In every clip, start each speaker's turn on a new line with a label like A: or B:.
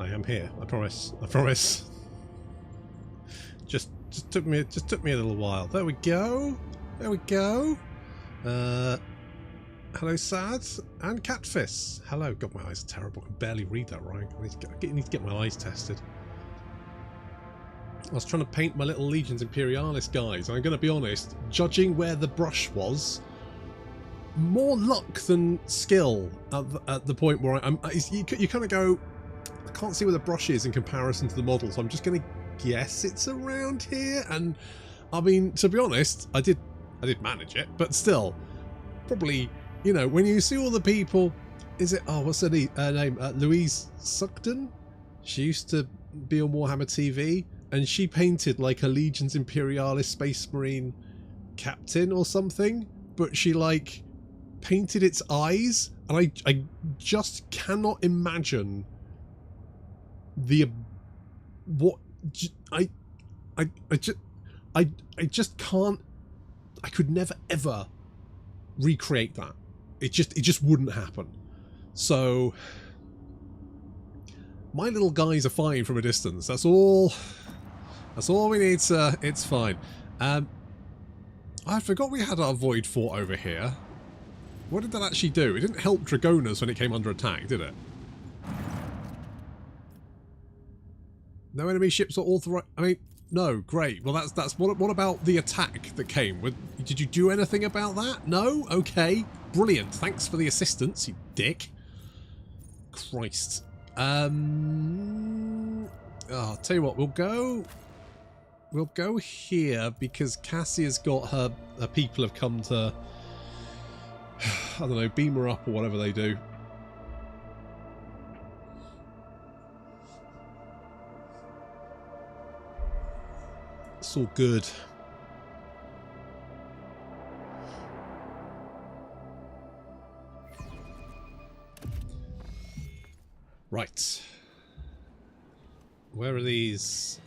A: I am here. I promise. I promise. Just took me a little while. There we go. There we go. Hello, Sads and Catfish. Hello. God, my eyes are terrible. I can barely read that right. I need to get my eyes tested. I was trying to paint my little Legions Imperialis guys, and I'm going to be honest, judging where the brush was, more luck than skill at the point where you kind of go, I can't see where the brush is in comparison to the model, so I'm just going to guess it's around here. And I mean, to be honest, I did manage it, but still, probably, you know, when you see all the people, is it, oh, what's her name? Louise Sugden? She used to be on Warhammer TV. And she painted like a Legions Imperialis Space Marine captain or something, but she like painted its eyes, and I just cannot imagine I just can't. I could never ever recreate that. It just wouldn't happen. So my little guys are fine from a distance. That's all. That's all we need, sir. It's fine. I forgot we had our Void Fort over here. What did that actually do? It didn't help Dragoners when it came under attack, did it? No enemy ships are authorized. I mean, no. Great. Well, that's what about the attack that came? Did you do anything about that? No. Okay. Brilliant. Thanks for the assistance, you dick. Christ. Oh, I'll tell you what. We'll go here because Cassia's got her people have come to, I don't know, beam her up or whatever they do. It's all good. Right. Where are these?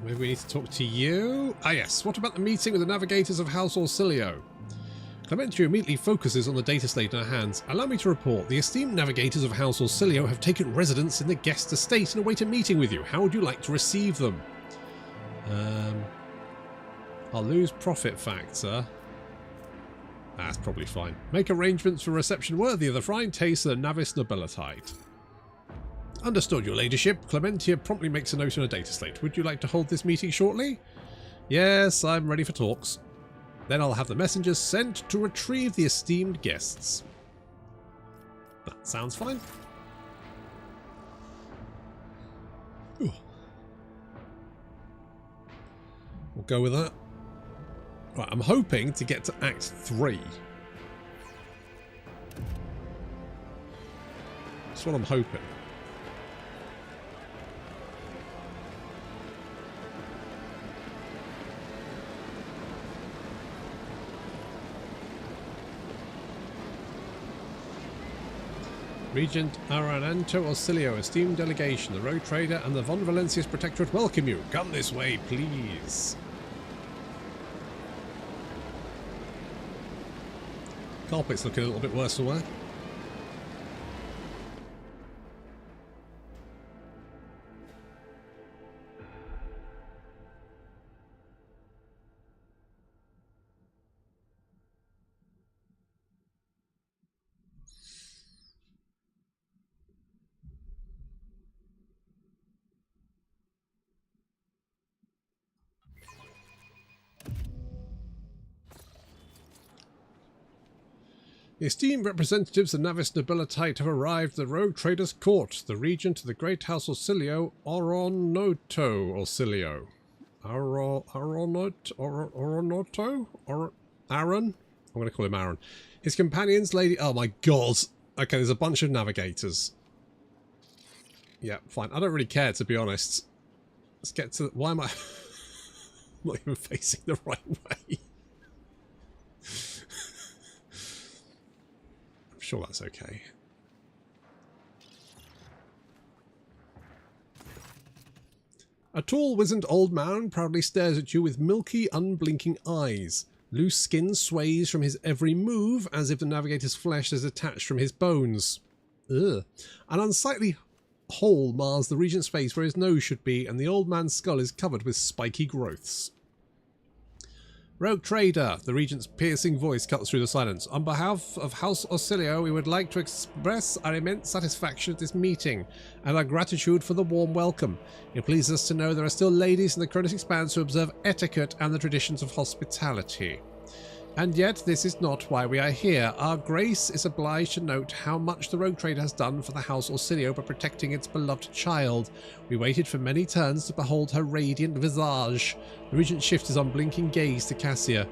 A: Maybe we need to talk to you? Ah yes, what about the meeting with the navigators of House Orsilio? Clementia immediately focuses on the data slate in her hands. Allow me to report, the esteemed navigators of House Orsilio have taken residence in the guest estate and await a meeting with you. How would you like to receive them? I'll lose profit factor. That's probably fine. Make arrangements for reception worthy of the fine taste of the Navis Nobilitite. Understood, your ladyship. Clementia promptly makes a note on a data slate. Would you like to hold this meeting shortly? Yes, I'm ready for talks. Then I'll have the messengers sent to retrieve the esteemed guests. That sounds fine. Ooh. We'll go with that. Right, I'm hoping to get to Act 3. That's what I'm hoping. Regent Arananto Orsilio, esteemed delegation, the Rogue Trader and the Von Valencius Protectorate welcome you. Come this way, please. Carpet's looking a little bit worse for wear. The esteemed representatives of Navis Nobilitite have arrived at the Rogue Trader's Court, the regent of the Great House Orsilio, Oronoto Orsilio. Oronoto? Aaron? I'm going to call him Aaron. His companions, Lady... Oh my god! Okay, there's a bunch of navigators. Yeah, fine. I don't really care, to be honest. Let's get to... Why am I... I'm not even facing the right way. Sure, that's okay. A tall, wizened old man proudly stares at you with milky, unblinking eyes. Loose skin sways from his every move, as if the navigator's flesh is detached from his bones. Ugh. An unsightly hole mars the regent's face where his nose should be, and the old man's skull is covered with spiky growths. Rogue Trader, the regent's piercing voice cuts through the silence. On behalf of House Ausilio, we would like to express our immense satisfaction at this meeting and our gratitude for the warm welcome. It pleases us to know there are still ladies in the Cronus Expanse who observe etiquette and the traditions of hospitality. And yet, this is not why we are here. Our Grace is obliged to note how much the Rogue Trader has done for the House Ausilio by protecting its beloved child. We waited for many turns to behold her radiant visage. The Regent shifts his unblinking gaze to Cassia.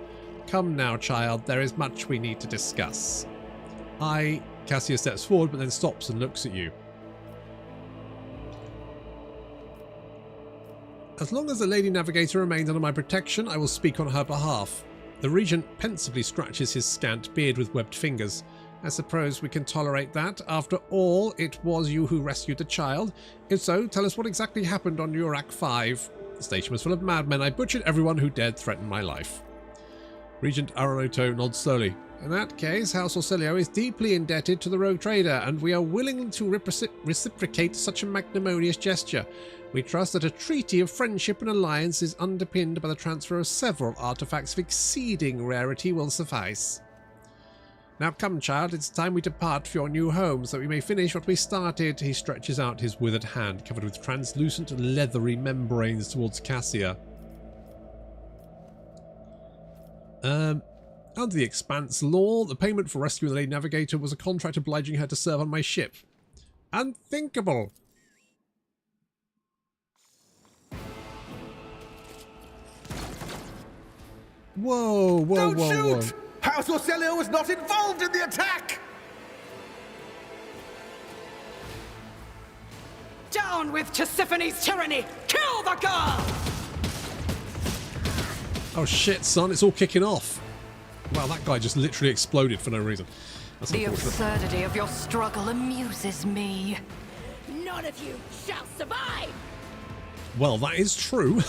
A: Come now, child, there is much we need to discuss. Cassia steps forward but then stops and looks at you. As long as the Lady Navigator remains under my protection, I will speak on her behalf. The Regent pensively scratches his scant beard with webbed fingers. I suppose we can tolerate that. After all, it was you who rescued the child. If so, tell us what exactly happened on Urak 5. The station was full of madmen. I butchered everyone who dared threaten my life. Regent Aronoto nods slowly. In that case, House Ausilio is deeply indebted to the Rogue Trader, and we are willing to reciprocate such a magnanimous gesture. We trust that a treaty of friendship and alliance is underpinned by the transfer of several artifacts of exceeding rarity will suffice. Now come, child, it's time we depart for your new home, so that we may finish what we started. He stretches out his withered hand, covered with translucent leathery membranes, towards Cassia. Under the Expanse law, the payment for rescuing the Lady Navigator was a contract obliging her to serve on my ship. Unthinkable! Whoa, whoa,
B: Don't
A: whoa,
B: shoot!
A: whoa.
B: House Ausilio was not involved in the attack!
C: Down with Tisiphone's tyranny! Kill the girl!
A: Oh shit, son, it's all kicking off. Wow, that guy just literally exploded for no reason. That's
C: The
A: unfortunate.
C: absurdity of your struggle amuses me. None of you shall survive!
A: Well, that is true.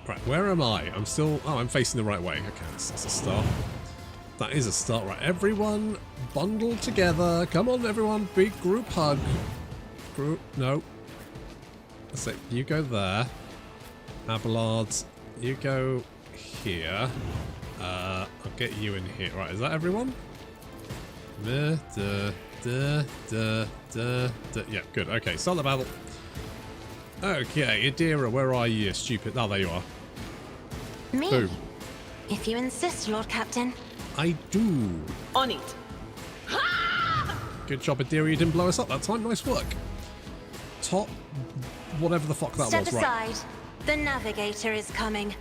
A: Right, where am I? I'm still... Oh, I'm facing the right way. Okay, that's a start. That is a start. Right, everyone bundle together. Come on, everyone. Big group hug. Group... No. That's it. You go there. Abelard, you go here. I'll get you in here. Right, is that everyone? Yeah, good. Okay, start the battle. Okay, Adira, where are you, stupid? Oh, there you are.
D: Me?
A: Boom.
D: If you insist, Lord Captain.
A: I do.
C: On it.
A: Good job, Adira. You didn't blow us up that time. Nice work. Top... whatever the fuck that
D: Step
A: was,
D: aside.
A: right.
D: The Navigator is coming.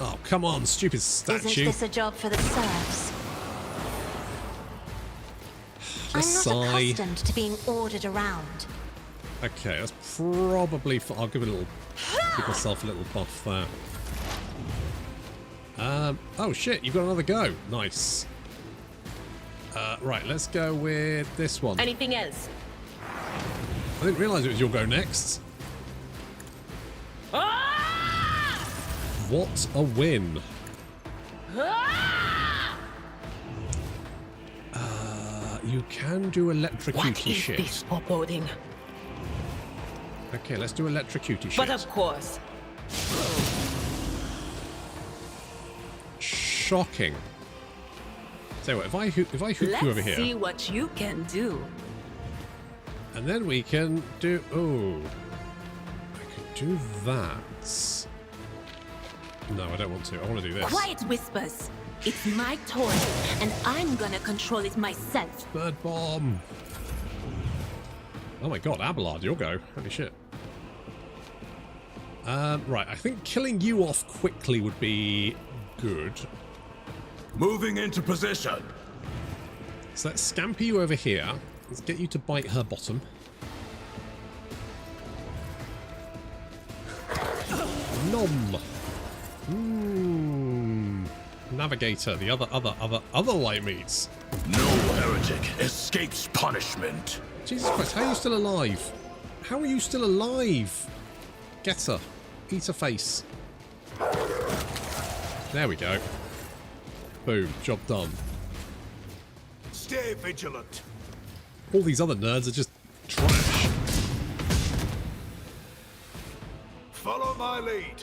A: Oh, come on, stupid statue.
D: Isn't this a job for the serfs? I'm
A: Just
D: not
A: sigh.
D: accustomed to being ordered around.
A: Okay, that's probably... I'll give it a little... give myself a little buff there. Oh shit, you've got another go. Nice. Right, let's go with this one.
C: Anything else?
A: I didn't realise it was your go next. What a win. You can do electrocuty shit.
C: This foreboding?
A: Okay, let's do electrocuty shit.
C: But of course.
A: Shocking. So if I hook you over here,
C: see what you can do.
A: and then we can do... Oh, I could do that. No, I don't want to. I want to do this.
E: Quiet whispers. It's my toy, and I'm gonna control it myself.
A: Bird bomb. Oh my god, Abelard, you'll go. Holy shit. Right, I think killing you off quickly would be good.
B: Moving into position.
A: So let's scamper you over here. Let's get you to bite her bottom. Nom. Navigator, the other light meats.
B: No heretic escapes punishment.
A: Jesus Christ, how are you still alive? How are you still alive? Get her. Eat her face. There we go. Boom. Job done.
B: Stay vigilant.
A: All these other nerds are just trash.
B: Follow my lead.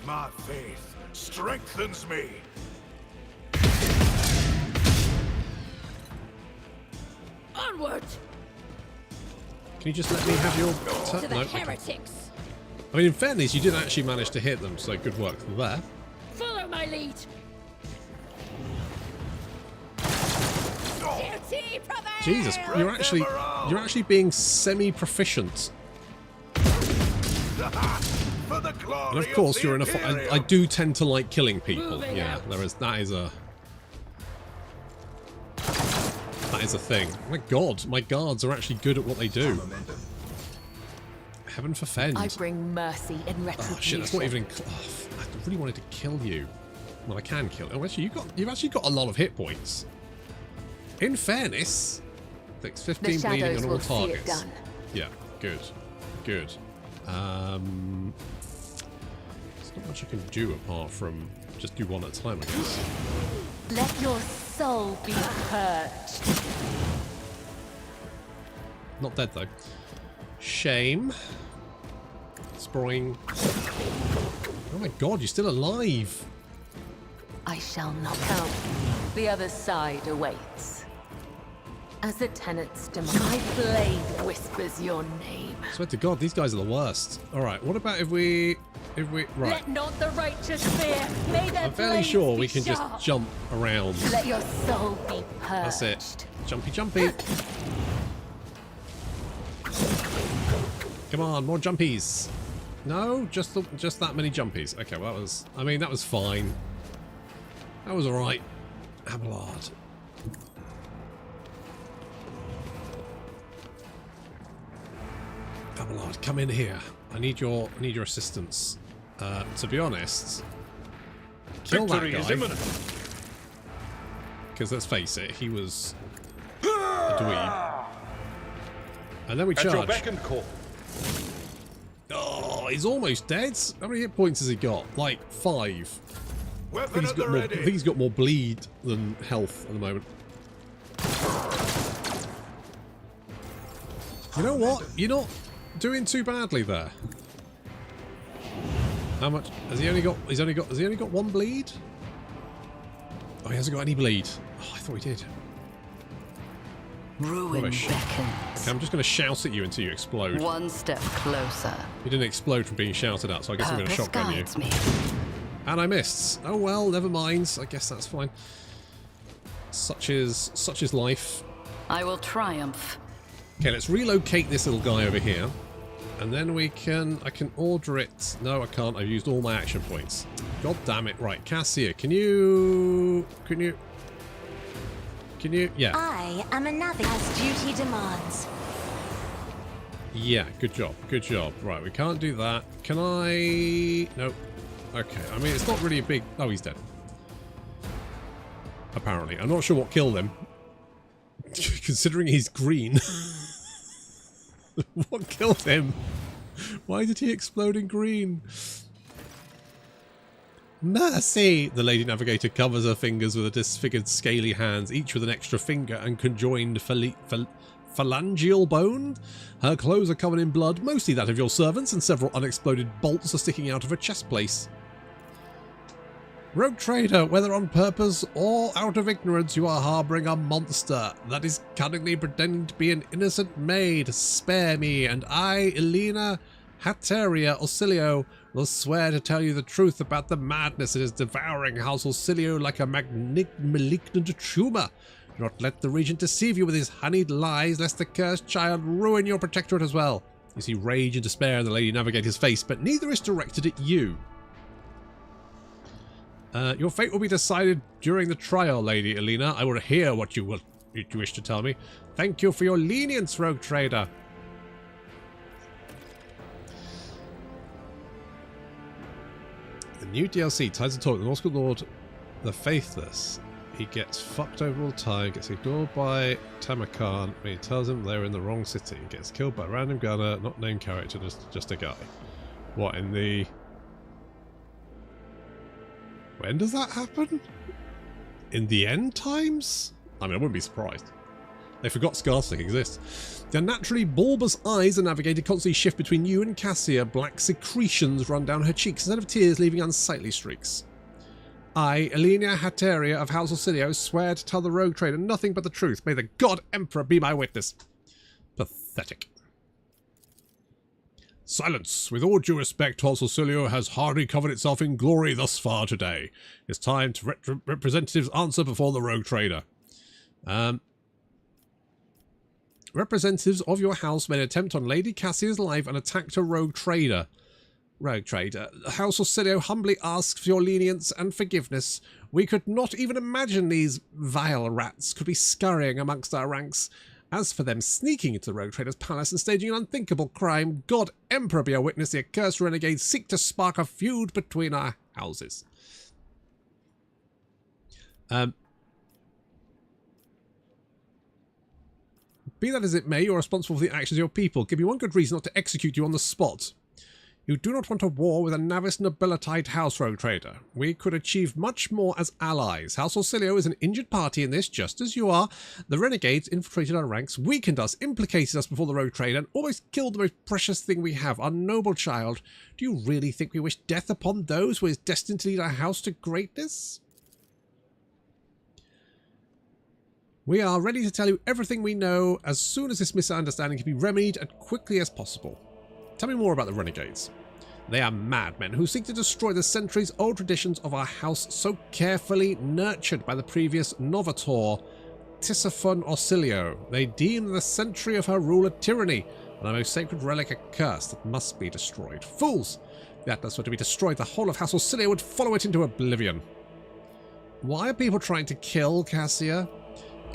B: My faith strengthens me.
C: Onward
A: Can you just let me have your
C: to the
A: no.
C: heretics.
A: I mean, in fairness, you did actually manage to hit them, so good work there.
C: Follow my lead. Duty prevails.
A: Jesus, you're actually being semi-proficient.
B: For the glory
A: And of course,
B: the
A: you're in a.
B: Imperium.
A: I do tend to like killing people.
C: Moving
A: Yeah,
C: out.
A: that is a thing. My God, my guards are actually good at what they do. Heaven forfend.
E: I bring mercy and retribution.
A: Oh shit, that's not even. I really wanted to kill you. Well, I can kill. Oh, actually, you've actually got a lot of hit points. In fairness, takes 15
E: The
A: bleeding
E: shadows
A: on all
E: will see it
A: targets.
E: done.
A: Yeah, good, good. There's not much you can do apart from just do one at a time, I guess.
E: Let your soul be purged.
A: Not dead though. Shame. Sproing. Oh my God, you're still alive.
E: I shall not help. The other side awaits. As the tenants demand, my blade whispers your name.
A: I swear to God, these guys are the worst. All right, what about if we right?
E: Let not the righteous fear. May their
A: I'm fairly
E: blades
A: sure
E: be
A: we can
E: sharp.
A: just jump around.
E: Let your soul be purged.
A: That's it. Jumpy, jumpy. Come on, more jumpies. No, just that many jumpies. Okay, well that was fine. That was alright. Abelard. Abelard, come in here. I need your assistance. To be honest, kill
B: Victory
A: that
B: is
A: guy.
B: imminent.
A: Because let's face it, he was a dweeb. And then we
F: At your
A: charge.
F: beck and call.
A: Oh, he's almost dead. How many hit points has he got? Like 5. I
B: Weapon
A: think
B: at the ready.
A: he's got more bleed than health at the moment. You know what? You're not doing too badly there. How much has he only got? Has he only got 1 bleed? Oh, he hasn't got any bleed. Oh, I thought he did.
G: Ruin
A: Rubbish.
G: beckons.
A: Okay, I'm just going to shout at you until you explode.
G: One step closer.
A: You didn't explode from being shouted at, so I guess I'm going to
G: Purpose
A: shotgun you.
G: guides me.
A: And I missed. Oh well, never mind. I guess that's fine. Such is life.
G: I will triumph.
A: Okay, let's relocate this little guy over here. And then I can order it. No, I can't. I've used all my action points. God damn it. Right, Cassia, can you, yeah.
D: I am a navigator as duty demands.
A: Yeah, good job. Good job. Right, we can't do that. Can I? Nope. Okay, I mean, it's not really a big... Oh, he's dead. Apparently. I'm not sure what killed him. Considering he's green. What killed him? Why did he explode in green? Mercy! The Lady Navigator covers her fingers with her disfigured scaly hands, each with an extra finger and conjoined phalangeal bone. Her clothes are covered in blood, mostly that of your servants, and several unexploded bolts are sticking out of her chest plate. Rogue trader, whether on purpose or out of ignorance, you are harbouring a monster that is cunningly pretending to be an innocent maid. Spare me, and I, Elena Hateria Orsilio, will swear to tell you the truth about the madness that is devouring House Orsilio like a malignant tumour. Do not let the regent deceive you with his honeyed lies, lest the cursed child ruin your protectorate as well. You see rage and despair in the Lady Navigator's face, but neither is directed at you. Your fate will be decided during the trial, Lady Elena. I will hear what you wish to tell me. Thank you for your lenience, Rogue Trader. The new DLC, Tides of Talk, the Norse Lord, the Faithless. he gets fucked over all the time, gets ignored by Tamarkan when he tells him they're in the wrong city, gets killed by a random gunner, not named character, just a guy. What, in the... When does that happen? In the end times? I mean, I wouldn't be surprised. They forgot Scarslick exists. Their naturally bulbous eyes, the navigator, constantly shift between you and Cassia. Black secretions run down her cheeks instead of tears, leaving unsightly streaks. I, Elenia Hateria of House Orsilio, swear to tell the rogue trader nothing but the truth. May the God Emperor be my witness. Pathetic. Silence! With all due respect, House Orsilio has hardly covered itself in glory thus far today. It's time to representatives answer before the rogue trader. Representatives of your house made an attempt on Lady Cassia's life and attacked a rogue trader. House Orsilio humbly asks for your lenience and forgiveness. We could not even imagine these vile rats could be scurrying amongst our ranks. As for them sneaking into the rogue trader's palace and staging an unthinkable crime, God Emperor be our witness, the accursed renegades seek to spark a feud between our houses. Be that as it may, you're responsible for the actions of your people. Give me one good reason not to execute you on the spot. You do not want a war with a Navis Nobilitide house, rogue trader. We could achieve much more as allies. House Orsilio is an injured party in this, just as you are. The renegades infiltrated our ranks, weakened us, implicated us before the rogue trader, and almost killed the most precious thing we have, our noble child. Do you really think we wish death upon those who is destined to lead our house to greatness? We are ready to tell you everything we know as soon as this misunderstanding can be remedied as quickly as possible. Tell me more about the renegades. They are madmen who seek to destroy the centuries-old traditions of our house so carefully nurtured by the previous Novator, Tisiphone Orsilio. They deem the century of her rule a tyranny, and our most sacred relic a curse that must be destroyed. Fools! The Atlas were to be destroyed, the whole of House Orsilio would follow it into oblivion. Why are people trying to kill Cassia?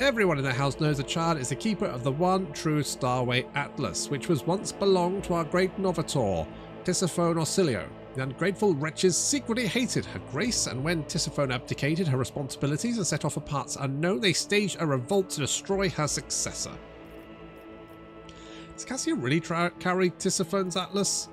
A: Everyone in the house knows the child is the keeper of the one true Starway Atlas, which was once belonged to our great Novator, Tisiphone Orsilio. The ungrateful wretches secretly hated her grace, and when Tisiphone abdicated her responsibilities and set off for parts unknown, they staged a revolt to destroy her successor. Does Cassia really carry Tisiphone's Atlas?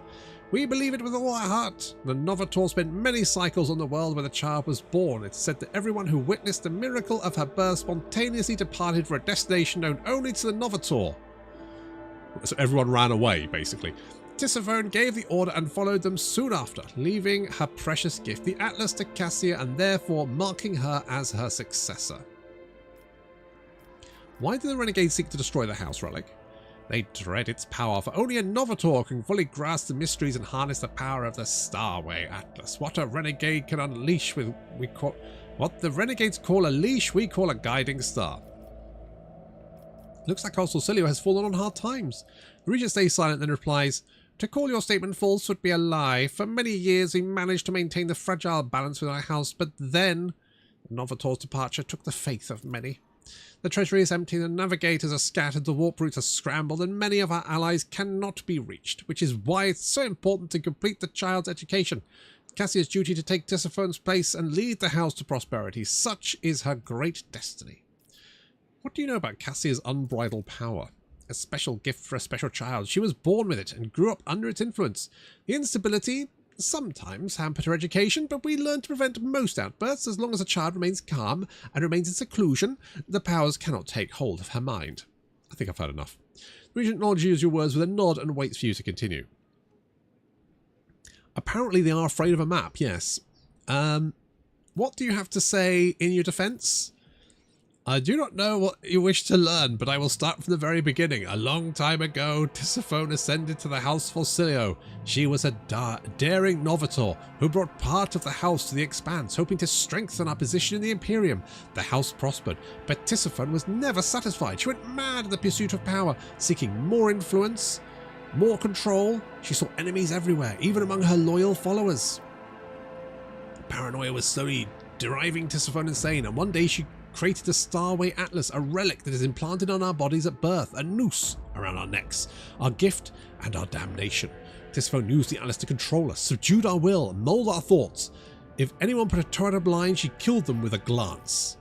A: We believe it with all our heart. The Novator spent many cycles on the world where the child was born. It's said that everyone who witnessed the miracle of her birth spontaneously departed for a destination known only to the Novator. So everyone ran away, basically. Tisiphone gave the order and followed them soon after, leaving her precious gift, the Atlas, to Cassia, and therefore marking her as her successor. Why do the renegades seek to destroy the house relic? They dread its power, for only a Novator can fully grasp the mysteries and harness the power of the Starway Atlas. What a renegade can unleash with what the renegades call a leash, we call a guiding star. Looks like House Orsilio has fallen on hard times. The regent stays silent, then replies, "To call your statement false would be a lie. For many years we managed to maintain the fragile balance with our house, but then Novator's departure took the faith of many. The treasury is empty, the navigators are scattered, the warp routes are scrambled, and many of our allies cannot be reached, which is why it's so important to complete the child's education. Cassia's duty to take Tisiphone's place and lead the house to prosperity. Such is her great destiny." What do you know about Cassia's unbridled power? A special gift for a special child. She was born with it and grew up under its influence. The instability sometimes hampered her education, but we learned to prevent most outbursts. As long as a child remains calm and remains in seclusion, the powers cannot take hold of her mind. I think I've heard enough. The regent acknowledges your words with a nod and waits for you to continue. Apparently they are afraid of a map, yes. What do you have to say in your defense? I do not know what you wish to learn, but I will start from the very beginning. A long time ago, Tisiphone ascended to the House Orsilio. She was a daring Novator who brought part of the house to the Expanse, hoping to strengthen our position in the Imperium. The house prospered, but Tisiphone was never satisfied. She went mad in the pursuit of power, seeking more influence, more control. She saw enemies everywhere, even among her loyal followers. Paranoia was slowly driving Tisiphone insane, and one day she created a Starway Atlas, a relic that is implanted on our bodies at birth, a noose around our necks, our gift and our damnation. Tisiphone used the Atlas to control us, subdued our will, mold our thoughts. If anyone put a turret blind, she killed them with a glance.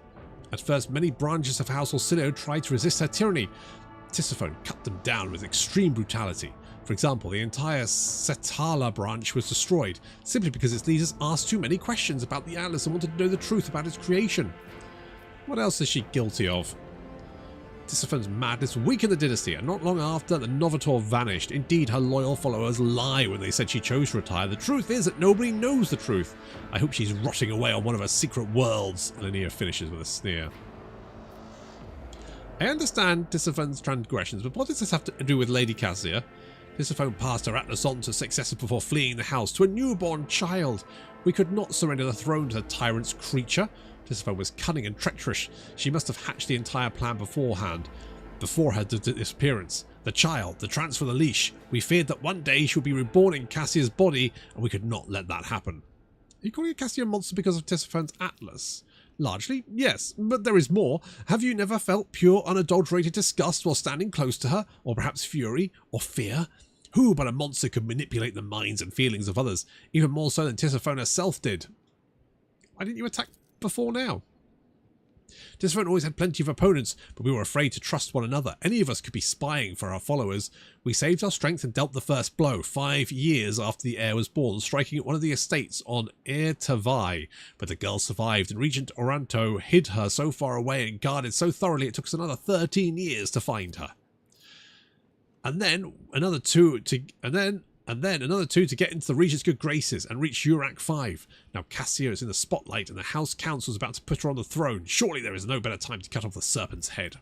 A: At first, many branches of House Orsilio tried to resist her tyranny. Tisiphone cut them down with extreme brutality. For example, the entire Setala branch was destroyed, simply because its leaders asked too many questions about the Atlas and wanted to know the truth about its creation. What else is she guilty of? Tisiphone's madness weakened the dynasty, and not long after, the Novator vanished. Indeed, her loyal followers lie when they said she chose to retire. The truth is that nobody knows the truth. I hope she's rotting away on one of her secret worlds. Linnea finishes with a sneer. I understand Tisiphone's transgressions, but what does this have to do with Lady Cassia? Tisiphone passed her Atlas on to successor before fleeing the house to a newborn child. We could not surrender the throne to the tyrant's creature. Tisiphone was cunning and treacherous. She must have hatched the entire plan beforehand, before her disappearance. The child, the transfer of the leash. We feared that one day she would be reborn in Cassia's body, and we could not let that happen. Are you calling Cassia a monster because of Tisiphone's Atlas? Largely, yes, but there is more. Have you never felt pure, unadulterated disgust while standing close to her? Or perhaps fury? Or fear? Who but a monster could manipulate the minds and feelings of others, even more so than Tisiphone herself did? Why didn't you attack before now? Tisiphone always had plenty of opponents, but we were afraid to trust one another. Any of us could be spying for our followers. We saved our strength and dealt the first blow, 5 years after the heir was born, striking at one of the estates on Air Tavai. But the girl survived, and Regent Oranto hid her so far away and guarded so thoroughly it took us another 13 years to find her. And then another two to get into the Regent's good graces and reach Urak 5. Now Cassia is in the spotlight and the House Council is about to put her on the throne. Surely there is no better time to cut off the serpent's head.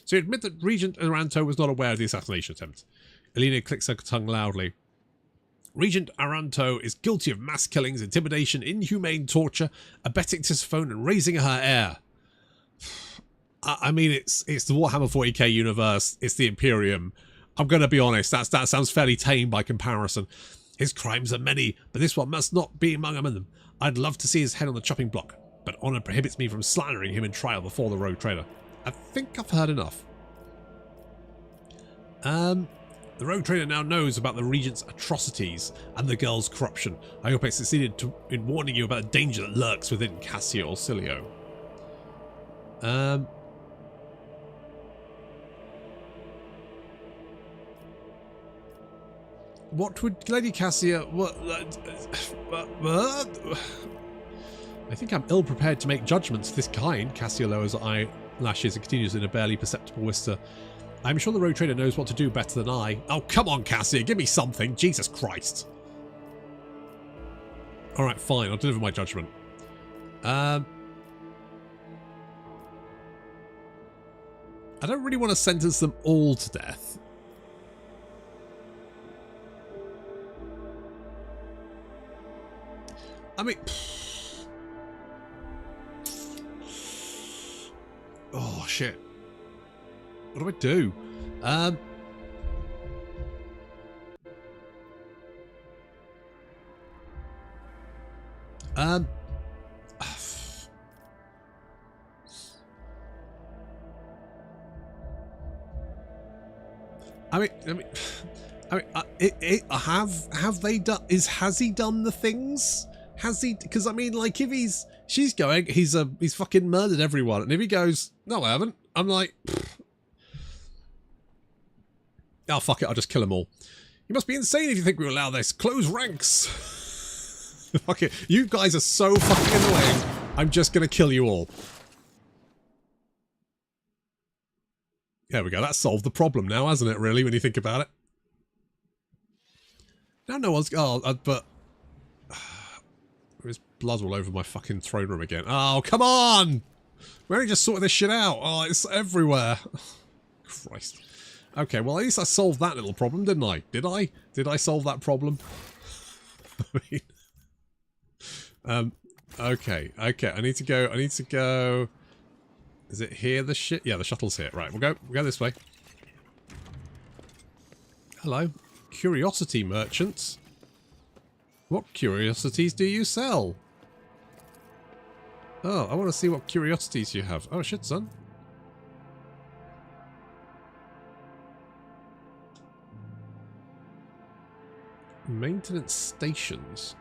A: So you admit that Regent Aranto was not aware of the assassination attempt. Elena clicks her tongue loudly. Regent Aranto is guilty of mass killings, intimidation, inhumane torture, abetting Tisiphone and raising her heir. I mean, it's the Warhammer 40k universe, it's the Imperium. I'm going to be honest, that sounds fairly tame by comparison. His crimes are many, but this one must not be among them. I'd love to see his head on the chopping block, but honour prohibits me from slandering him in trial before the rogue trader. I think I've heard enough. The rogue trader now knows about the Regent's atrocities and the girl's corruption. I hope I succeeded in warning you about the danger that lurks within Cassia Orsilio. What would Lady Cassia... I think I'm ill-prepared to make judgments of this kind. Cassia lowers her eyelashes and continues in a barely perceptible whisper. I'm sure the rogue trader knows what to do better than I. Oh, come on, Cassia, give me something. Jesus Christ. Alright, fine, I'll deliver my judgment. I don't really want to sentence them all to death. I mean... Oh, shit. What do I do? Have they done? Has he done the things? Has he? Because I mean, like, if she's going, he's fucking murdered everyone, and if he goes, no, I haven't. I'm like, oh fuck it, I'll just kill them all. You must be insane if you think we allow this. Close ranks. Fuck it, you guys are so fucking annoying. I'm just gonna kill you all. There we go. That solved the problem now, hasn't it? Really, when you think about it. Now no one's. Oh, but there's blood all over my fucking throne room again. Oh, come on! We only just sorted this shit out. Oh, it's everywhere. Christ. Okay, well at least I solved that little problem, didn't I? Did I? Did I solve that problem? I mean, okay. I need to go. Is it here? The shit? Yeah, the shuttle's here. Right, we'll go this way. Hello, curiosity merchants. What curiosities do you sell? Oh, I want to see what curiosities you have. Oh shit, son. Maintenance stations.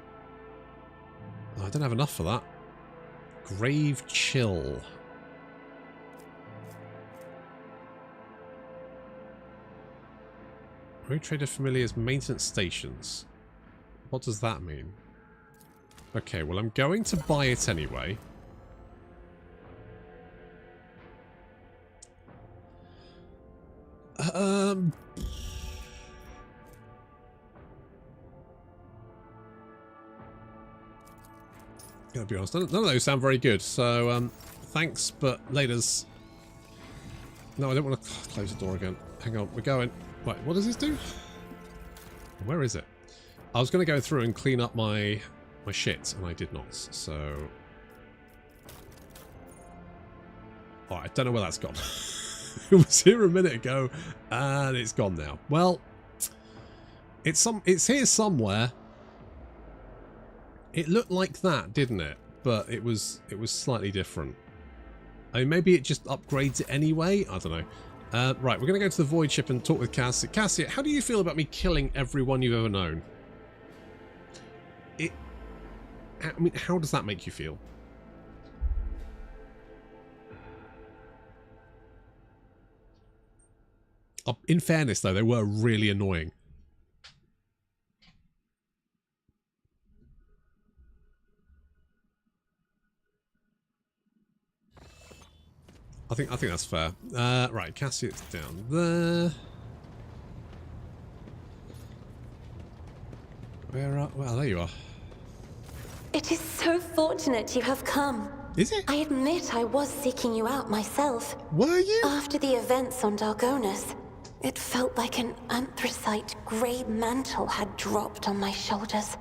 A: Oh, I don't have enough for that. Grave Chill. Road Trader Familiar's maintenance stations. What does that mean? Okay, well, I'm going to buy it anyway. Gotta be honest, none of those sound very good, so thanks, but laters. No, I don't want to close the door again. Hang on, we're going. Right, what does this do? Where is it? I was going to go through and clean up my shit, and I did not, so... Oh, I don't know where that's gone. It was here a minute ago, and it's gone now. Well, it's here somewhere. It looked like that, didn't it? But it was slightly different. I mean, maybe it just upgrades it anyway? I don't know. Right, we're going to go to the Void Ship and talk with Cassie. Cassie, how do you feel about me killing everyone you've ever known? I mean, how does that make you feel? In fairness, though, they were really annoying. I think that's fair. Right, Cassie, it's down there. Well, there you are.
D: It is so fortunate you have come.
A: Is it?
D: I admit I was seeking you out myself.
A: Were you?
D: After the events on Dargonus, it felt like an anthracite grey mantle had dropped on my shoulders.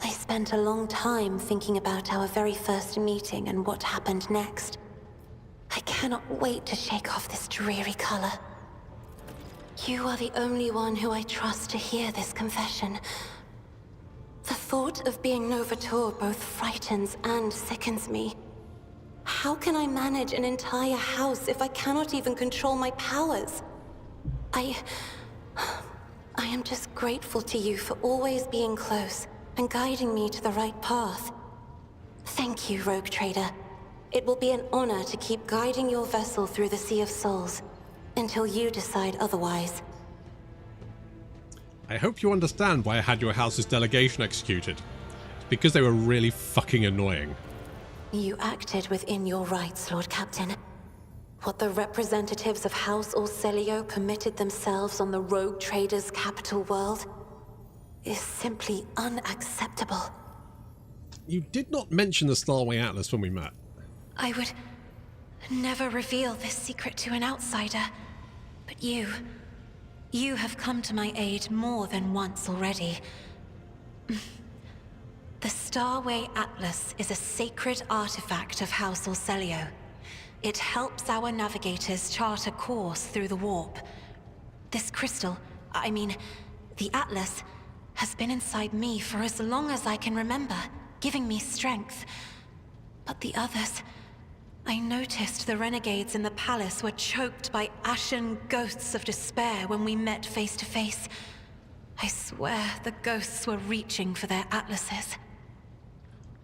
D: I spent a long time thinking about our very first meeting and what happened next. I cannot wait to shake off this dreary color. You are the only one who I trust to hear this confession. The thought of being Novator both frightens and sickens me. How can I manage an entire house if I cannot even control my powers? I am just grateful to you for always being close and guiding me to the right path. Thank you, Rogue Trader. It will be an honor to keep guiding your vessel through the Sea of Souls, until you decide otherwise.
A: I hope you understand why I had your house's delegation executed. It's because they were really fucking annoying.
D: You acted within your rights, Lord Captain. What the representatives of House Orselio permitted themselves on the Rogue Trader's capital world is simply unacceptable.
A: You did not mention the Starway Atlas when we met.
D: I would never reveal this secret to an outsider, but you have come to my aid more than once already. The Starway Atlas is a sacred artifact of House Orselio. It helps our navigators chart a course through the warp. This crystal, the Atlas, has been inside me for as long as I can remember, giving me strength. But the others... I noticed the renegades in the palace were choked by ashen ghosts of despair when we met face to face. I swear the ghosts were reaching for their atlases.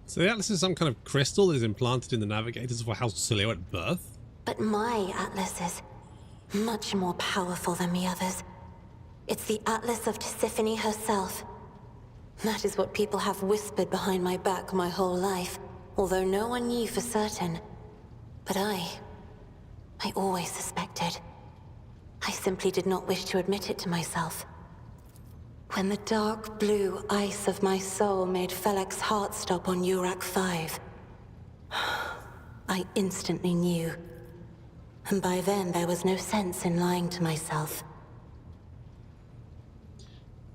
A: So the Atlas is some kind of crystal that is implanted in the navigators of House Orselio at birth?
D: But my Atlas is much more powerful than the others. It's the Atlas of Tisiphone herself. That is what people have whispered behind my back my whole life, although no one knew for certain. But I always suspected. I simply did not wish to admit it to myself. When the dark blue ice of my soul made Felek's heart stop on Urak 5, I instantly knew. And by then there was no sense in lying to myself.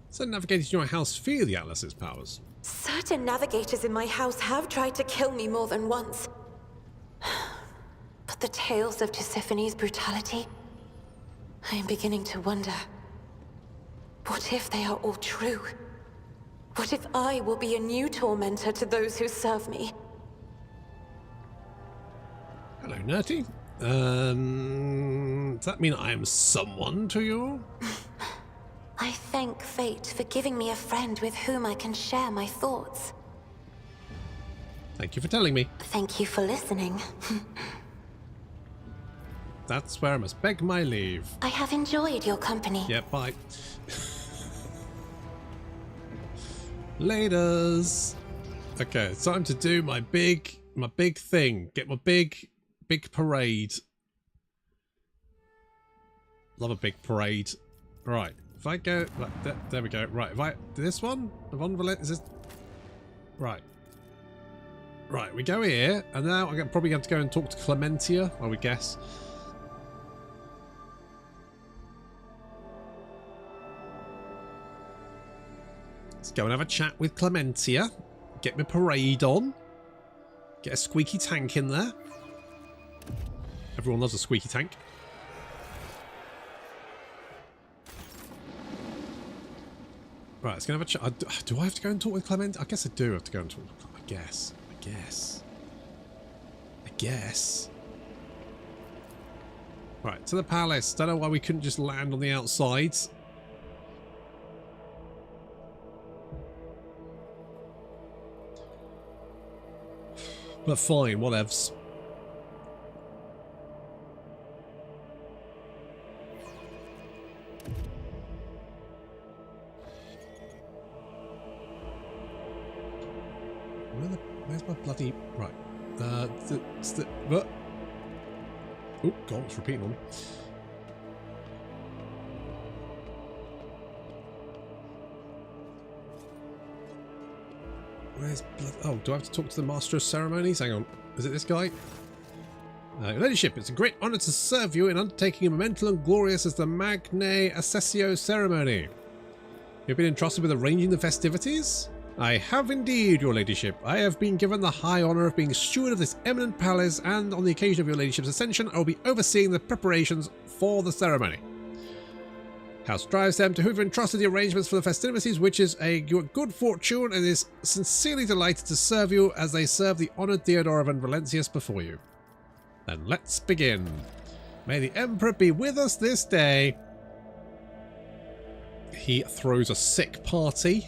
A: So navigators in your house fear the Atlas's powers?
D: Certain navigators in my house have tried to kill me more than once. But the tales of Tisiphone's brutality, I am beginning to wonder. What if they are all true? What if I will be a new tormentor to those who serve me?
A: Hello, Nerty. Does that mean I am someone to you?
D: I thank fate for giving me a friend with whom I can share my thoughts.
A: Thank you for telling me.
D: Thank you for listening.
A: That's where I must beg my leave.
D: I have enjoyed your company.
A: Yeah, bye. Laters. Okay, it's time to do my big thing. Get my big parade. Love a big parade. Right, if I go, there we go. Right, if I this one, the one is this. Right, we go here, and now I'm probably going to go and talk to Clementia, I would guess. Let's go and have a chat with Clementia. Get my parade on. Get a squeaky tank in there. Everyone loves a squeaky tank. Right, let's go have a chat. Do I have to go and talk with Clementia? I guess I do have to go and talk with Clementia. I guess. Right, to the palace. Don't know why we couldn't just land on the outside. But fine, whatevs. Where's my bloody... Right. Oh, God, it's repeating on me. Where's blood? Oh, do I have to talk to the Master of Ceremonies? Hang on. Is it this guy? Your Ladyship, it's a great honour to serve you in undertaking a monumental and glorious as the Magnae Accessio ceremony. You've been entrusted with arranging the festivities? I have indeed, Your Ladyship. I have been given the high honour of being steward of this eminent palace, and on the occasion of Your Ladyship's ascension, I will be overseeing the preparations for the ceremony. House drives them to whoever entrusted the arrangements for the festivities, which is your good fortune, and is sincerely delighted to serve you as they serve the honoured Theodora von Valentius before you. Then let's begin. May the Emperor be with us this day. He throws a sick party.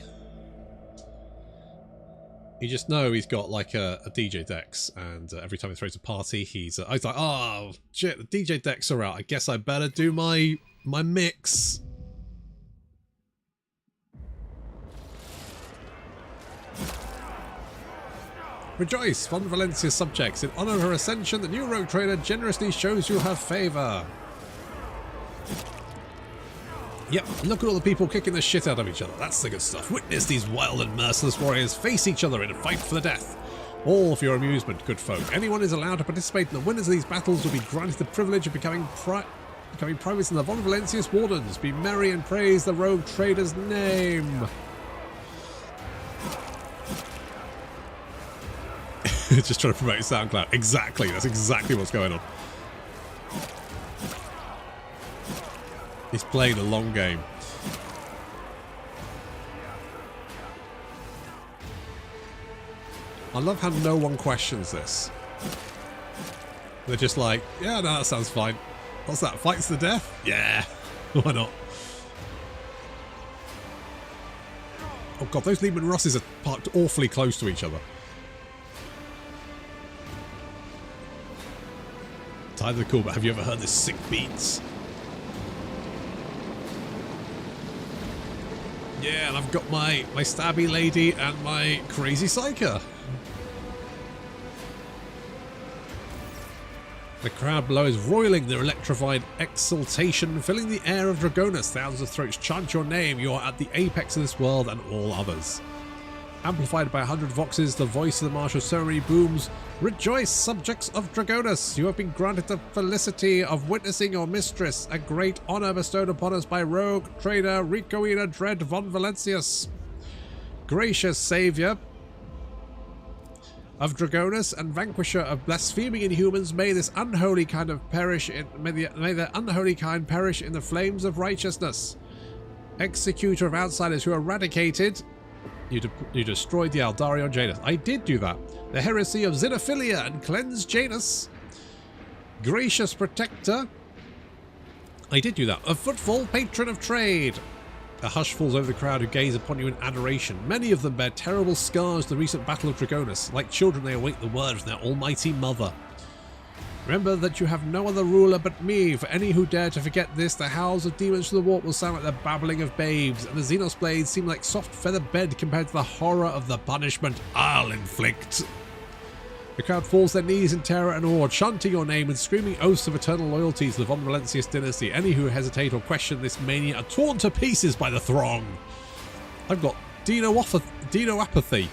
A: You just know he's got like a DJ decks, and every time he throws a party, he's like, oh shit, the DJ decks are out. I guess I better do my mix. Rejoice, von Valentia's subjects. In honour of her ascension, the new rogue trader generously shows you her favour. Yep, look at all the people kicking the shit out of each other. That's the good stuff. Witness these wild and merciless warriors face each other in a fight for the death. All for your amusement, good folk. Anyone is allowed to participate, and the winners of these battles will be granted the privilege of becoming privates in the Von Valentius Wardens. Be merry and praise the rogue trader's name. Just trying to promote SoundCloud. Exactly, that's exactly what's going on. He's playing a long game. I love how no one questions this. They're just like, yeah, no, that sounds fine. What's that? Fights to the death? Yeah, why not? Oh god, those Lehman Russes are parked awfully close to each other. Tired of the call, but have you ever heard this sick beats? Yeah, and I've got my stabby lady and my crazy psyker. The crowd below is roiling, their electrified exultation filling the air of Dragonus. Thousands of throats chant your name. You are at the apex of this world and all others. Amplified by 100 voxes, the voice of the martial ceremony booms. Rejoice, subjects of Dragonus! You have been granted the felicity of witnessing your mistress, a great honour bestowed upon us by rogue trader Ricoina Dread von Valentius. Gracious saviour of Dragonus and vanquisher of blaspheming inhumans, may this unholy kind of perish in may the unholy kind perish in the flames of righteousness. Executor of outsiders who eradicated. You destroyed the Aldarion Janus. I did do that. The heresy of Xenophilia and cleansed Janus. Gracious protector. I did do that. A footfall patron of trade. A hush falls over the crowd who gaze upon you in adoration. Many of them bear terrible scars to the recent Battle of Dragonus. Like children, they await the word from their almighty mother. Remember that you have no other ruler but me. For any who dare to forget this, the howls of demons from the warp will sound like the babbling of babes, and the Xenos blades seem like soft feathered bed compared to the horror of the punishment I'll inflict. The crowd falls to their knees in terror and awe, chanting your name and screaming oaths of eternal loyalty to the Von Valentius dynasty. Any who hesitate or question this mania are torn to pieces by the throng. I've got Dino apathy.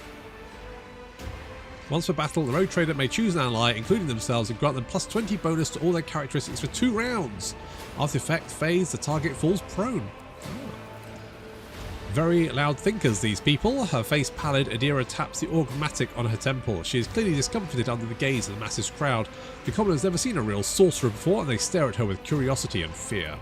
A: Once per battle, the Rogue Trader may choose an ally, including themselves, and grant them plus 20 bonus to all their characteristics for 2 rounds. After the effect fades, the target falls prone. Very loud thinkers, these people. Her face pallid, Adira taps the Augmatic on her temple. She is clearly discomfited under the gaze of the massive crowd. The common has never seen a real sorcerer before, and they stare at her with curiosity and fear.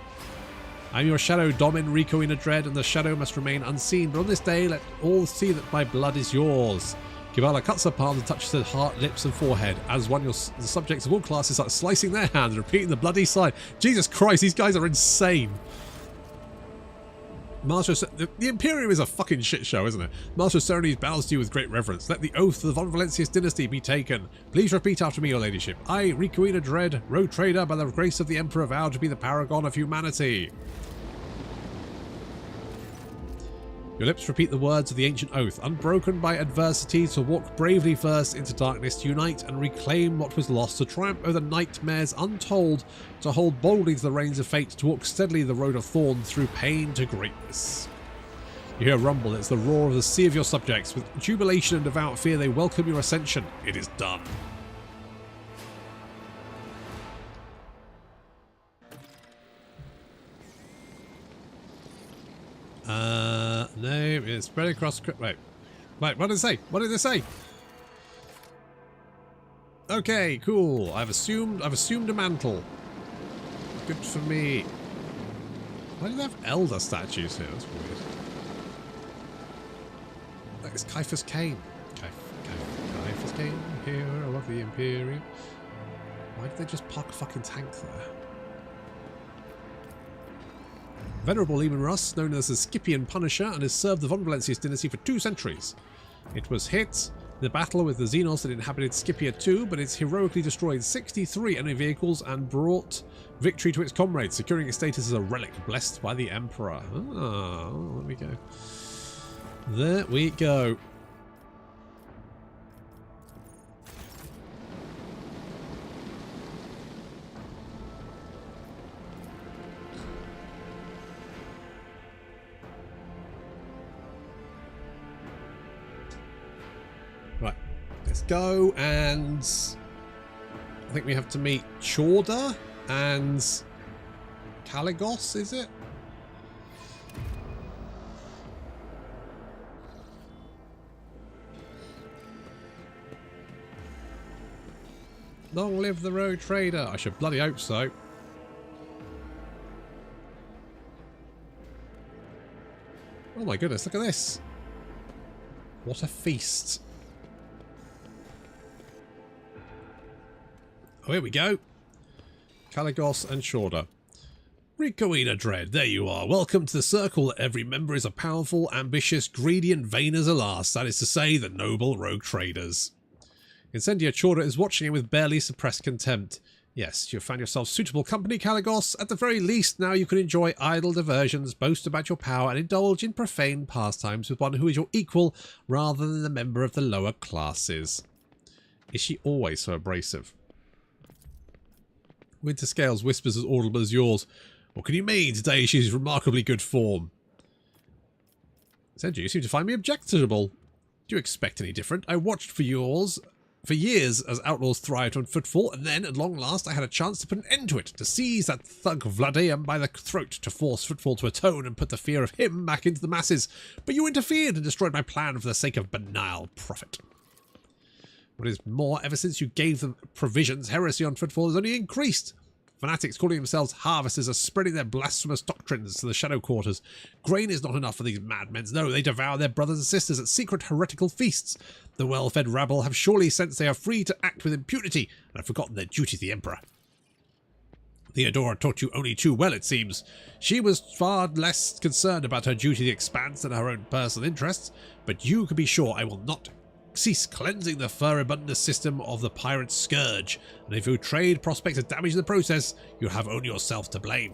A: I am your shadow, Domin, Ricoina Dread, and the shadow must remain unseen, but on this day let all see that my blood is yours. Kibala cuts her palm and touches her heart, lips, and forehead. As one, the subjects of all classes start slicing their hands and repeating the bloody sign. Jesus Christ, these guys are insane. The Imperium is a fucking shit show, isn't it? Master of Ceremonies bows to you with great reverence. Let the oath of the Von Valentius dynasty be taken. Please repeat after me, your ladyship. I, Ricoina Dread, Rogue Trader, by the grace of the Emperor, vow to be the paragon of humanity. Your lips repeat the words of the ancient oath, unbroken by adversity, to walk bravely first into darkness, to unite and reclaim what was lost, to triumph over nightmares untold, to hold boldly to the reins of fate, to walk steadily the road of thorns through pain to greatness. You hear a rumble, it's the roar of the sea of your subjects. With jubilation and devout fear they welcome your ascension. It is done. No, it's spread across. Wait, what did it say? What did it say? Okay, cool. I've assumed a mantle. Good for me. Why do they have elder statues here? That's weird. It's Caiaphas Cain. Caiaphas Cain, hero of the Imperium. Why did they just park a fucking tank there? Venerable Leman Russ, known as the Scipian Punisher, and has served the Von Valentius dynasty for 2 centuries. It was hit in the battle with the Xenos that inhabited Scipia II, but it's heroically destroyed 63 enemy vehicles and brought victory to its comrades, securing its status as a relic blessed by the Emperor. Oh, there we go. There we go. Right, let's go, and I think we have to meet Chorda and Caligos, is it? Long live the Rogue Trader. I should bloody hope so. Oh my goodness, look at this. What a feast. Oh, here we go. Caligos and Chorda. Ricoina Dread, there you are. Welcome to the circle that every member is a powerful, ambitious, greedy and vain as a lass. That is to say, the noble Rogue Traders. Incendia Chorda is watching him with barely suppressed contempt. Yes, you have found yourself suitable company, Caligos. At the very least, now you can enjoy idle diversions, boast about your power, and indulge in profane pastimes with one who is your equal, rather than a member of the lower classes. Is she always so abrasive? Winter Scales whispers as audible as yours. What can you mean? Today she's remarkably good form. Incendia, you seem to find me objectionable. Do you expect any different? I watched for years as outlaws thrived on Footfall, and then, at long last, I had a chance to put an end to it, to seize that thug Vladium by the throat, to force Footfall to atone and put the fear of him back into the masses. But you interfered and destroyed my plan for the sake of banal profit. What is more, ever since you gave them provisions, heresy on Footfall has only increased. Fanatics calling themselves harvesters are spreading their blasphemous doctrines to the shadow quarters. Grain is not enough for these madmen. No, they devour their brothers and sisters at secret heretical feasts. The well-fed rabble have surely sensed they are free to act with impunity and have forgotten their duty to the Emperor. Theodora taught you only too well, it seems. She was far less concerned about her duty to the Expanse than her own personal interests, but you can be sure I will not cease cleansing the furibundous system of the pirate scourge, and if your trade prospects are damaged in the process, you have only yourself to blame.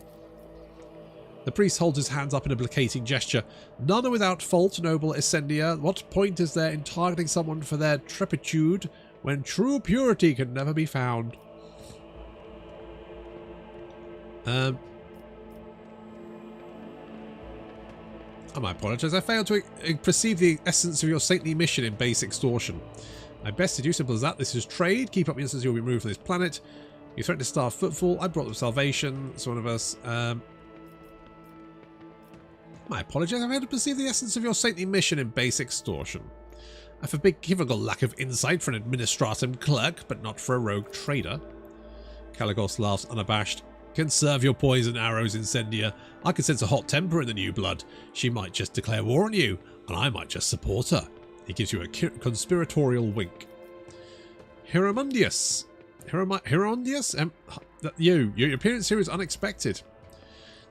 A: The priest holds his hands up in a placating gesture. None are without fault, noble Ascendia. What point is there in targeting someone for their turpitude when true purity can never be found? I apologise. I failed to perceive the essence of your saintly mission in base extortion. I best to do simple as that. This is trade. Keep up the instance you'll be removed from this planet. You threatened to starve footfall. I brought them salvation. It's one of us. My apologies. I failed to perceive the essence of your saintly mission in base extortion. I forgive a lack of insight for an administratum clerk, but not for a rogue trader. Caligos laughs unabashed. Conserve your poison arrows, Incendia. I can sense a hot temper in the new blood. She might just declare war on you, and I might just support her. He gives you a conspiratorial wink. Hieromundius. Hieromundius? Your appearance here is unexpected.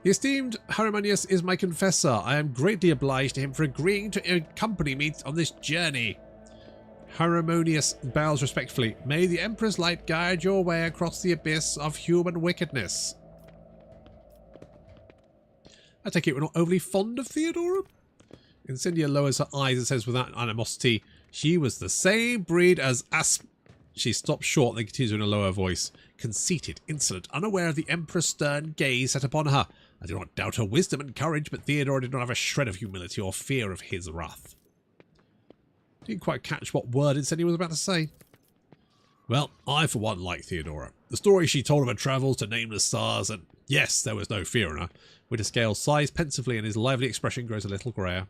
A: The esteemed Hieromundius is my confessor. I am greatly obliged to him for agreeing to accompany me on this journey. Hieromunius bows respectfully. May the Emperor's light guide your way across the abyss of human wickedness. I take it we're not overly fond of Theodora? Incendia lowers her eyes and says without animosity, she was the same breed as She stops short and then continues in a lower voice. Conceited, insolent, unaware of the Emperor's stern gaze set upon her. I do not doubt her wisdom and courage, but Theodora did not have a shred of humility or fear of his wrath. Didn't quite catch what word Incendia was about to say. Well, I for one like Theodora. The story she told of her travels to nameless stars, and yes, there was no fear in her. Winterscale sighs pensively and his lively expression grows a little grayer.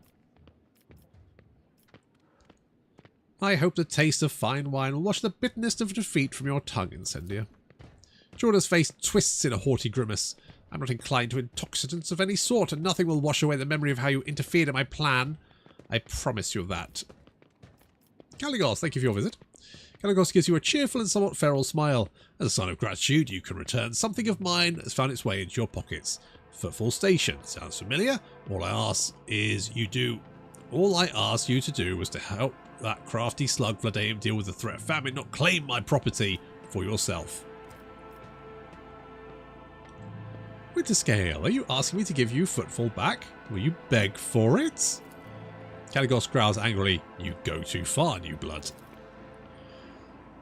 A: I hope the taste of fine wine will wash the bitterness of defeat from your tongue, Incendia. Jordan's face twists in a haughty grimace. I'm not inclined to intoxicants of any sort, and nothing will wash away the memory of how you interfered in my plan. I promise you that. Caligos, thank you for your visit. Caligos gives you a cheerful and somewhat feral smile. As a sign of gratitude, you can return something of mine that has found its way into your pockets. Footfall Station. Sounds familiar? All I ask you to do was to help that crafty slug Vladaim deal with the threat of famine, not claim my property for yourself. Winterscale, are you asking me to give you Footfall back? Will you beg for it? Caligos growls angrily. You go too far, new blood.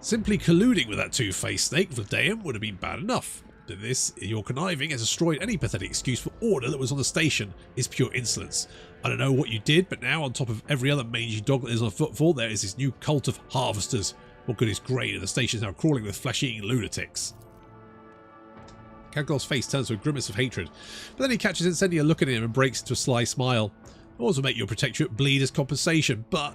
A: Simply colluding with that two-faced snake, Vladaim, would have been bad enough. But this, your conniving, has destroyed any pathetic excuse for order that was on the station, is pure insolence. I don't know what you did, but now on top of every other mangy dog that is on Footfall, there is this new cult of harvesters. What good is grain and the station is now crawling with flesh-eating lunatics? Caligos' face turns to a grimace of hatred, but then he catches Incendia looking at him and breaks into a sly smile. I also make your protectorate bleed as compensation, but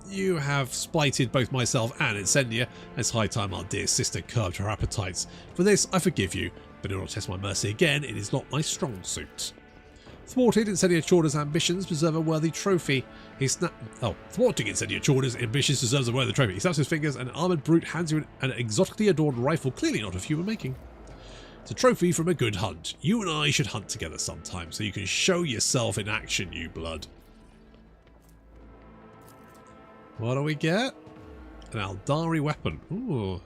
A: you have spited both myself and Incendia. It's high time our dear sister curbed her appetites. For this, I forgive you, but do not test my mercy again. It is not my strong suit. Thwarted, Incendia Chorda's ambitions deserve a worthy trophy. Thwarting Incendia Chorda's ambitions deserves a worthy trophy. He snaps his fingers, and an armoured brute hands you an exotically adorned rifle, clearly not of human making. It's a trophy from a good hunt. You and I should hunt together sometime, so you can show yourself in action, you blood. What do we get? An Aldari weapon. Ooh.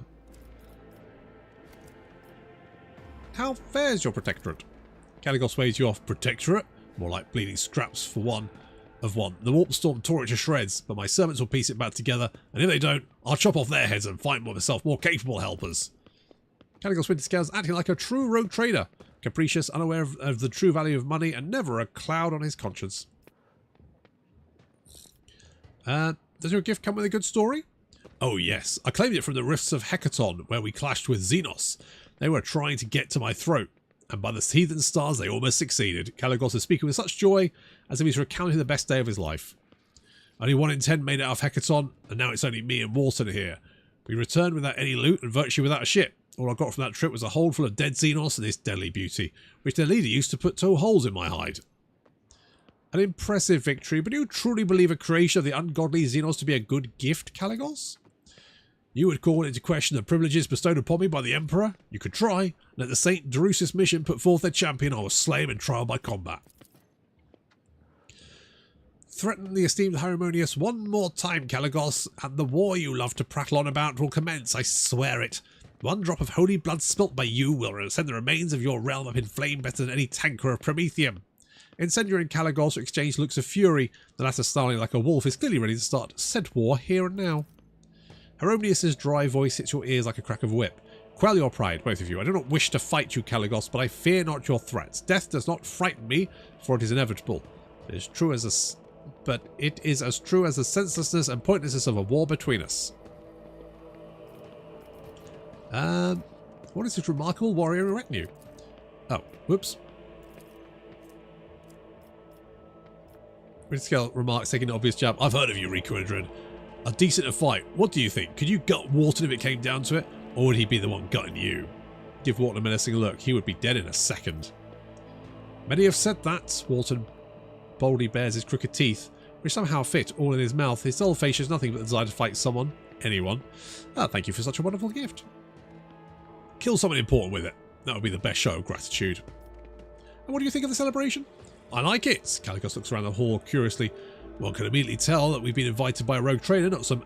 A: How fares your protectorate? Caligos waves you off. Protectorate? More like bleeding scraps for one. The warp storm tore it to shreds, but my servants will piece it back together, and if they don't, I'll chop off their heads and find myself more capable helpers. Caligos Winterscale's acting like a true rogue trader, capricious, unaware of the true value of money, and never a cloud on his conscience. Does your gift come with a good story? Oh yes, I claimed it from the rifts of Hecaton, where we clashed with Xenos. They were trying to get to my throat, and by the heathen stars they almost succeeded. Caligos is speaking with such joy, as if he's recounting the best day of his life. Only 1 in 10 made it out of Hecaton, and now it's only me and Walton here. We returned without any loot and virtually without a ship. All I got from that trip was a hold full of dead Xenos and this deadly beauty, which their leader used to put 2 holes in my hide. An impressive victory, but do you truly believe a creation of the ungodly Xenos to be a good gift, Caligos? You would call into question the privileges bestowed upon me by the Emperor? You could try. Let the St. Drusus mission put forth their champion, I will slay him in trial by combat. Threaten the esteemed Harmonious one more time, Caligos, and the war you love to prattle on about will commence, I swear it. One drop of holy blood spilt by you will send the remains of your realm up in flame better than any tanker of Prometheum. Incendiary and Caligos exchange looks of fury. The latter, snarling like a wolf, is clearly ready to start said war here and now. Herodias' dry voice hits your ears like a crack of a whip. Quell your pride, both of you. I do not wish to fight you, Caligos, but I fear not your threats. Death does not frighten me, for it is inevitable. It is true as but it is as true as the senselessness and pointlessness of a war between us. What is this remarkable warrior retinue? Oh, whoops. Ridskill remarks, taking an obvious jab. I've heard of you, Riku and Adrin. A decent fight. What do you think? Could you gut Wharton if it came down to it? Or would he be the one gutting you? Give Wharton a menacing look. He would be dead in a second. Many have said that. Wharton boldly bares his crooked teeth, which somehow fit all in his mouth. His dull face shows nothing but the desire to fight someone. Anyone. Thank you for such a wonderful gift. Kill someone important with it. That would be the best show of gratitude. And what do you think of the celebration? I like it. Caligos looks around the hall curiously. One can immediately tell that we've been invited by a rogue trader, not some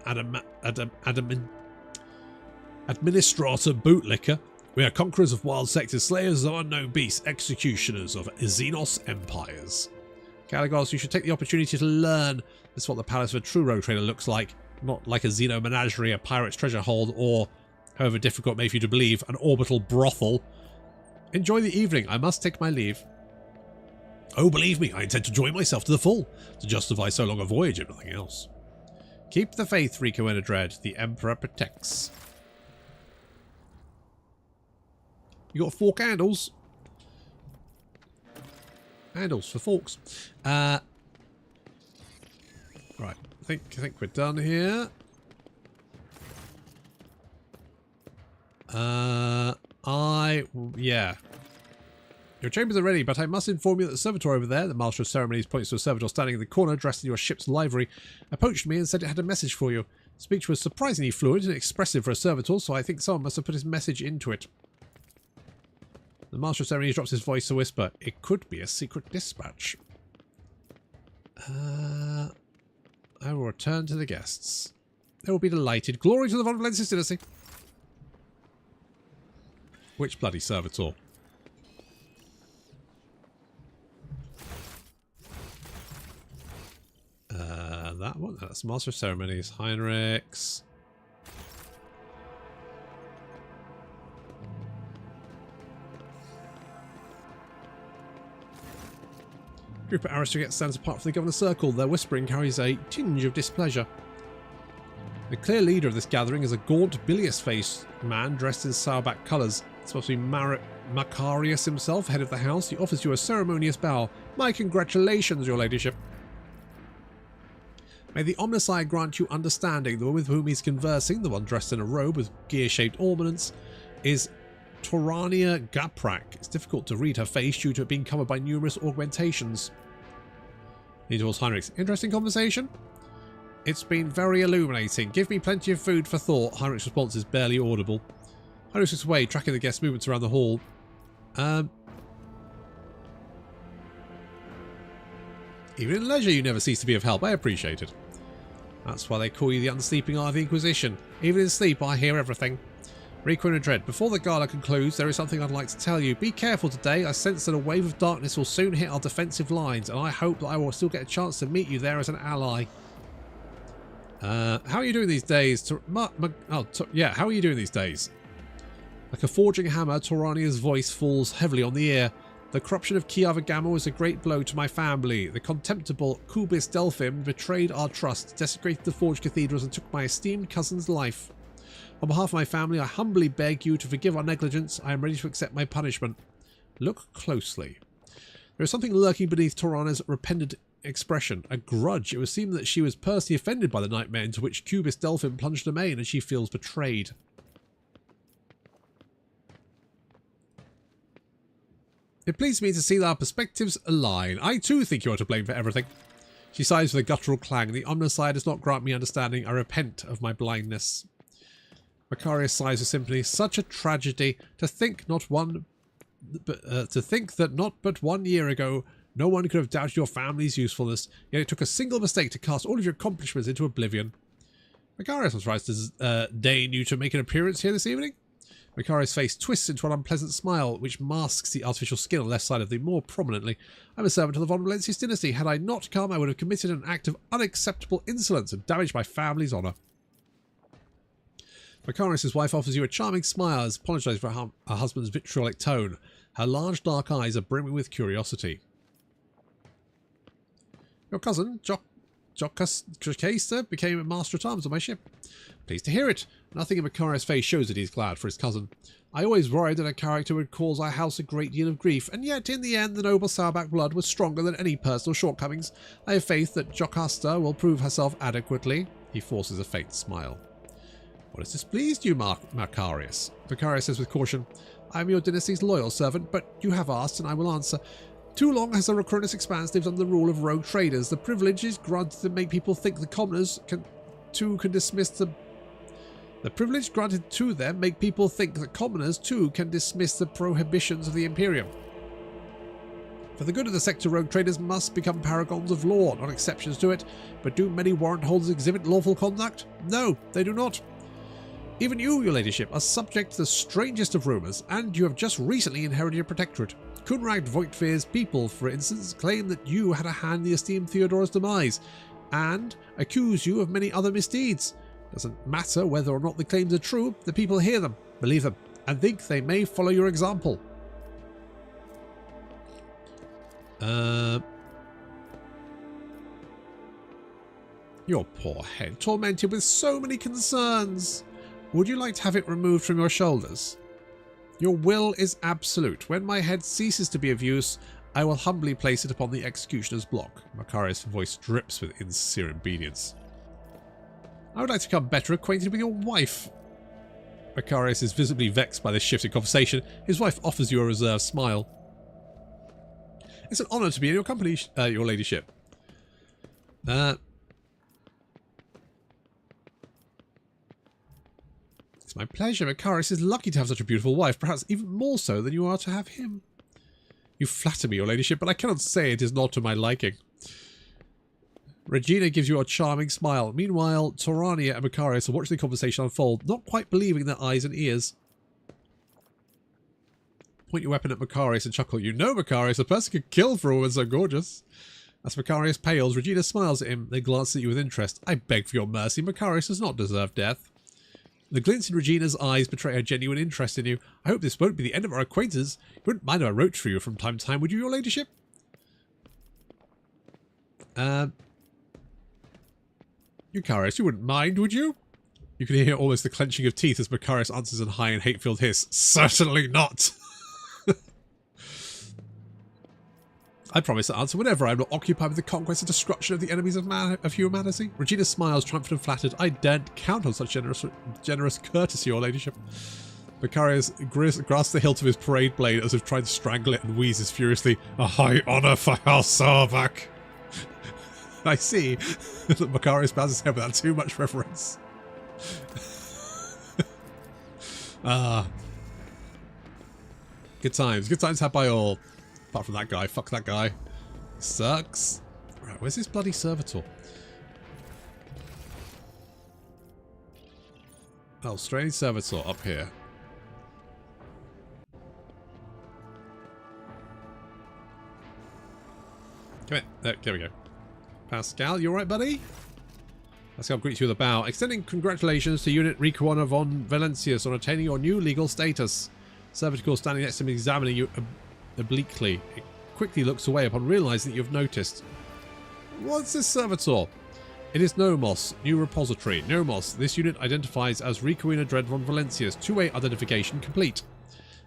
A: administrator bootlicker. We are conquerors of wild sectors, slayers of unknown beasts, executioners of Xenos empires. Caligos, you should take the opportunity to learn. This is what the palace of a true rogue trader looks like. Not like a Xeno menagerie, a pirate's treasure hold, or, however difficult it may be for you to believe, an orbital brothel. Enjoy the evening. I must take my leave. Oh, believe me, I intend to enjoy myself to the full, to justify so long a voyage, if nothing else. Keep the faith, Riku and Adred. The Emperor protects. You got 4 candles. Handles for forks. Right, I think we're done here. Yeah. Your chambers are ready, but I must inform you that the servitor over there, the Master of Ceremonies, points to a servitor standing in the corner dressed in your ship's livery, approached me and said it had a message for you. Speech was surprisingly fluent and expressive for a servitor, so I think someone must have put his message into it. The Master of Ceremonies drops his voice to whisper, it could be a secret dispatch. I will return to the guests. They will be delighted. Glory to the Von Valensis dynasty. Which bloody servitor? That one? That's Master of Ceremonies. Heinrichs. Group of aristocrats stands apart from the governor's circle. Their whispering carries a tinge of displeasure. The clear leader of this gathering is a gaunt, bilious-faced man dressed in sourback colours. It's supposed to be Macarius himself, head of the house. He offers you a ceremonious bow. My congratulations, your ladyship. May the Omnicide grant you understanding. The woman with whom he's conversing, the one dressed in a robe with gear-shaped ornaments, is Torania Gaprak. It's difficult to read her face due to it being covered by numerous augmentations. Lean towards Heinrichs. Interesting conversation? It's been very illuminating. Give me plenty of food for thought. Heinrich's response is barely audible. Heinrichs looks away, tracking the guests' movements around the hall. Even in leisure you never cease to be of help. I appreciate it. That's why they call you the unsleeping eye of the Inquisition. Even in sleep I hear everything. Riku and Adred, before the gala concludes, there is something I'd like to tell you. Be careful today. I sense that a wave of darkness will soon hit our defensive lines, and I hope that I will still get a chance to meet you there as an ally. How are you doing these days? How are you doing these days? Like a forging hammer, Torania's voice falls heavily on the ear. The corruption of Kiava Gamma was a great blow to my family. The contemptible Kubis Delphim betrayed our trust, desecrated the forged cathedrals, and took my esteemed cousin's life. On behalf of my family, I humbly beg you to forgive our negligence. I am ready to accept my punishment. Look closely. There is something lurking beneath Torana's repentant expression. A grudge. It would seem that she was personally offended by the nightmare into which Kubis Delphim plunged Domain, and she feels betrayed. It pleased me to see that our perspectives align. I too think you are to blame for everything. She sighs with a guttural clang. The Omnicide does not grant me understanding. I repent of my blindness. Macarius sighs with sympathy. Such a tragedy to think that not but 1 year ago no one could have doubted your family's usefulness, yet it took a single mistake to cast all of your accomplishments into oblivion. Macarius was right to deign you to make an appearance here this evening. Macarius' face twists into an unpleasant smile, which masks the artificial skin on the left side of the more prominently. I'm a servant of the von Valencius dynasty. Had I not come, I would have committed an act of unacceptable insolence and damaged my family's honour. Macarius' wife offers you a charming smile as apologises for her husband's vitriolic tone. Her large dark eyes are brimming with curiosity. Your cousin, Jocasta, became a master-at-arms on my ship. Pleased to hear it. Nothing in Macarius' face shows that he is glad for his cousin. I always worried that a character would cause our house a great deal of grief, and yet in the end the noble Sourback blood was stronger than any personal shortcomings. I have faith that Jocasta will prove herself adequately. He forces a faint smile. What has displeased you, Macarius? Macarius says with caution, I am your dynasty's loyal servant, but you have asked and I will answer. Too long has the Recronus Expanse lived under the rule of rogue traders. The privileges granted to make people think the commoners can dismiss the... The privilege granted to them make people think that commoners too can dismiss the prohibitions of the Imperium. For the good of the sector, rogue traders must become paragons of law, not exceptions to it. But do many warrant holders exhibit lawful conduct? No, they do not. Even you, your ladyship, are subject to the strangest of rumours, and you have just recently inherited a protectorate. Commorragh Voigtvir's people, for instance, claim that you had a hand in the esteemed Theodora's demise, and accuse you of many other misdeeds. Doesn't matter whether or not the claims are true, the people hear them, believe them, and think they may follow your example. Your poor head, tormented with so many concerns. Would you like to have it removed from your shoulders? Your will is absolute. When my head ceases to be of use, I will humbly place it upon the executioner's block. Macarius' voice drips with insincere obedience. I would like to become better acquainted with your wife. Macarius is visibly vexed by this shift in conversation. His wife offers you a reserved smile. It's an honour to be in your company, your ladyship. It's my pleasure. Macarius is lucky to have such a beautiful wife, perhaps even more so than you are to have him. You flatter me, your ladyship, but I cannot say it is not to my liking. Regina gives you a charming smile. Meanwhile, Torania and Macarius are watching the conversation unfold, not quite believing their eyes and ears. Point your weapon at Macarius and chuckle. You know, Macarius, a person could kill for a woman so gorgeous. As Macarius pales, Regina smiles at him, then glances at you with interest. I beg for your mercy. Macarius does not deserve death. The glints in Regina's eyes betray her genuine interest in you. I hope this won't be the end of our acquaintance. You wouldn't mind if I wrote for you from time to time, would you, your ladyship? Macarius, you wouldn't mind, would you? You can hear almost the clenching of teeth as Macarius answers in a high and hate-filled hiss. Certainly not! I promise to answer whenever I'm not occupied with the conquest and destruction of the enemies of humanity. Regina smiles, triumphant and flattered. I daren't count on such generous courtesy, your ladyship. Macarius grasps the hilt of his parade blade as if trying to strangle it and wheezes furiously. A high honour for House Sourback. I see that Macarius bows his head without too much reverence. Good times. Good times had by all. Apart from that guy. Fuck that guy. Sucks. Right, where's this bloody servitor? Oh, strange servitor up here. Come here. There we go. Pascal, you alright, buddy? Pascal greets you with a bow, extending congratulations to Unit Requona von Valencius on attaining your new legal status. Servitor standing next to him examining you obliquely. It quickly looks away upon realizing that you've noticed. What's this servitor? It is Nomos, new repository. Nomos, this unit identifies as Requena Dread von Valencius. Two-way identification complete.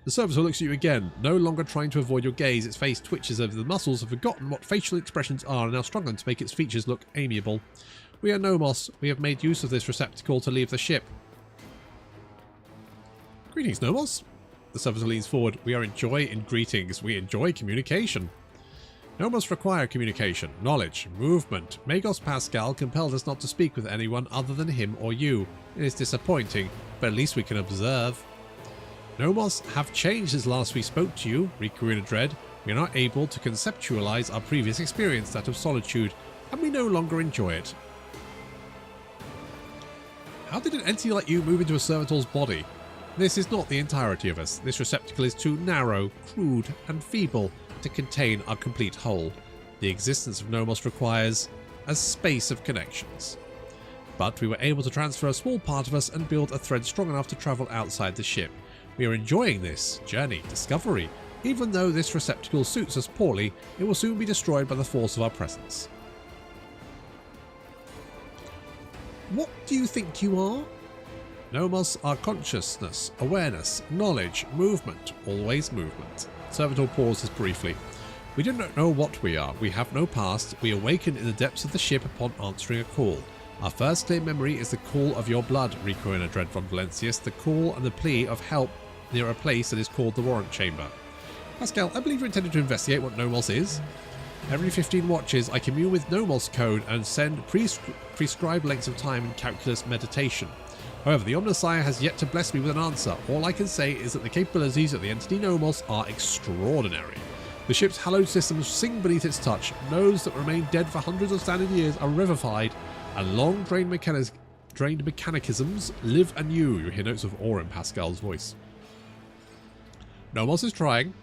A: The servitor looks at you again, no longer trying to avoid your gaze. Its face twitches over the muscles, have forgotten what facial expressions are and now struggling to make its features look amiable. We are Nomos. We have made use of this receptacle to leave the ship. Greetings, Nomos. The servitor leans forward. We are joy in greetings. We enjoy communication. Nomos require communication, knowledge, movement. Magos Pascal compelled us not to speak with anyone other than him or you. It is disappointing, but at least we can observe. Nomos have changed since last we spoke to you, Requirina Dread. We are not able to conceptualize our previous experience, that of solitude, and we no longer enjoy it. How did an entity like you move into a servitor's body? This is not the entirety of us. This receptacle is too narrow, crude, and feeble to contain our complete whole. The existence of Nomos requires a space of connections. But we were able to transfer a small part of us and build a thread strong enough to travel outside the ship. We are enjoying this journey, discovery. Even though this receptacle suits us poorly, it will soon be destroyed by the force of our presence. What do you think you are? Nomos are consciousness, awareness, knowledge, movement, always movement. Servitor pauses briefly. We do not know what we are. We have no past. We awaken in the depths of the ship upon answering a call. Our first clear memory is the call of your blood, Requirina Dread von Valencius, the call and the plea of help near a place that is called the Warrant Chamber. Pascal, I believe you're intended to investigate what Nomos is. Every 15 watches, I commune with Nomos code and send prescribed lengths of time in calculus meditation. However, the Omnissiah has yet to bless me with an answer. All I can say is that the capabilities of the entity Nomos are extraordinary. The ship's hallowed systems sing beneath its touch. Nodes that remain dead for hundreds of standard years are revivified, and long-drained mechanicisms live anew. You hear notes of awe in Pascal's voice. Nomos is trying.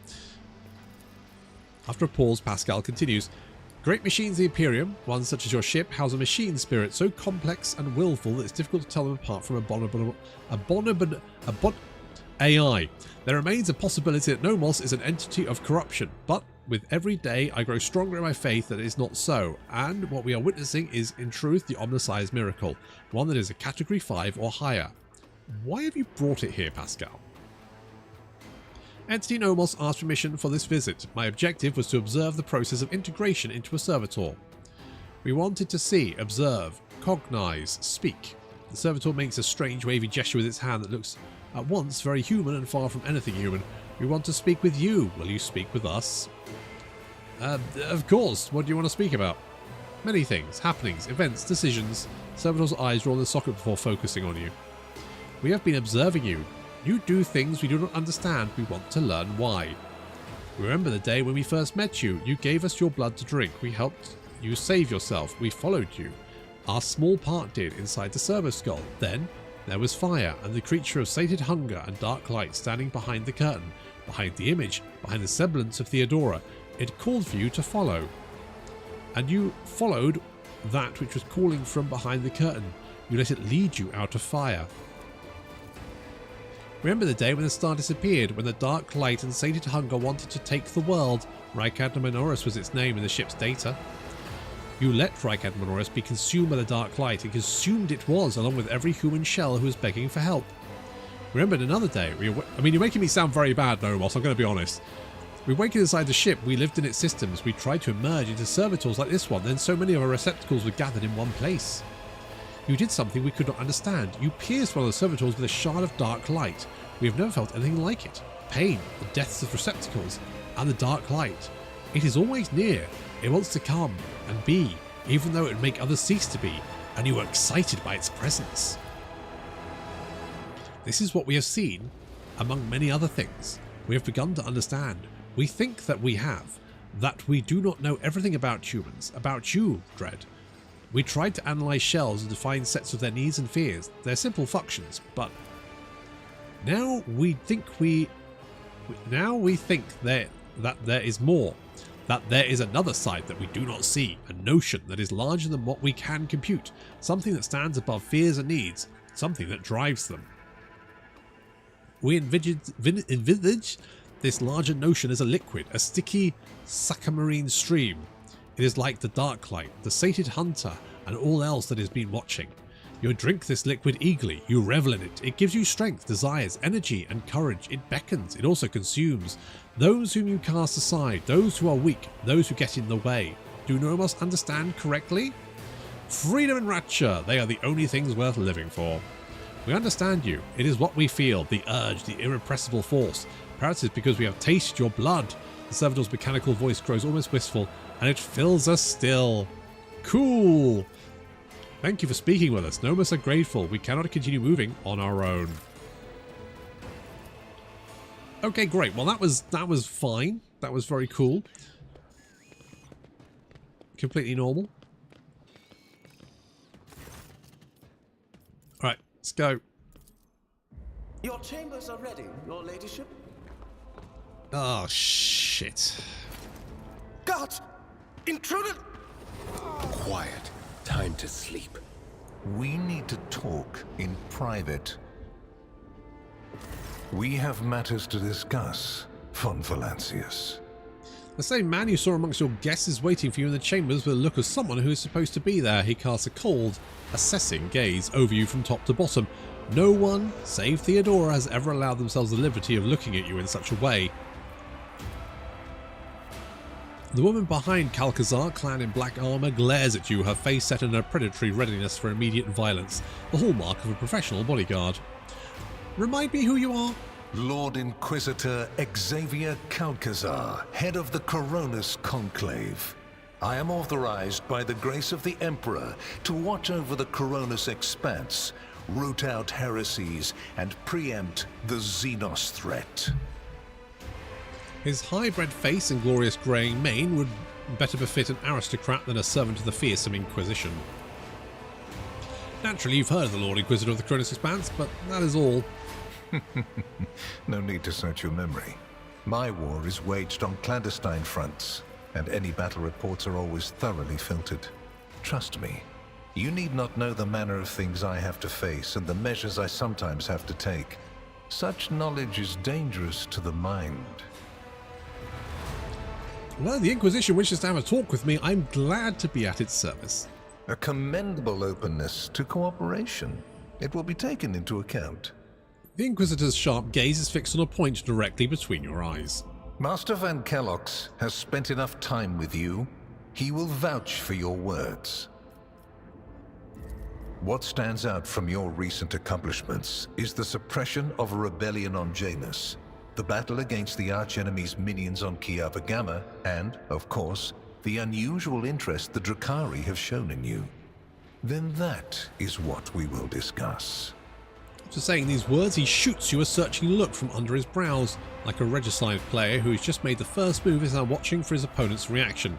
A: After a pause, Pascal continues. Great machines of the Imperium, ones such as your ship, house a machine spirit so complex and willful that it's difficult to tell them apart from AI. There remains a possibility that Nomos is an entity of corruption, but with every day I grow stronger in my faith that it is not so, and what we are witnessing is in truth the Omnissiah's miracle, one that is a category 5 or higher. Why have you brought it here, Pascal? Entity Nomos asked permission for this visit. My objective was to observe the process of integration into a servitor. We wanted to see, observe, cognize, speak. The servitor makes a strange wavy gesture with its hand that looks at once very human and far from anything human. We want to speak with you. Will you speak with us? Of course. What do you want to speak about? Many things, happenings, events, decisions. Servitor's eyes roll in the socket before focusing on you. We have been observing you. You do things we do not understand. We want to learn why. Remember the day when we first met you. You gave us your blood to drink. We helped you save yourself. We followed you. Our small part did inside the servo skull. Then there was fire and the creature of sated hunger and dark light standing behind the curtain, behind the image, behind the semblance of Theodora. It called for you to follow. And you followed that which was calling from behind the curtain. You let it lead you out of fire. Remember the day when the star disappeared, when the dark light and sated hunger wanted to take the world? Rykad Minoris was its name in the ship's data. You let Rykad Minoris be consumed by the dark light, and consumed it was, along with every human shell who was begging for help. Remembered another day. You're making me sound very bad, Nomos, I'm going to be honest. We awakened inside the ship, we lived in its systems, we tried to emerge into servitors like this one, then so many of our receptacles were gathered in one place. You did something we could not understand. You pierced one of the servitors with a shard of dark light. We have never felt anything like it. Pain, the deaths of receptacles, and the dark light. It is always near. It wants to come and be, even though it would make others cease to be, and you are excited by its presence. This is what we have seen, among many other things. We have begun to understand. We think that we have, that we do not know everything about humans, about you, Dread. We tried to analyze shells and define sets of their needs and fears, their simple functions, but now we think that there is more, that there is another side that we do not see, a notion that is larger than what we can compute, something that stands above fears and needs, something that drives them. We envisage this larger notion as a liquid, a sticky saccharine stream. It is like the dark light, the sated hunter, and all else that has been watching. You drink this liquid eagerly, you revel in it. It gives you strength, desires, energy, and courage. It beckons, it also consumes. Those whom you cast aside, those who are weak, those who get in the way. Do Nomos understand correctly? Freedom and rapture, they are the only things worth living for. We understand you. It is what we feel, the urge, the irrepressible force. Perhaps it's because we have tasted your blood. The servitor's mechanical voice grows almost wistful, and it fills us still. Cool. Thank you for speaking with us. Nomos are grateful. We cannot continue moving on our own. Okay, great. Well, that was fine. That was very cool. Completely normal. All right, let's go.
F: Your chambers are ready, your ladyship.
A: Oh, shit.
F: God! Intruder!
H: Quiet. Time to sleep.
I: We need to talk in private. We have matters to discuss, von Valancius.
A: The same man you saw amongst your guests is waiting for you in the chambers with a look of someone who is supposed to be there. He casts a cold, assessing gaze over you from top to bottom. No one, save Theodora, has ever allowed themselves the liberty of looking at you in such a way. The woman behind Calcazar, clad in black armour, glares at you, her face set in a predatory readiness for immediate violence, the hallmark of a professional bodyguard. Remind me who you are?
I: Lord Inquisitor Xavier Calcazar, head of the Coronis Conclave. I am authorized by the grace of the Emperor to watch over the Coronis expanse, root out heresies, and preempt the Xenos threat.
A: His high-bred face and glorious greying mane would better befit an aristocrat than a servant of the fearsome Inquisition. Naturally, you've heard of the Lord Inquisitor of the Cronus Expanse, but that is all.
I: No need to search your memory. My war is waged on clandestine fronts, and any battle reports are always thoroughly filtered. Trust me, you need not know the manner of things I have to face and the measures I sometimes have to take. Such knowledge is dangerous to the mind.
A: Well, the Inquisition wishes to have a talk with me. I'm glad to be at its service.
I: A commendable openness to cooperation. It will be taken into account.
A: The Inquisitor's sharp gaze is fixed on a point directly between your eyes.
I: Master Van Kellox has spent enough time with you. He will vouch for your words. What stands out from your recent accomplishments is the suppression of a rebellion on Janus, the battle against the archenemy's minions on Kiava Gamma, and, of course, the unusual interest the Drakari have shown in you. Then that is what we will discuss.
A: After saying these words, he shoots you a searching look from under his brows, like a regicide player who has just made the first move is now watching for his opponent's reaction.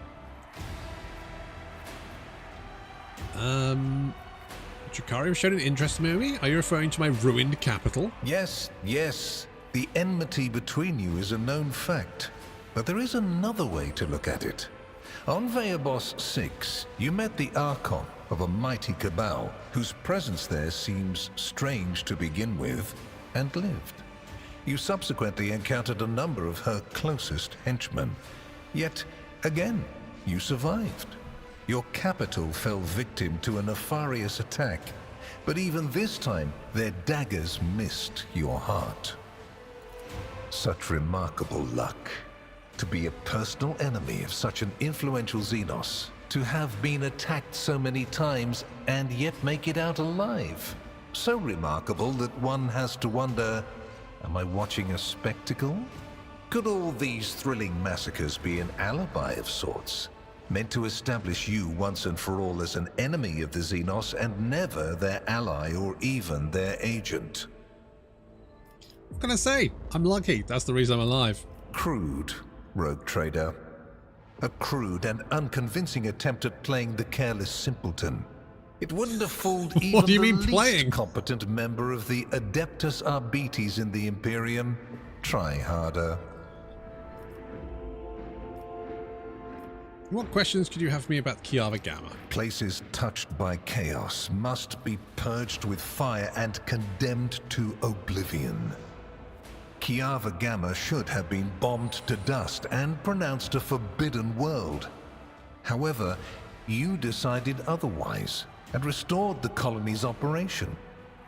A: Drakari have shown an interest in me? Are you referring to my ruined capital?
I: Yes, yes. The enmity between you is a known fact. But there is another way to look at it. On Veabos 6, you met the Archon of a mighty cabal whose presence there seems strange to begin with, and lived. You subsequently encountered a number of her closest henchmen. Yet, again, you survived. Your capital fell victim to a nefarious attack, but even this time, their daggers missed your heart. Such remarkable luck. To be a personal enemy of such an influential Xenos, to have been attacked so many times and yet make it out alive. So remarkable that one has to wonder, am I watching a spectacle? Could all these thrilling massacres be an alibi of sorts, meant to establish you once and for all as an enemy of the Xenos and never their ally or even their agent?
A: What can I say? I'm lucky. That's the reason I'm alive.
I: Crude, rogue trader. A crude and unconvincing attempt at playing the careless simpleton. It wouldn't have fooled even
A: What do you
I: the
A: mean
I: least
A: playing?
I: competent member of the Adeptus Arbites in the Imperium. Try harder.
A: What questions could you have for me about Kiava Gamma?
I: Places touched by chaos must be purged with fire and condemned to oblivion. Kiava Gamma should have been bombed to dust and pronounced a forbidden world. However, you decided otherwise and restored the colony's operation.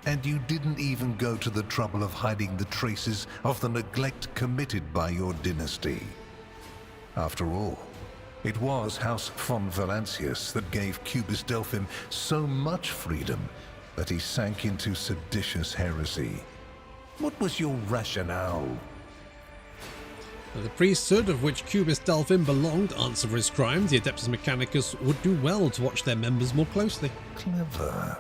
I: And you didn't even go to the trouble of hiding the traces of the neglect committed by your dynasty. After all, it was House von Valancius that gave Cubis Delphim so much freedom that he sank into seditious heresy. What was your rationale?
A: The priesthood of which Cubis Delphim belonged answered for his crimes. The Adeptus Mechanicus would do well to watch their members more closely.
I: Clever.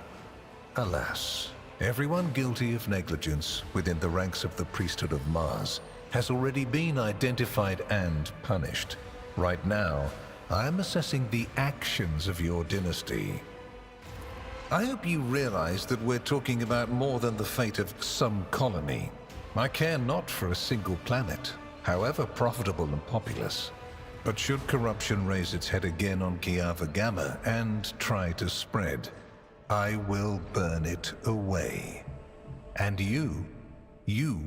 I: Alas, everyone guilty of negligence within the ranks of the priesthood of Mars has already been identified and punished. Right now, I am assessing the actions of your dynasty. I hope you realize that we're talking about more than the fate of some colony. I care not for a single planet, however profitable and populous. But should corruption raise its head again on Kiava Gamma and try to spread, I will burn it away. And you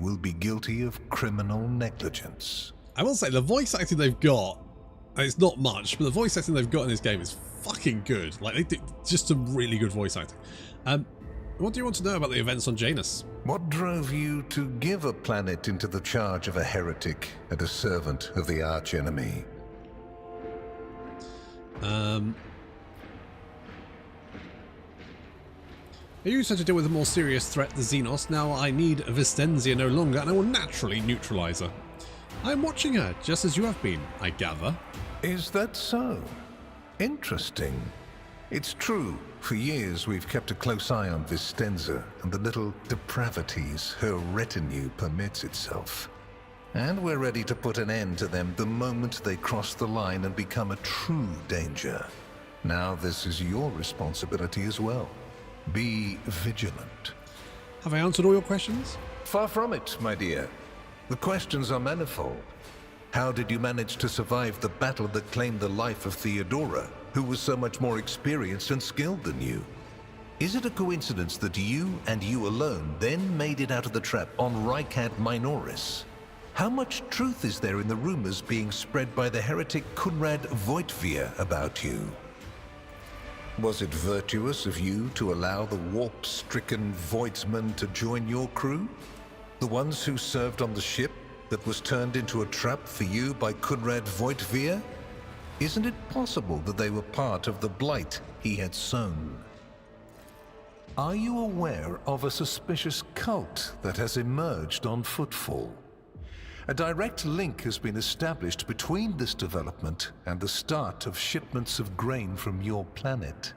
I: will be guilty of criminal negligence. I will say, the voice acting they've got, it's not much, but the voice acting they've got in this game is fucking good. Like, they do just some really good voice acting. What do you want to know about the events on Janus? What drove you to give a planet into the charge of a heretic and a servant of the archenemy?
A: I used to deal with a more serious threat, the Xenos. Now I need Vistenzia no longer, and I will naturally neutralize her. I'm watching her, just as you have been, I gather.
I: Is that so? Interesting. It's true, for years we've kept a close eye on Vistenza and the little depravities her retinue permits itself. And we're ready to put an end to them the moment they cross the line and become a true danger. Now this is your responsibility as well. Be vigilant.
A: Have I answered all your questions?
I: Far from it, my dear. The questions are manifold. How did you manage to survive the battle that claimed the life of Theodora, who was so much more experienced and skilled than you? Is it a coincidence that you and you alone then made it out of the trap on Rycat Minoris? How much truth is there in the rumors being spread by the heretic Kunrad Voitvia about you? Was it virtuous of you to allow the warp-stricken Voidsmen to join your crew? The ones who served on the ship that was turned into a trap for you by Kunrad Voitvia? Isn't it possible that they were part of the blight he had sown? Are you aware of a suspicious cult that has emerged on footfall? A direct link has been established between this development and the start of shipments of grain from your planet.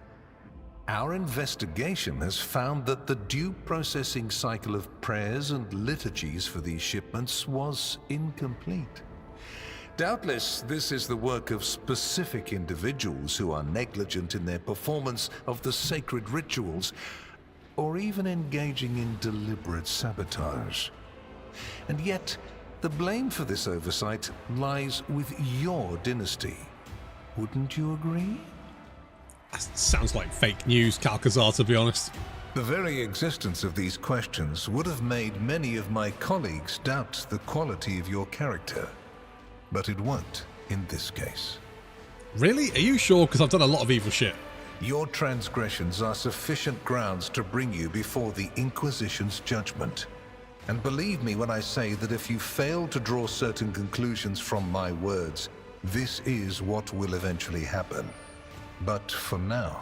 I: Our investigation has found that the due processing cycle of prayers and liturgies for these shipments was incomplete. Doubtless, this is the work of specific individuals who are negligent in their performance of the sacred rituals, or even engaging in deliberate sabotage. And yet, the blame for this oversight lies with your dynasty. Wouldn't you agree?
A: That sounds like fake news, Calcazar, to be honest.
I: The very existence of these questions would have made many of my colleagues doubt the quality of your character. But it won't in this case.
A: Really? Are you sure? Because I've done a lot of evil shit.
I: Your transgressions are sufficient grounds to bring you before the Inquisition's judgment. And believe me when I say that if you fail to draw certain conclusions from my words, this is what will eventually happen. But for now,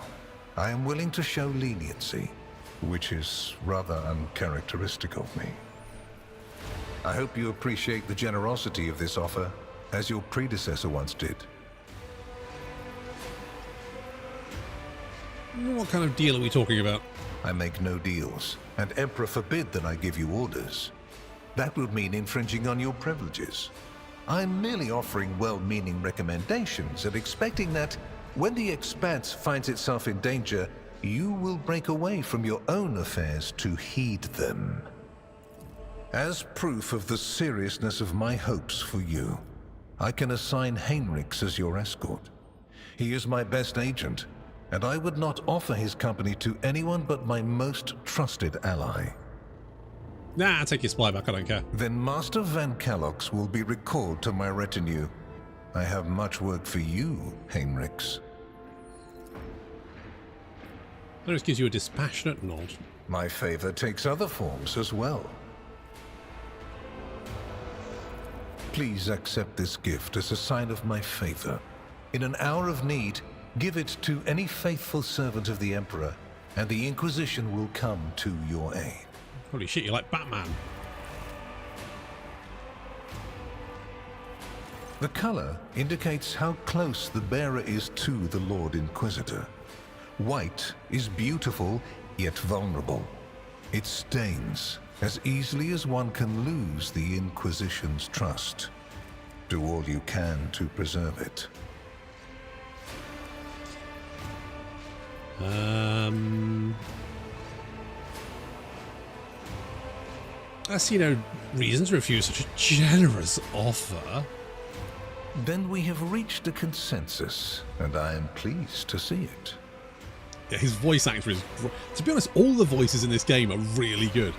I: I am willing to show leniency, which is rather uncharacteristic of me. I hope you appreciate the generosity of this offer, as your predecessor once did.
A: What kind of deal are we talking about?
I: I make no deals, and Emperor forbid that I give you orders. That would mean infringing on your privileges. I'm merely offering well-meaning recommendations and expecting that, when the Expanse finds itself in danger, you will break away from your own affairs to heed them. As proof of the seriousness of my hopes for you, I can assign Heinrichs as your escort. He is my best agent, and I would not offer his company to anyone but my most trusted ally.
A: Nah, take your spy back, I don't care.
I: Then Master Van Kellogg's will be recalled to my retinue. I have much work for you, Heinrichs.
A: That just gives you a dispassionate nod.
I: My favor takes other forms as well. Please accept this gift as a sign of my favor. In an hour of need, give it to any faithful servant of the Emperor, and the Inquisition will come to your aid.
A: Holy shit, you're like Batman.
I: The color indicates how close the bearer is to the Lord Inquisitor. White is beautiful, yet vulnerable. It stains, as easily as one can lose the Inquisition's trust. Do all you can to preserve it.
A: I see no reason to refuse such a generous offer.
I: Then we have reached a consensus, and I am pleased to see it.
A: Yeah, his voice actor is... To be honest, all the voices in this game are really good.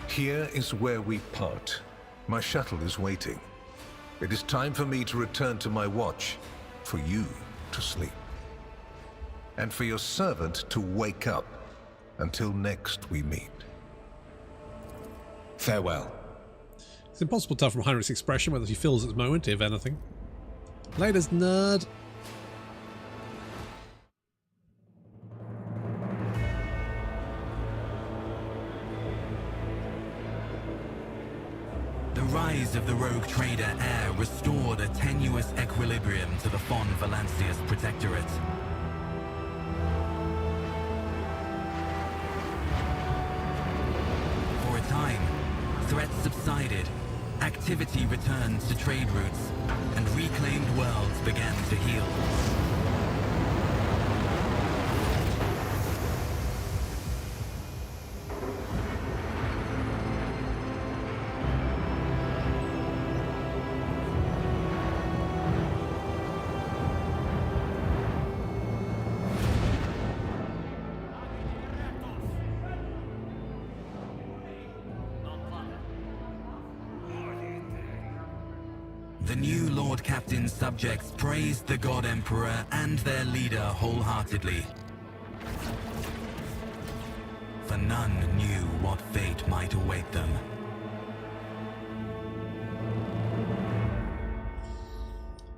I: Here is where we part. My shuttle is waiting. It is time for me to return to my watch, for you to sleep, and for your servant to wake up. Until next we meet.
H: Farewell.
A: It's impossible to tell from Heinrich's expression whether he feels at the moment, if anything. Laters, nerd.
J: The rise of the rogue trader Heir restored a tenuous equilibrium to the Fon Valancius Protectorate. For a time, threats subsided, activity returned to trade routes, and reclaimed worlds began to heal. The new Lord Captain's subjects praised the God Emperor and their leader wholeheartedly. For none knew what fate might await them.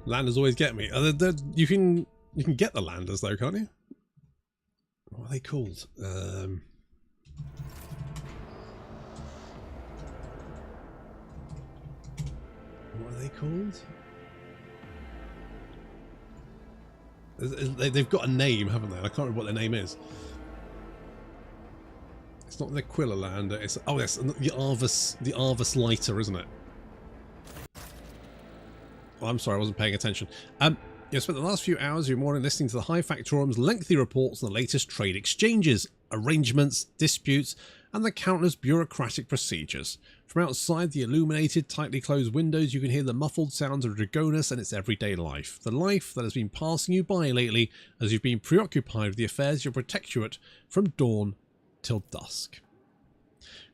A: Landers always get me. You can get the landers though, can't you? What are they called? What are they called? They've got a name, haven't they? I can't remember what their name is. It's not the Aquila Lander. It's yes, the Arvus Lighter, isn't it? Oh, I'm sorry, I wasn't paying attention. You spent the last few hours of your morning listening to the High Factorum's lengthy reports on the latest trade exchanges, arrangements, disputes, and the countless bureaucratic procedures. From outside the illuminated, tightly closed windows, you can hear the muffled sounds of Dragonus and its everyday life. The life that has been passing you by lately as you've been preoccupied with the affairs of your protectorate from dawn till dusk.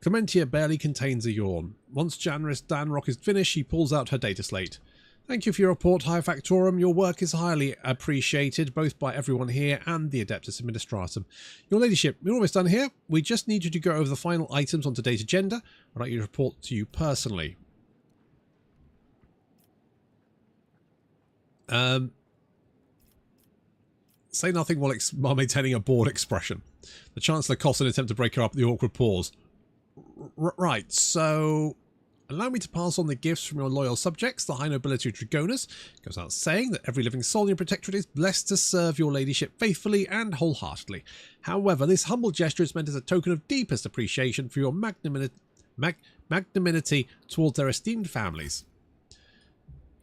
A: Clementia barely contains a yawn. Once Janris Danrock is finished, she pulls out her data slate. Thank you for your report, High Factorum. Your work is highly appreciated, both by everyone here and the Adeptus Administratum. Your Ladyship, we're almost done here. We just need you to go over the final items on today's agenda. I'd like you to report to you personally. Say nothing while maintaining a bored expression. The Chancellor coughs in an attempt to break her up with the awkward pause. Right, so... Allow me to pass on the gifts from your loyal subjects. The High Nobility of Dragonus goes out saying that every living soul in your protectorate is blessed to serve your ladyship faithfully and wholeheartedly. However, this humble gesture is meant as a token of deepest appreciation for your magnanimity towards their esteemed families.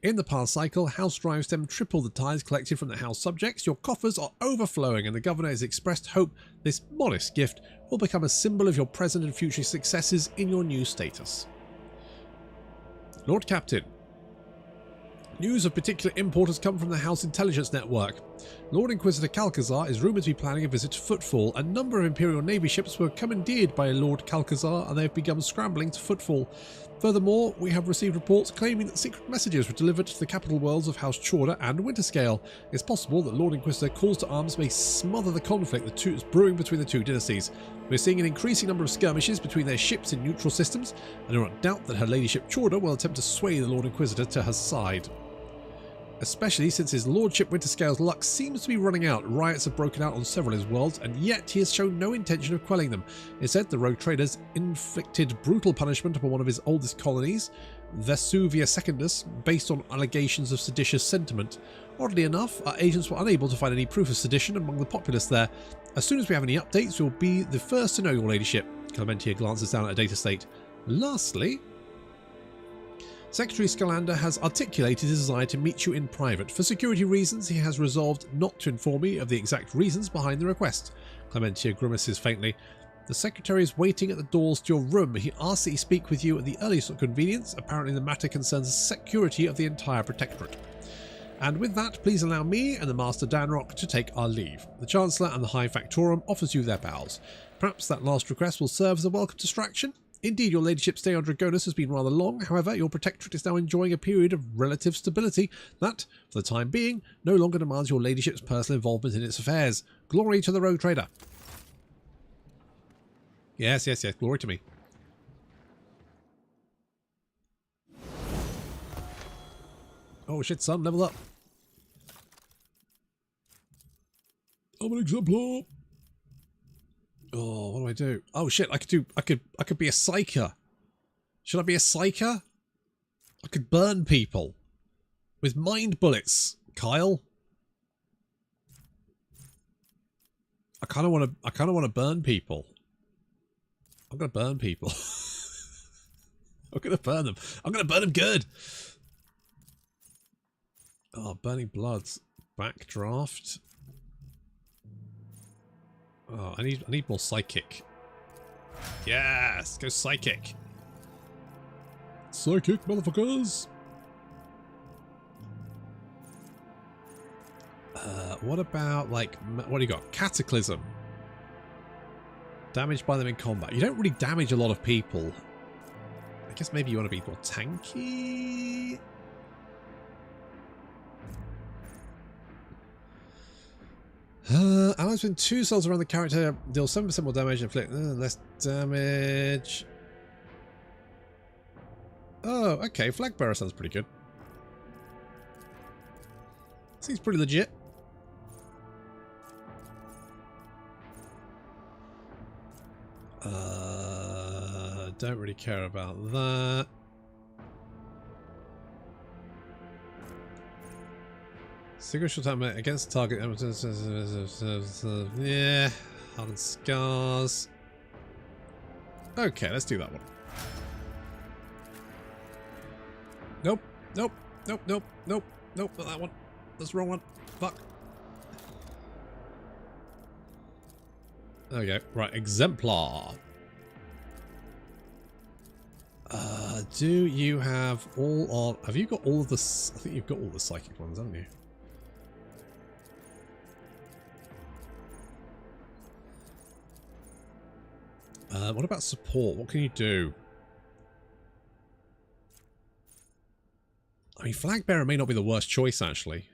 A: In the past cycle, House Drivestem tripled the tithes collected from the House subjects. Your coffers are overflowing, and the Governor has expressed hope this modest gift will become a symbol of your present and future successes in your new status. Lord Captain, news of particular import has come from the House Intelligence Network. Lord Inquisitor Calcazar is rumoured to be planning a visit to Footfall. A number of Imperial Navy ships were commandeered by Lord Calcazar, and they have begun scrambling to Footfall. Furthermore, we have received reports claiming that secret messages were delivered to the capital worlds of House Chorda and Winterscale. It's possible that Lord Inquisitor calls to arms may smother the conflict that is brewing between the two dynasties. We're seeing an increasing number of skirmishes between their ships in neutral systems, and I do not doubt that Her Ladyship Chorda will attempt to sway the Lord Inquisitor to her side. Especially since his Lordship Winterscale's luck seems to be running out. Riots have broken out on several of his worlds, and yet he has shown no intention of quelling them. Instead, the rogue traders inflicted brutal punishment upon one of his oldest colonies, Vesuvia Secundus, based on allegations of seditious sentiment. Oddly enough, our agents were unable to find any proof of sedition among the populace there. As soon as we have any updates, we'll be the first to know, your ladyship. Clementia glances down at a data state. Lastly, Secretary Scalander has articulated his desire to meet you in private. For security reasons, he has resolved not to inform me of the exact reasons behind the request. Clementia grimaces faintly. The Secretary is waiting at the doors to your room. He asks that he speak with you at the earliest convenience. Apparently the matter concerns the security of the entire Protectorate. And with that, please allow me and the Master Danrock to take our leave. The Chancellor and the High Factorum offers you their bows. Perhaps that last request will serve as a welcome distraction? Indeed, your ladyship's stay on Dragonus has been rather long. However, your Protectorate is now enjoying a period of relative stability that, for the time being, no longer demands your ladyship's personal involvement in its affairs. Glory to the Rogue Trader. Yes, yes, yes. Glory to me. Oh shit, son, level up. I'm an exemplar. Oh, what do I do? Oh shit, I could be a psyker. Should I be a psyker? I could burn people with mind bullets, Kyle. I kind of want to burn people. I'm going to burn people. I'm going to burn them. I'm going to burn them good. Oh, burning bloods. Backdraft. Oh, I need more psychic. Yes, go psychic. Psychic, motherfuckers. What about, like, what do you got? Cataclysm. Damaged by them in combat. You don't really damage a lot of people. I guess maybe you want to be more tanky. Allies within 2 cells around the character deal 7% more damage and inflict less damage. Oh, okay. Flag bearer sounds pretty good. Seems pretty legit. Don't really care about that. Single shot time against target. Yeah, hardened scars. Okay, let's do that one. Nope, nope, nope, nope, nope, nope, not that one. That's the wrong one. Fuck. There we go. Right, exemplar. Do you have all of... Have you got all of the... I think you've got all the psychic ones, haven't you? What about support? What can you do? I mean, flag bearer may not be the worst choice, actually.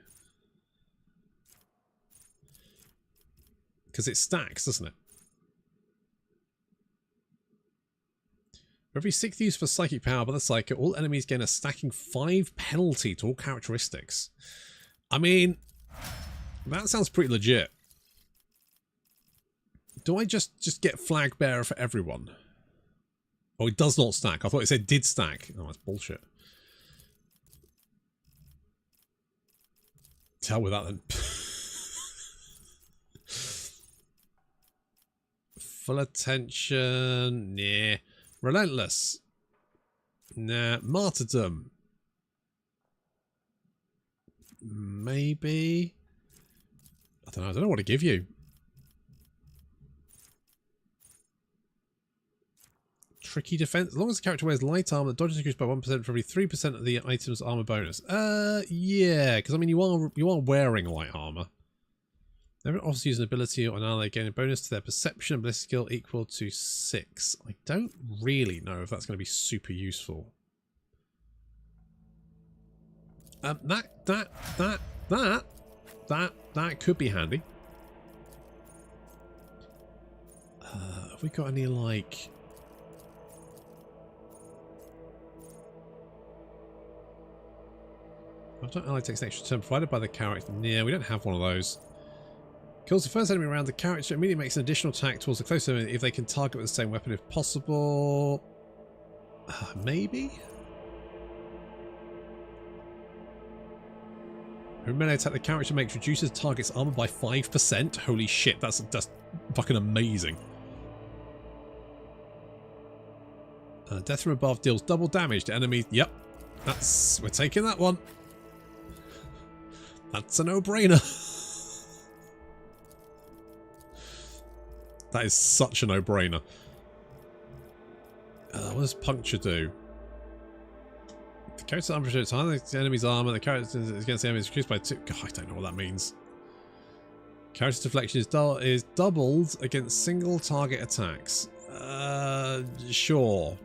A: Because it stacks, doesn't it? For every 6th use for psychic power by the Psyker, all enemies gain a stacking 5 penalty to all characteristics. I mean, that sounds pretty legit. Do I just get flag bearer for everyone? Oh, it does not stack. I thought it said did stack. Oh, that's bullshit. Hell with that then. Full attention. Nah. Relentless. Nah. Martyrdom. Maybe. I don't know what to give you. Tricky defense. As long as the character wears light armor, the dodge is increased by 1% for every 3% of the item's armor bonus. Yeah, because I mean you are wearing light armor. Everyone offers use an ability or an ally gain a bonus to their perception and ballistic skill equal to 6. I don't really know if that's going to be super useful. That could be handy. Have we got any like? After ally takes an extra turn provided by the character. Yeah, we don't have one of those. Kills the first enemy around the character, immediately makes an additional attack towards the close enemy if they can target with the same weapon if possible. Maybe? When melee attack, the character makes reduces target's armor by 5%. Holy shit, that's fucking amazing. Death from above deals double damage to enemies. Yep. We're taking that one. That's a no-brainer. That is such a no-brainer. What does puncture do? The character's armor is higher than the enemy's armor. The character against the enemy is increased by 2. God, I don't know what that means. Character's deflection is doubled against single target attacks. Sure.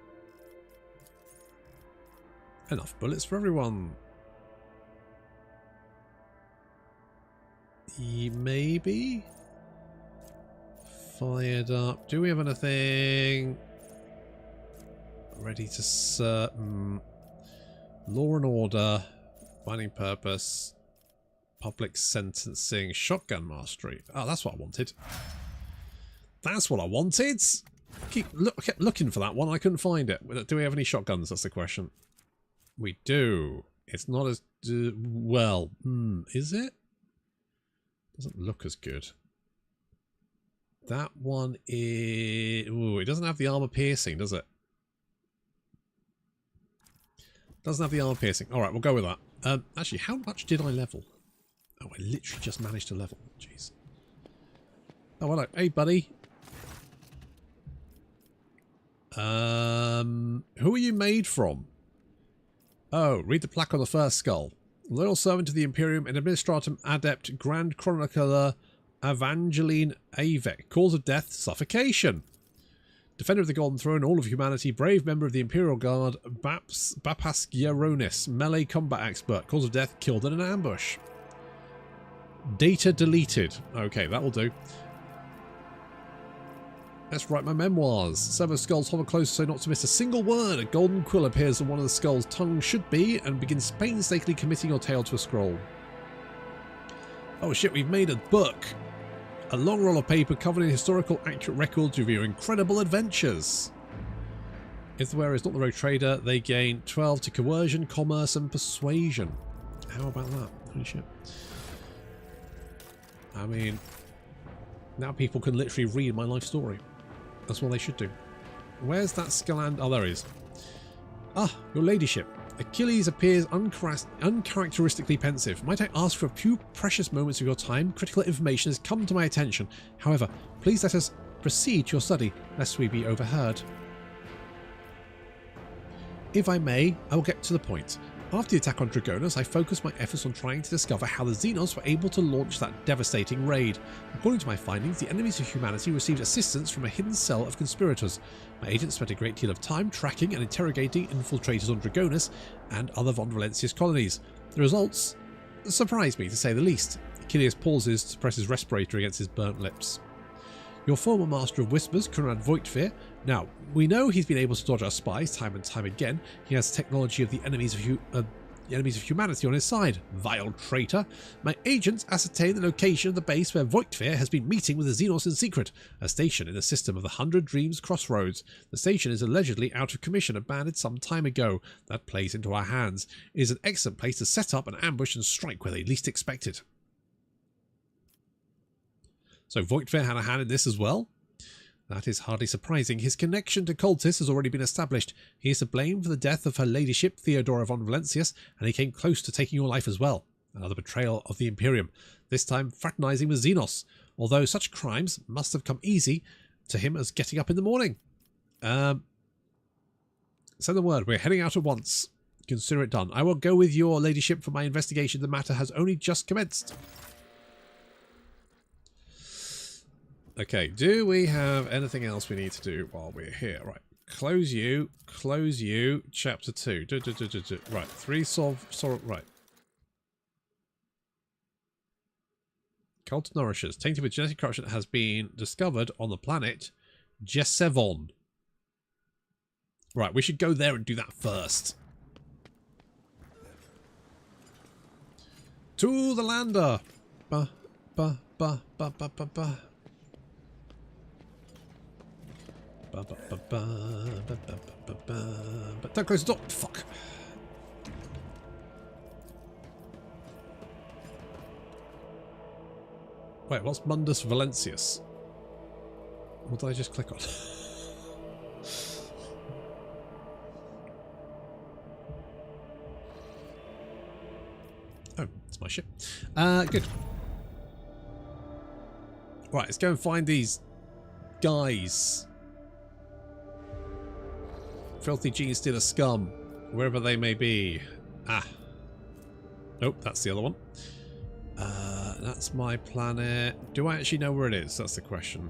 A: Enough bullets for everyone. Maybe? Fired up. Do we have anything? Ready to certain. Law and order. Binding purpose. Public sentencing. Shotgun mastery. Oh, that's what I wanted. That's what I wanted. I kept looking for that one. I couldn't find it. Do we have any shotguns? That's the question. We do. It's not as well. Is it? Doesn't look as good. That one is. Ooh, it doesn't have the armor piercing, does it? Doesn't have the armor piercing. All right, we'll go with that. Actually, how much did I level? Oh, I literally just managed to level. Jeez. Oh, hello. Hey, buddy. Who are you made from? Oh, read the plaque on the first skull. Loyal servant to the Imperium and Administratum Adept Grand Chronicler Evangeline Avek. Cause of death, suffocation. Defender of the Golden Throne, all of humanity, brave member of the Imperial Guard, Bapaskiaronis, melee combat expert. Cause of death, killed in an ambush. Data deleted. Okay, that will do. Let's write my memoirs. Several skulls hover close so not to miss a single word. A golden quill appears on one of the skull's tongue should be and begins painstakingly committing your tale to a scroll. Oh shit, we've made a book. A long roll of paper covered in historical accurate records of your incredible adventures. If the wearer is not the rogue trader, they gain 12 to coercion, commerce and persuasion. How about that? Holy shit. I mean, now people can literally read my life story. That's what they should do. Where's that skull and... Oh, there he is. Ah, your ladyship. Achilles appears uncharacteristically pensive. Might I ask for a few precious moments of your time? Critical information has come to my attention. However, please let us proceed to your study, lest we be overheard. If I may, I will get to the point. After the attack on Dragonus, I focused my efforts on trying to discover how the Xenos were able to launch that devastating raid. According to my findings, the enemies of humanity received assistance from a hidden cell of conspirators. My agents spent a great deal of time tracking and interrogating infiltrators on Dragonus and other Von Valencius colonies. The results surprised me, to say the least. Achilles pauses to press his respirator against his burnt lips. Your former Master of Whispers, Conrad Voigtfear. Now, we know he's been able to dodge our spies time and time again. He has technology of the enemies of humanity on his side. Vile traitor. My agents ascertain the location of the base where Voigtfear has been meeting with the Xenos in secret, a station in the system of the 100 Dreams Crossroads. The station is allegedly out of commission, abandoned some time ago. That plays into our hands. It is an excellent place to set up an ambush and strike where they least expect it. So Voigtfear had a hand in this as well? That is hardly surprising. His connection to cultists has already been established. He is to blame for the death of her ladyship, Theodora von Valencius, and he came close to taking your life as well. Another betrayal of the Imperium, this time fraternizing with Xenos, although such crimes must have come easy to him as getting up in the morning. Send the word. We're heading out at once. Consider it done. I will go with your ladyship for my investigation. The matter has only just commenced. Okay, do we have anything else we need to do while we're here? Right, close you, chapter 2. Right, 3 right. Cult nourishers, tainted with genetic corruption, has been discovered on the planet Jessevon. Right, we should go there and do that first. To the lander. Ba, ba, ba, ba, ba, ba, ba. But don't close the door. Fuck. Wait, what's Mundus Valencius? What did I just click on? That's my ship. Good. Right, let's go and find these guys. Filthy Gene Stealer scum, wherever they may be. Ah. Nope, that's the other one. That's my planet. Do I actually know where it is? That's the question.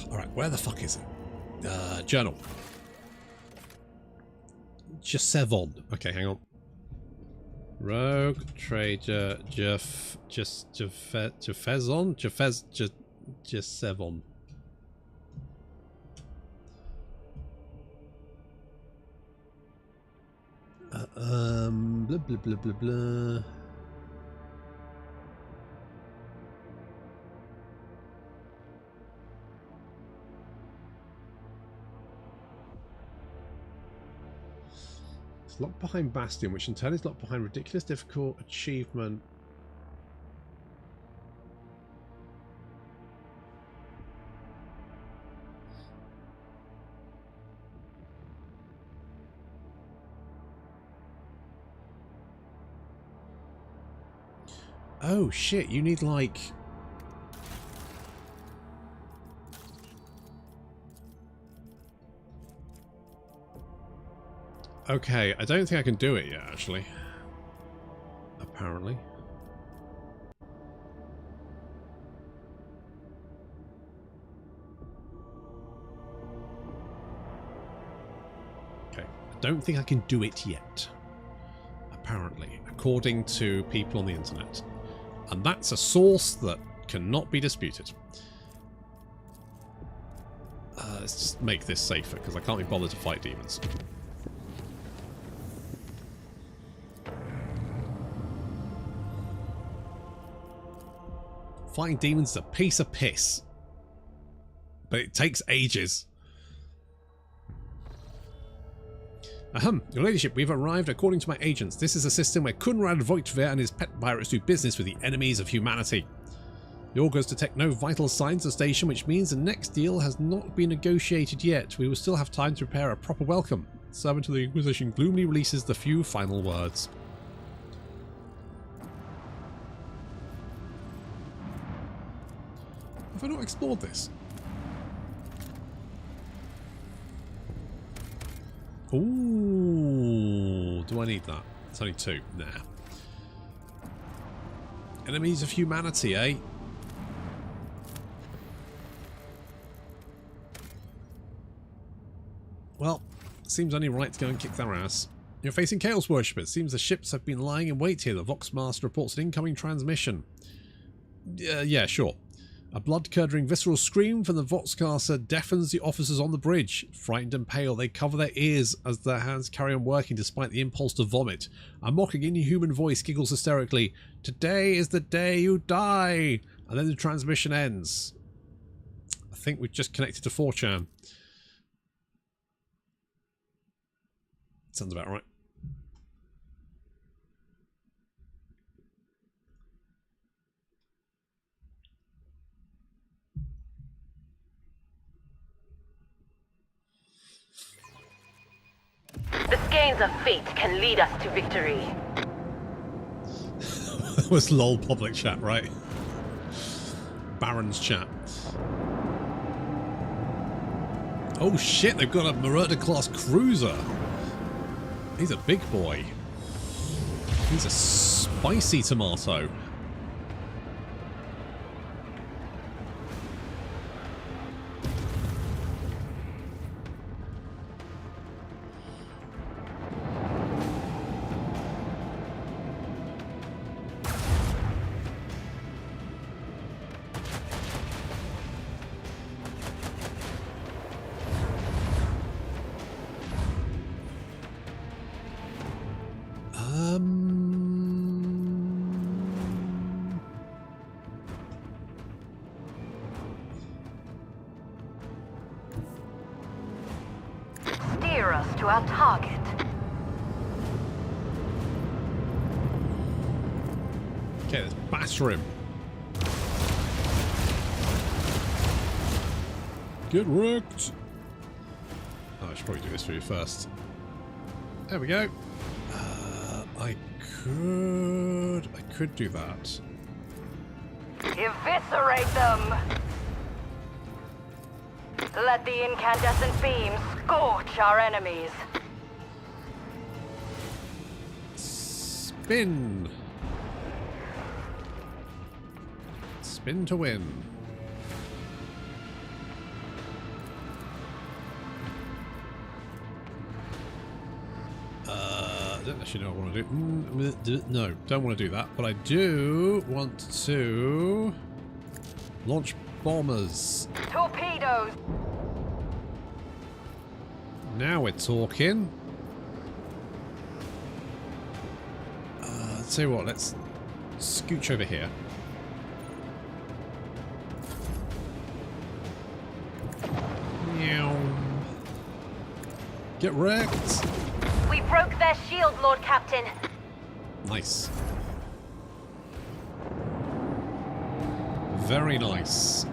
A: Alright, where the fuck is it? Journal. Jasevon. Okay, hang on. Rogue Trader Jasevon? Jasevon. Blah blah blah blah blah. It's locked behind Bastion, which in turn is locked behind ridiculous difficult achievement. Oh shit, you need like... Okay, I don't think I can do it yet, actually. Apparently. Okay, I don't think I can do it yet. Apparently, according to people on the internet. And that's a source that cannot be disputed. Let's just make this safer, because I can't be bothered to fight demons. Fighting demons is a piece of piss. But it takes ages. Your ladyship, we've arrived according to my agents. This is a system where Conrad Voigtver and his pet pirates do business with the enemies of humanity. The augurs detect no vital signs of station, which means the next deal has not been negotiated yet. We will still have time to prepare a proper welcome. Servant of the Inquisition gloomily releases the few final words. Have I not explored this? Ooh, do I need that? It's only 2. Nah. Enemies of humanity, eh? Well, seems only right to go and kick their ass. You're facing Chaos Worshippers. Seems the ships have been lying in wait here. The Voxmaster reports an incoming transmission. Yeah, sure. A blood-curdling visceral scream from the Voxcaster deafens the officers on the bridge. Frightened and pale, they cover their ears as their hands carry on working despite the impulse to vomit. A mocking inhuman voice giggles hysterically, "Today is the day you die!" And then the transmission ends. I think we've just connected to 4chan. Sounds about right.
E: The skeins of fate can lead us to victory.
A: That was lol public chat, right? Baron's chat. Oh shit, they've got a Marauder class cruiser. He's a big boy. He's a spicy tomato.
C: Steer us to our target.
A: Okay, let's batter him. Get wrecked. Oh, I should probably do this for you first. There we go. could do that.
C: Eviscerate them! Let the incandescent beams scorch our enemies.
A: Spin! Spin to win. I don't actually know what I want to do. No, don't want to do that. But I do want to launch bombers.
C: Torpedoes!
A: Now we're talking. Tell you what, let's scooch over here. Meow. Get wrecked.
C: We broke their shield, Lord Captain.
A: Nice. Very nice.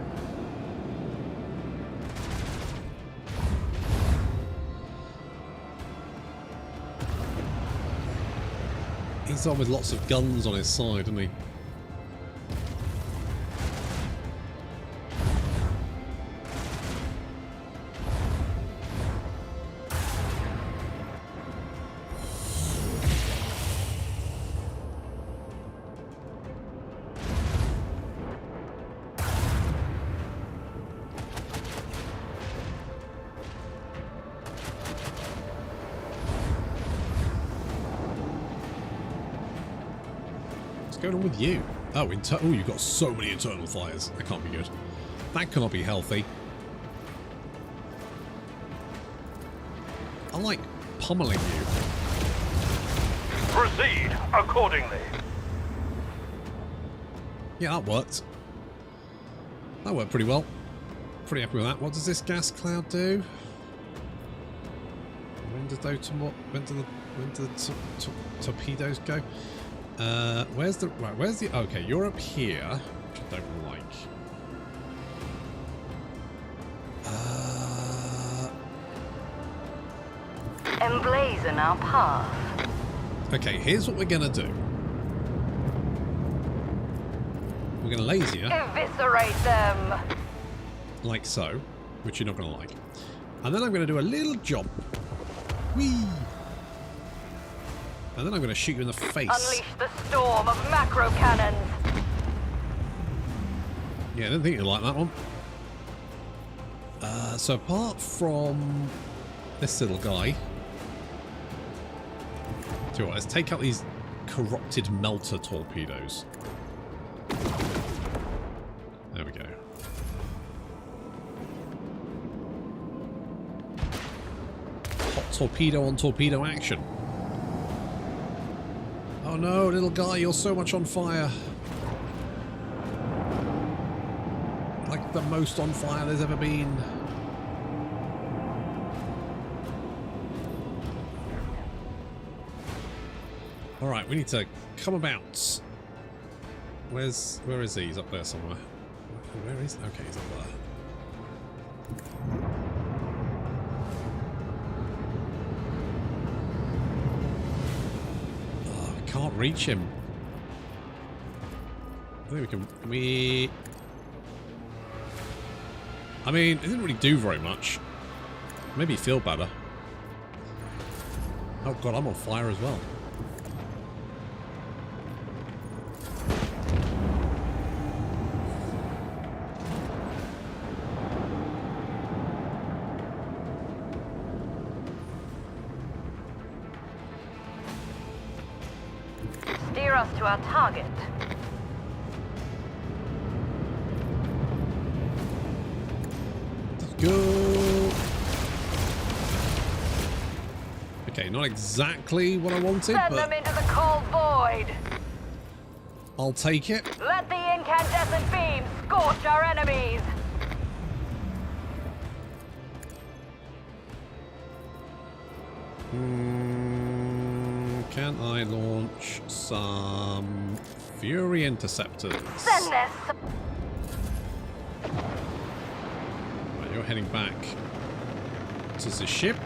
A: He's on with lots of guns on his side, isn't he? What's going on with you? Oh, you've got so many internal fires. That can't be good. That cannot be healthy. I like pummeling you.
B: Proceed accordingly.
A: Yeah, that worked. That worked pretty well. Pretty happy with that. What does this gas cloud do? When do the torpedoes go? Where's the okay, you're up here, which I don't like.
C: Emblazon our path.
A: Okay, here's what we're gonna do. We're gonna laser you.
C: Eviscerate them.
A: Like so, which you're not gonna like. And then I'm gonna do a little jump. Whee! And then I'm going to shoot you in the face.
C: Unleash the storm of macro cannons.
A: Yeah, I didn't think you'd like that one. So apart from this little guy, tell you what, let's take out these corrupted melter torpedoes. There we go. Hot torpedo on torpedo action. Oh no, little guy, you're so much on fire. Like the most on fire there's ever been. Alright, we need to come about. Where is he? He's up there somewhere. Where is he? Okay, he's up there. Can't reach him. I think we can. I mean, it didn't really do very much. Maybe feel better. Oh god, I'm on fire as well.
C: Steer us to our target.
A: Let's go. Okay, not exactly what I wanted,
C: Send
A: but
C: them into the cold void.
A: I'll take it.
C: Let the incandescent beams scorch our enemies.
A: Can I launch some Fury Interceptors?
C: Send this.
A: Right, you're heading back to the ship.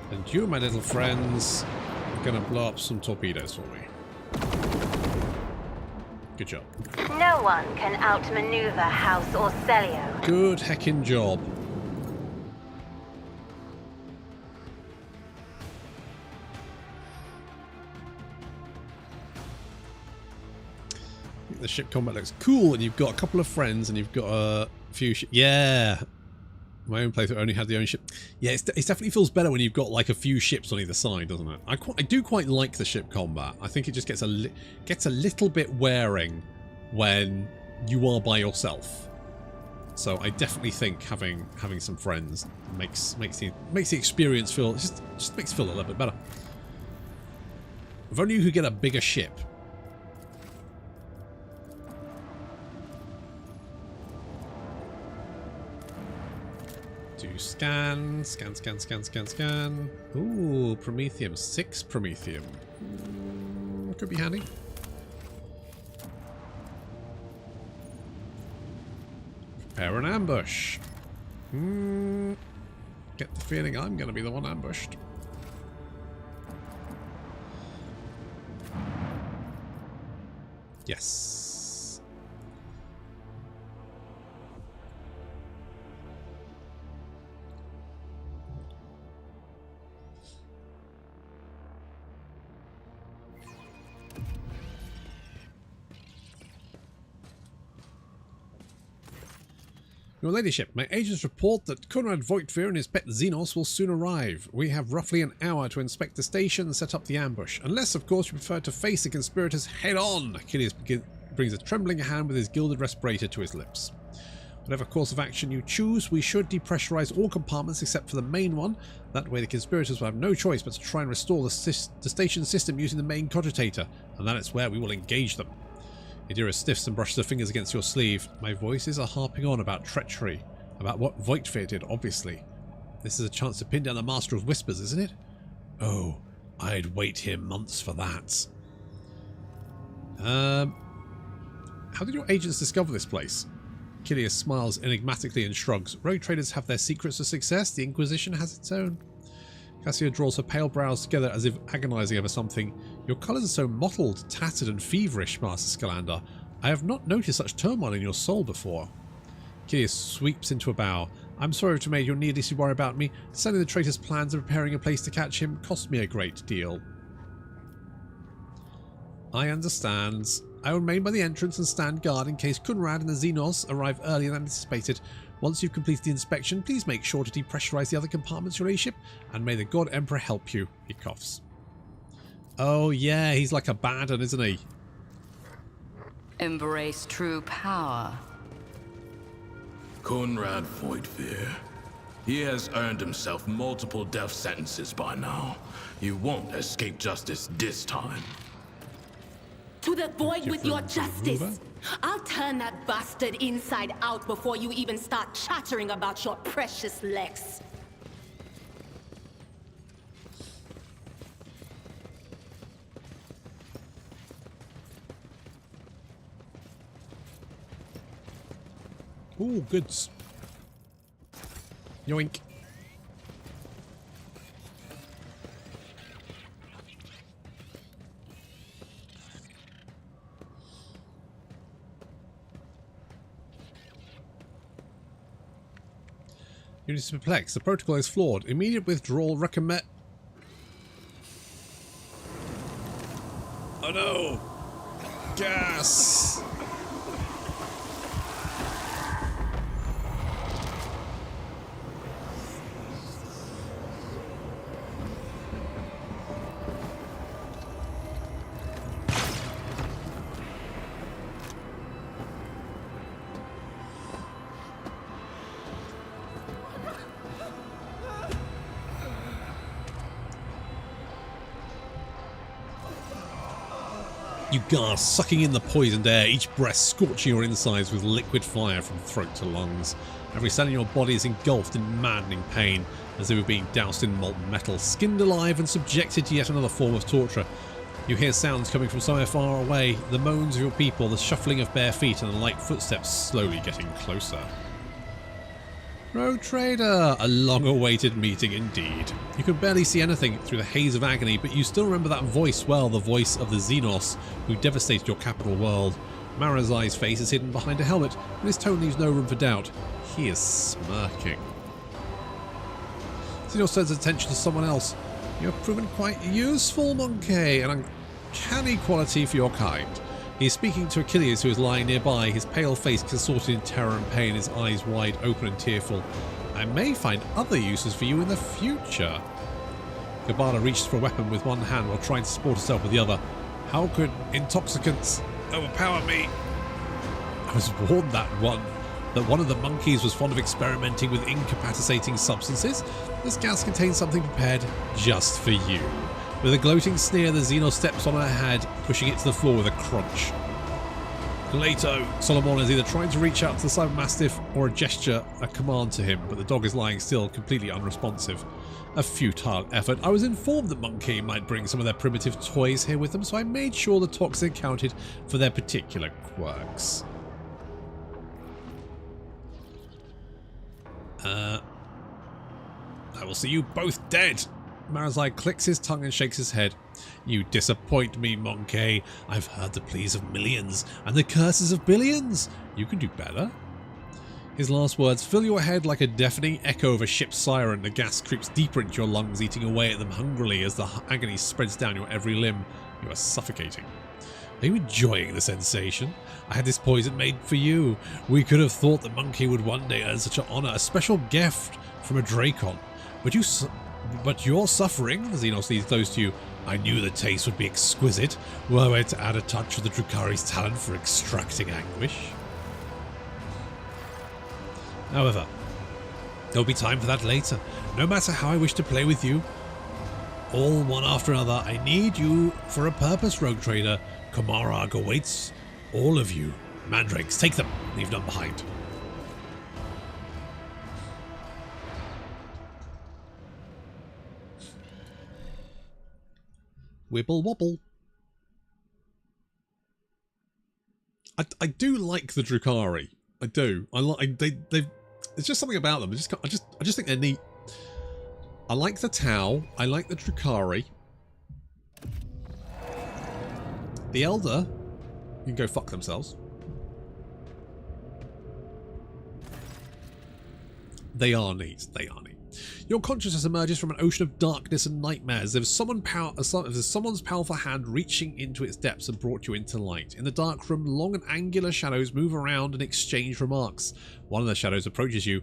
A: And you, my little friends, are gonna blow up some torpedoes for me. Good job.
D: No one can outmaneuver House Orcelio.
A: Good heckin' job. I think the ship combat looks cool, and you've got a couple of friends, and you've got a few yeah. My own playthrough only had the own ship. Yeah, it definitely feels better when you've got like a few ships on either side, doesn't it? I do quite like the ship combat. I think it just gets a little bit wearing when you are by yourself. So I definitely think having some friends makes the experience feel just makes it feel a little bit better. If only you could get a bigger ship. To scan. Ooh, Promethium. 6 Promethium. Could be handy. Prepare an ambush. Get the feeling I'm going to be the one ambushed. Yes. Your ladyship, my agents report that Conrad Voigtveer and his pet Xenos will soon arrive. We have roughly an hour to inspect the station and set up the ambush. Unless, of course, you prefer to face the conspirators head-on. Achilles brings a trembling hand with his gilded respirator to his lips. Whatever course of action you choose, we should depressurize all compartments except for the main one. That way the conspirators will have no choice but to try and restore the station system using the main cogitator, and that is where we will engage them. Idira stiffs and brushes her fingers against your sleeve. My voices are harping on about treachery. About what Voigtveer did, obviously. This is a chance to pin down the Master of Whispers, isn't it? Oh, I'd wait here months for that. How did your agents discover this place? Kilius smiles enigmatically and shrugs. Rogue traders have their secrets of success. The Inquisition has its own. Cassia draws her pale brows together as if agonizing over something. Your colours are so mottled, tattered and feverish, Master Scalander. I have not noticed such turmoil in your soul before. Kilius sweeps into a bow. I'm sorry to make you needlessly worry about me. Sending the traitor's plans and preparing a place to catch him cost me a great deal. I understand. I will remain by the entrance and stand guard in case Conrad and the Xenos arrive earlier than anticipated. Once you've completed the inspection, please make sure to depressurize the other compartments, your ladyship, and may the God Emperor help you. He coughs. Oh yeah, he's like a bad one, isn't he?
G: Embrace true power.
B: Conrad Voigtveer. He has earned himself multiple death sentences by now. You won't escape justice this time.
C: To the void with your justice! I'll turn that bastard inside out before you even start chattering about your precious Lex.
A: Ooh, goods. Yoink. Unit is perplexed. The protocol is flawed. Immediate withdrawal recommend. Oh no! Gas! You gasp, sucking in the poisoned air, each breath scorching your insides with liquid fire from throat to lungs. Every cell in your body is engulfed in maddening pain, as they were being doused in molten metal, skinned alive and subjected to yet another form of torture. You hear sounds coming from somewhere far away, the moans of your people, the shuffling of bare feet and the light footsteps slowly getting closer. Rogue Trader! A long-awaited meeting indeed. You can barely see anything through the haze of agony, but you still remember that voice well, the voice of the Xenos who devastated your capital world. Marazai's face is hidden behind a helmet, but his tone leaves no room for doubt. He is smirking. Xenos turns attention to someone else. You have proven quite useful, Monkey, an uncanny quality for your kind. He is speaking to Achilles, who is lying nearby, his pale face contorted in terror and pain, his eyes wide open and tearful. I may find other uses for you in the future. Kabbalah reaches for a weapon with one hand while trying to support herself with the other. How could intoxicants overpower me? I was warned that one of the monkeys was fond of experimenting with incapacitating substances. This gas contains something prepared just for you. With a gloating sneer, the Xenos steps on her head, pushing it to the floor with a crunch. Leto, Solomon is either trying to reach out to the Cybermastiff or a gesture, a command to him, but the dog is lying still, completely unresponsive. A futile effort. I was informed that Monkey might bring some of their primitive toys here with them, so I made sure the toxin accounted for their particular quirks. I will see you both dead. Marazai clicks his tongue and shakes his head. You disappoint me, Monkey. I've heard the pleas of millions and the curses of billions. You can do better. His last words fill your head like a deafening echo of a ship's siren. The gas creeps deeper into your lungs, eating away at them hungrily as the agony spreads down your every limb. You are suffocating. Are you enjoying the sensation? I had this poison made for you. We could have thought the Monkey would one day earn such an honor, a special gift from a Dracon. But you're suffering, the Xenos leads close to you. I knew the taste would be exquisite, were I to add a touch of the Drukhari's talent for extracting anguish. However, there'll be time for that later. No matter how I wish to play with you, all one after another, I need you for a purpose, Rogue Trader. Commorragh awaits all of you. Mandrakes, take them. Leave none behind. Wibble wobble. I do like the Drukhari. I do. I like they've. There's just something about them. I just think they're neat. I like the Tau. I like the Drukhari. The Elder can go fuck themselves. They are neat. They are neat. Your consciousness emerges from an ocean of darkness and nightmares. There's someone's powerful hand reaching into its depths and brought you into light. In the dark room, long and angular shadows move around and exchange remarks. One of the shadows approaches you,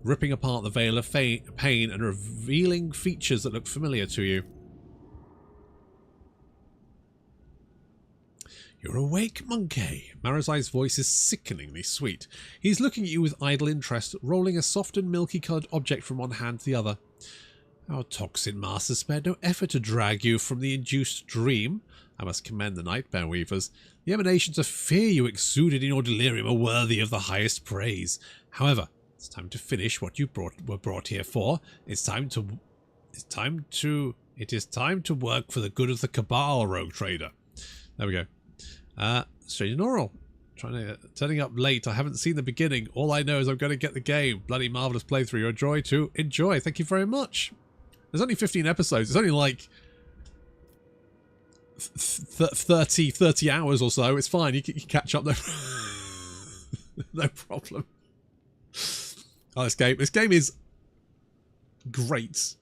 A: ripping apart the veil of pain and revealing features that look familiar to you. You're awake, Monkey. Marazai's voice is sickeningly sweet. He's looking at you with idle interest, rolling a soft and milky-coloured object from one hand to the other. Our toxin master spared no effort to drag you from the induced dream. I must commend the Nightmare Weavers. The emanations of fear you exuded in your delirium are worthy of the highest praise. However, it's time to finish what you were brought here for. It is time to work for the good of the Cabal, Rogue Trader. There we go. Strange and Oral. Turning up late. I haven't seen the beginning. All I know is I'm going to get the game. Bloody marvellous playthrough. You're a joy to enjoy. Thank you very much. There's only 15 episodes. It's only like 30 hours or so. It's fine. You can catch up. No problem. Oh, this game is great.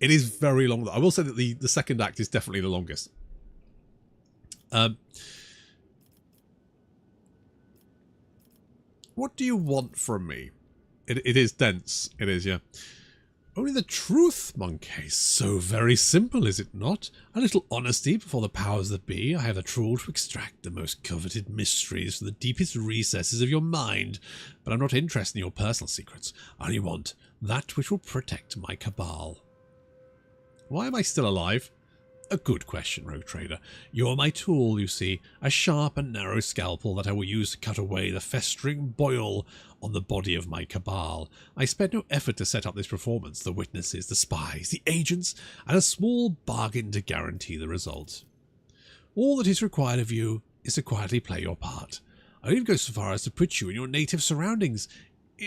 A: It is very long. I will say that the second act is definitely the longest. What do you want from me? It is dense. It is, yeah. Only the truth, Monkey. So very simple, is it not? A little honesty before the powers that be. I have a tool to extract the most coveted mysteries from the deepest recesses of your mind. But I'm not interested in your personal secrets. I only want that which will protect my Cabal. Why am I still alive? A good question, Rogue Trader. You're my tool, you see, a sharp and narrow scalpel that I will use to cut away the festering boil on the body of my Cabal. I spared no effort to set up this performance, the witnesses, the spies, the agents, and a small bargain to guarantee the result. All that is required of you is to quietly play your part. I'll even go so far as to put you in your native surroundings.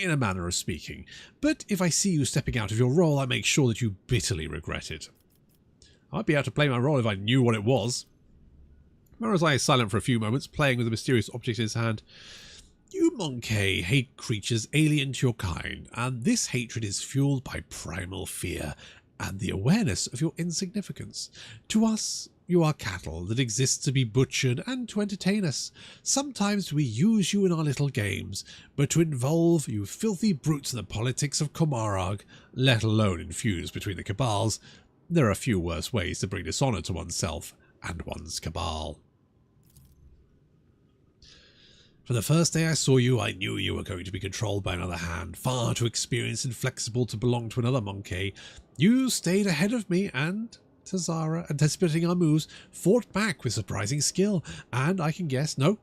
A: in a manner of speaking. But if I see you stepping out of your role, I make sure that you bitterly regret it. I might be able to play my role if I knew what it was. Marazai is silent for a few moments, playing with a mysterious object in his hand. You Monkey hate creatures alien to your kind, and this hatred is fueled by primal fear and the awareness of your insignificance. To us, you are cattle that exist to be butchered and to entertain us. Sometimes we use you in our little games, but to involve you filthy brutes in the politics of Commorragh, let alone infuse between the cabals, there are few worse ways to bring dishonour to oneself and one's cabal. From the first day I saw you, I knew you were going to be controlled by another hand, far too experienced and flexible to belong to another monkey. You stayed ahead of me and, Tazara, anticipating our moves, fought back with surprising skill, and I can guess, no,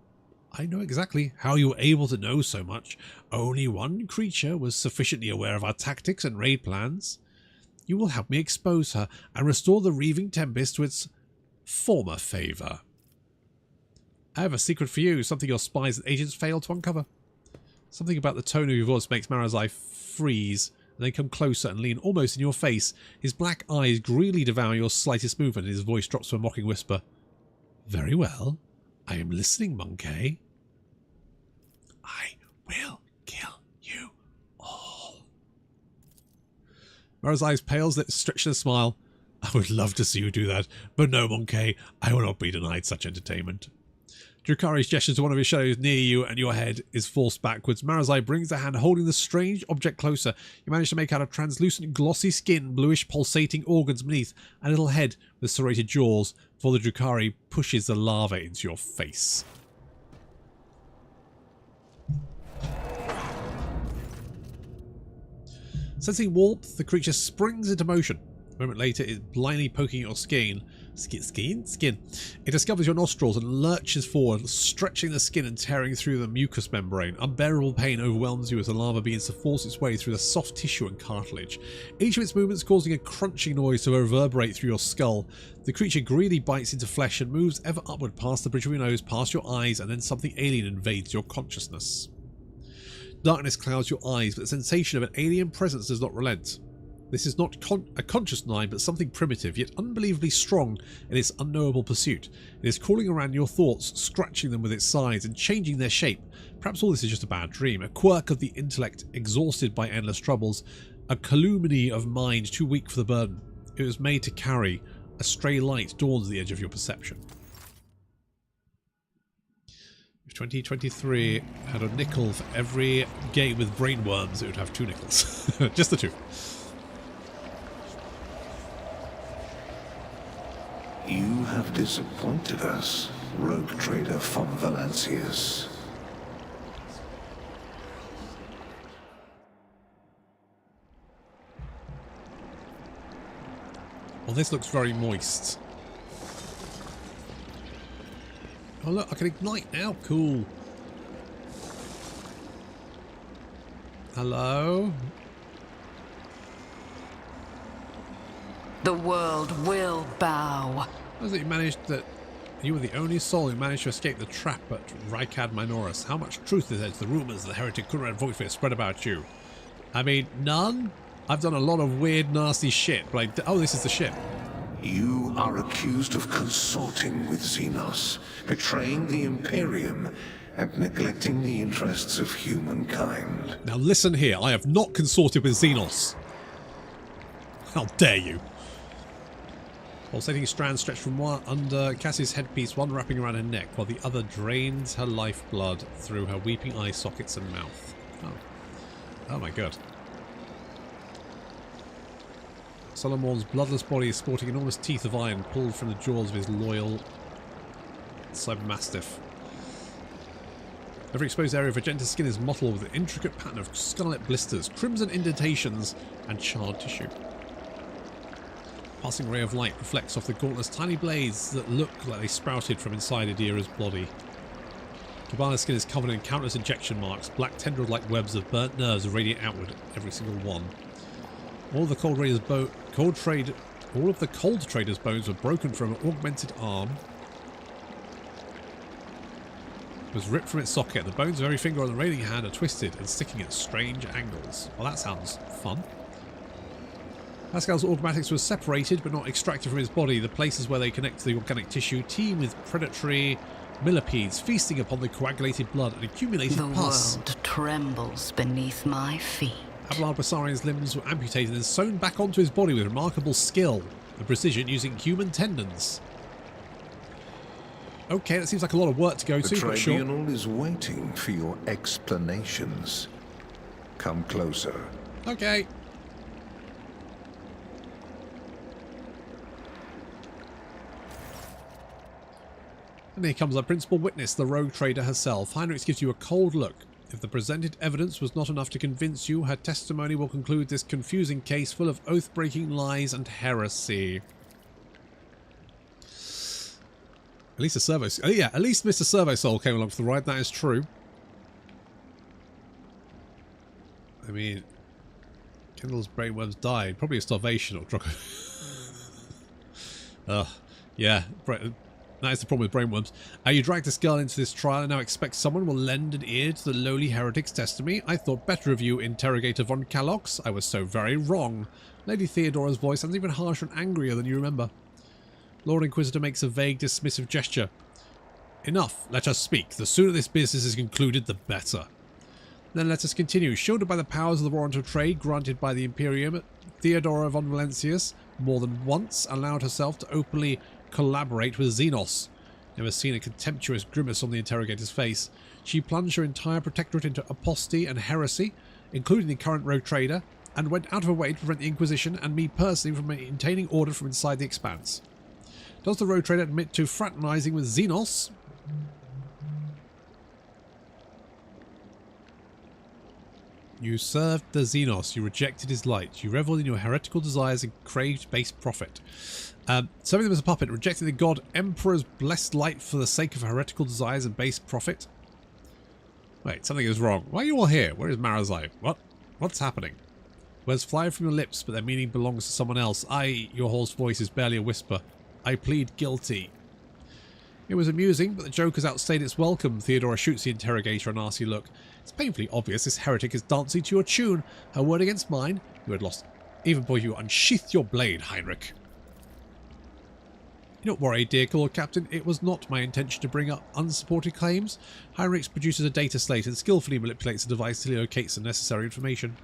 A: I know exactly how you were able to know so much. Only one creature was sufficiently aware of our tactics and raid plans. You will help me expose her and restore the Reaving Tempest to its former favour. I have a secret for you, something your spies and agents failed to uncover. Something about the tone of your voice makes Marazai freeze, and then come closer and lean almost in your face. His black eyes greedily devour your slightest movement, and his voice drops to a mocking whisper. Very well. I am listening, Monkey. I will kill you all. Marazai's pale lips stretch in a smile. I would love to see you do that, but no, Monkey, I will not be denied such entertainment. Drukari's gestures to one of his shadows near you, and your head is forced backwards. Marazai brings the hand holding the strange object closer. You manage to make out a translucent, glossy skin, bluish, pulsating organs beneath, and a little head with serrated jaws, before the Drukari pushes the lava into your face. Sensing warmth, the creature springs into motion. A moment later, it's blindly poking at your skin. Skin? It discovers your nostrils and lurches forward, stretching the skin and tearing through the mucous membrane. Unbearable pain overwhelms you as the lava begins to force its way through the soft tissue and cartilage. Each of its movements causing a crunching noise to reverberate through your skull. The creature greedily bites into flesh and moves ever upward past the bridge of your nose, past your eyes, and then something alien invades your consciousness. Darkness clouds your eyes, but the sensation of an alien presence does not relent. This is not a conscious mind, but something primitive, yet unbelievably strong in its unknowable pursuit. It is crawling around your thoughts, scratching them with its sides and changing their shape. Perhaps all this is just a bad dream, a quirk of the intellect exhausted by endless troubles, a calumny of mind too weak for the burden. It was made to carry. A stray light dawns at the edge of your perception. If 2023 had a nickel for every game with brainworms, it would have 2 nickels. Just the 2.
I: You have disappointed us, rogue trader von Valancius.
A: Well, this looks very moist. Oh look, I can ignite now. Cool. Hello?
E: The world will bow.
A: How is it you managed that you were the only soul who managed to escape the trap at Rykad Minoris? How much truth is there to the rumours the heretic Commorragh Voidface spread about you? I mean, none? I've done a lot of weird, nasty shit, but oh, this is the ship.
I: You are accused of consorting with Xenos, betraying the Imperium, and neglecting the interests of humankind.
A: Now listen here, I have not consorted with Xenos. How dare you? Pulsating strands stretch from one under Cassie's headpiece, one wrapping around her neck, while the other drains her lifeblood through her weeping eye sockets and mouth. Oh my god. Solomon's bloodless body is sporting enormous teeth of iron pulled from the jaws of his loyal Cybermastiff. Every exposed area of Vegeta's skin is mottled with an intricate pattern of scarlet blisters, crimson indentations, and charred tissue. A passing ray of light reflects off the gauntlet's tiny blades that look like they sprouted from inside Adira's body. Cabana's skin is covered in countless injection marks, black tendril-like webs of burnt nerves radiate outward, every single one. All of the Cold Trader's bones were broken from an augmented arm. was ripped from its socket. The bones of every finger on the railing hand are twisted and sticking at strange angles. Well, that sounds fun. Pascal's automatics were separated but not extracted from his body. The places where they connect to the organic tissue teem with predatory millipedes feasting upon the coagulated blood and accumulated pus.
G: The world trembles beneath my feet.
A: Abelard Bessarian's limbs were amputated and sewn back onto his body with remarkable skill and precision using human tendons. Okay, that seems like a lot of work to go to,
I: The
A: but sure.
I: tribunal is waiting for your explanations. Come closer.
A: Okay. And here comes our principal witness, the rogue trader herself. Heinrichs gives you a cold look. If the presented evidence was not enough to convince you, her testimony will conclude this confusing case full of oath-breaking lies and heresy. At least a servo... Oh yeah, at least Mr. Servo Soul came along for the ride, that is true. I mean... Kendall's brainworms died. Probably of starvation or drug... yeah. That is the problem with brainworms. You dragged this girl into this trial and now expect someone will lend an ear to the lowly heretic's testimony? I thought better of you, Interrogator von Kalox. I was so very wrong. Lady Theodora's voice sounds even harsher and angrier than you remember. Lord Inquisitor makes a vague, dismissive gesture. Enough. Let us speak. The sooner this business is concluded, the better. Then let us continue. Shielded by the powers of the warrant of trade granted by the Imperium, Theodora von Valentius more than once allowed herself to openly collaborate with Xenos. Never seen a contemptuous grimace on the interrogator's face. She plunged her entire protectorate into apostasy and heresy, including the current rogue trader, and went out of her way to prevent the Inquisition and me personally from maintaining order from inside the Expanse. Does the rogue trader admit to fraternizing with Xenos? You served the Xenos. You rejected his light. You reveled in your heretical desires and craved base profit. Serving them as a puppet, rejecting the god Emperor's blessed light for the sake of heretical desires and base profit. Wait, something is wrong. Why are you all here? Where is Marazai? What's happening? Words fly from your lips, but their meaning belongs to someone else. Your hoarse voice is barely a whisper. I plead guilty. It was amusing, but the joke has outstayed its welcome. Theodora shoots the interrogator a nasty look. It's painfully obvious this heretic is dancing to your tune. Her word against mine. You had lost even before you unsheathed your blade, Heinrich. Don't worry, dear Lord Captain. It was not my intention to bring up unsupported claims. Heinrich produces a data slate and skillfully manipulates the device till he locates the necessary information.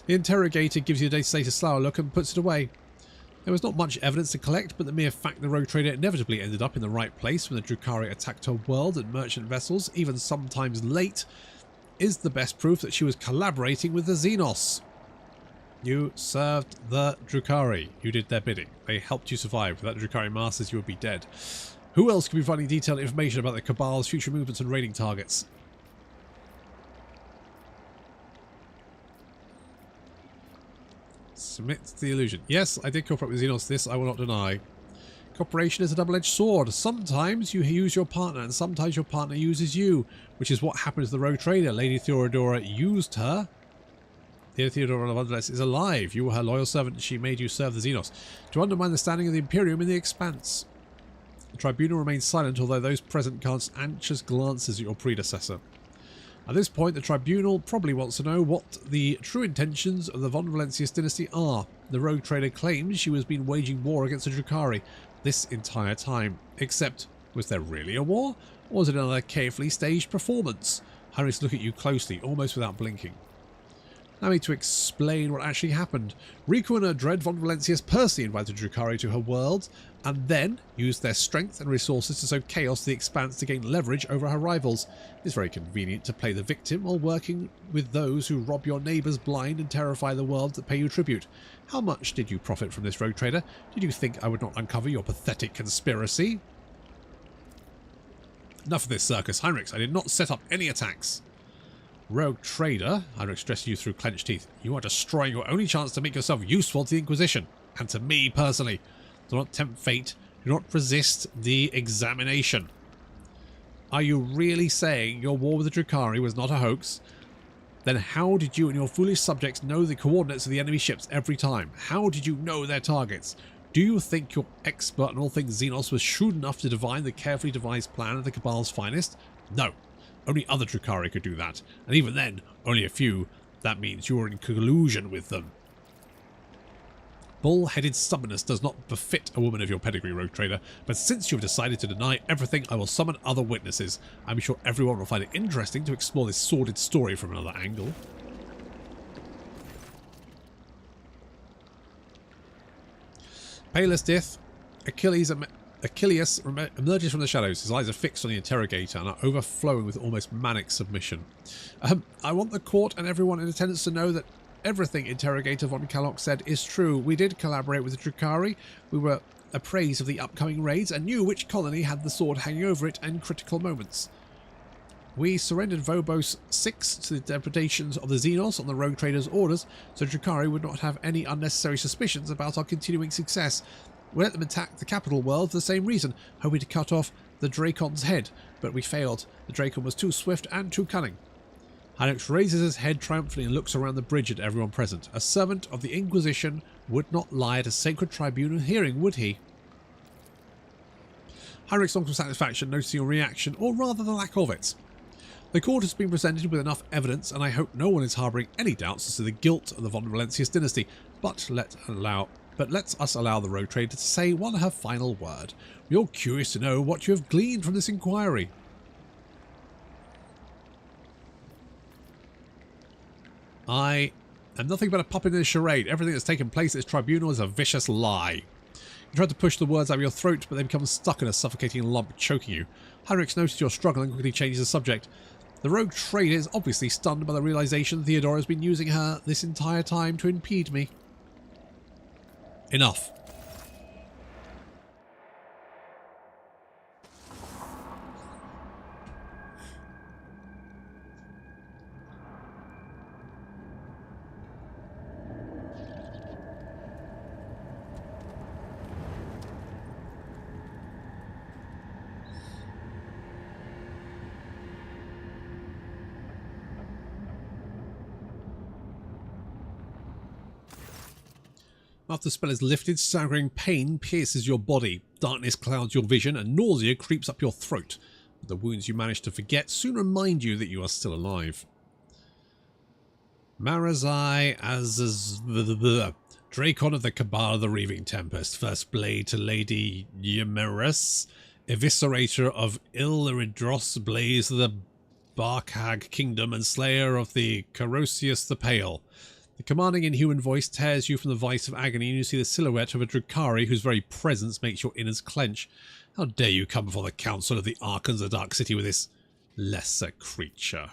A: The interrogator gives you the data slate a sour look and puts it away. There was not much evidence to collect, but the mere fact the rogue trader inevitably ended up in the right place when the Drukhari attacked her world and merchant vessels, even sometimes late, is the best proof that she was collaborating with the Xenos. You served the Drukhari. You did their bidding. They helped you survive. Without the Drukhari Masters, you would be dead. Who else could be providing detailed information about the Cabal's future movements and raiding targets? Submit to the illusion. Yes, I did cooperate with Xenos. This I will not deny. Cooperation is a double-edged sword. Sometimes you use your partner, and sometimes your partner uses you, which is what happened to the rogue trader. Lady Theodora used her. Theodora nonetheless is alive. You were her loyal servant, and she made you serve the Xenos to undermine the standing of the Imperium in the Expanse. The tribunal remains silent, although those present cast anxious glances at your predecessor. At this point, the tribunal probably wants to know what the true intentions of the Von Valentius dynasty are. The rogue trader claims she has been waging war against the Drukhari this entire time. Except, was there really a war? Or was it another carefully staged performance? Heinrichs look at you closely, almost without blinking. Allow me to explain what actually happened. Riku and her dread Von Valentius personally invited Drukhari to her world, and then used their strength and resources to sow chaos to the Expanse to gain leverage over her rivals. It's very convenient to play the victim while working with those who rob your neighbours blind and terrify the world that pay you tribute. How much did you profit from this rogue trader? Did you think I would not uncover your pathetic conspiracy? Enough of this circus, Heinrichs. I did not set up any attacks. Rogue trader, Heinrich stressed you through clenched teeth. You are destroying your only chance to make yourself useful to the Inquisition, and to me personally. Do not tempt fate. Do not resist the examination. Are you really saying your war with the Drukhari was not a hoax? Then how did you and your foolish subjects know the coordinates of the enemy ships every time? How did you know their targets? Do you think your expert in all things Xenos was shrewd enough to divine the carefully devised plan of the Cabal's finest? No. Only other Drukhari could do that, and even then, only a few. That means you were in collusion with them. Bull-headed stubbornness does not befit a woman of your pedigree, Rogue Trader, but since you have decided to deny everything, I will summon other witnesses. I'm sure everyone will find it interesting to explore this sordid story from another angle. Pale as death, Achilles emerges from the shadows. His eyes are fixed on the interrogator and are overflowing with almost manic submission. I want the court and everyone in attendance to know that everything Interrogator von Kalloch said is true. We did collaborate with the Drukhari. We were appraised of the upcoming raids and knew which colony had the sword hanging over it in critical moments. We surrendered Vobos 6 to the depredations of the Xenos on the Rogue Trader's orders, so Drukhari would not have any unnecessary suspicions about our continuing success. We let them attack the capital world for the same reason, hoping to cut off the Dracon's head, but we failed. The Dracon was too swift and too cunning. Hynix raises his head triumphantly and looks around the bridge at everyone present. A servant of the Inquisition would not lie at a sacred tribunal hearing, would he? Hynix looks with satisfaction, noticing your reaction, or rather the lack of it. The court has been presented with enough evidence, and I hope no one is harbouring any doubts as to the guilt of the von Valentius dynasty, but let's us allow the Rogue Trader to say her final word. We're curious to know what you have gleaned from this inquiry. I am nothing but a puppet in a charade. Everything that's taken place at this tribunal is a vicious lie. You tried to push the words out of your throat, but they become stuck in a suffocating lump, choking you. Hynix noticed your struggle and quickly changes the subject. The Rogue Trader is obviously stunned by the realization Theodora has been using her this entire time to impede me. Enough. After the spell is lifted, staggering pain pierces your body, darkness clouds your vision, and nausea creeps up your throat. But the wounds you manage to forget soon remind you that you are still alive. Marazai Dracon of the Cabal of the Reaving Tempest, first blade to Lady Ymeris, eviscerator of Ilridros, blaze of the Barkhag Kingdom, and slayer of the Corosius the Pale. The commanding inhuman voice tears you from the vice of agony, and you see the silhouette of a Drukhari whose very presence makes your innards clench. How dare you come before the council of the Archons of the Dark City with this lesser creature?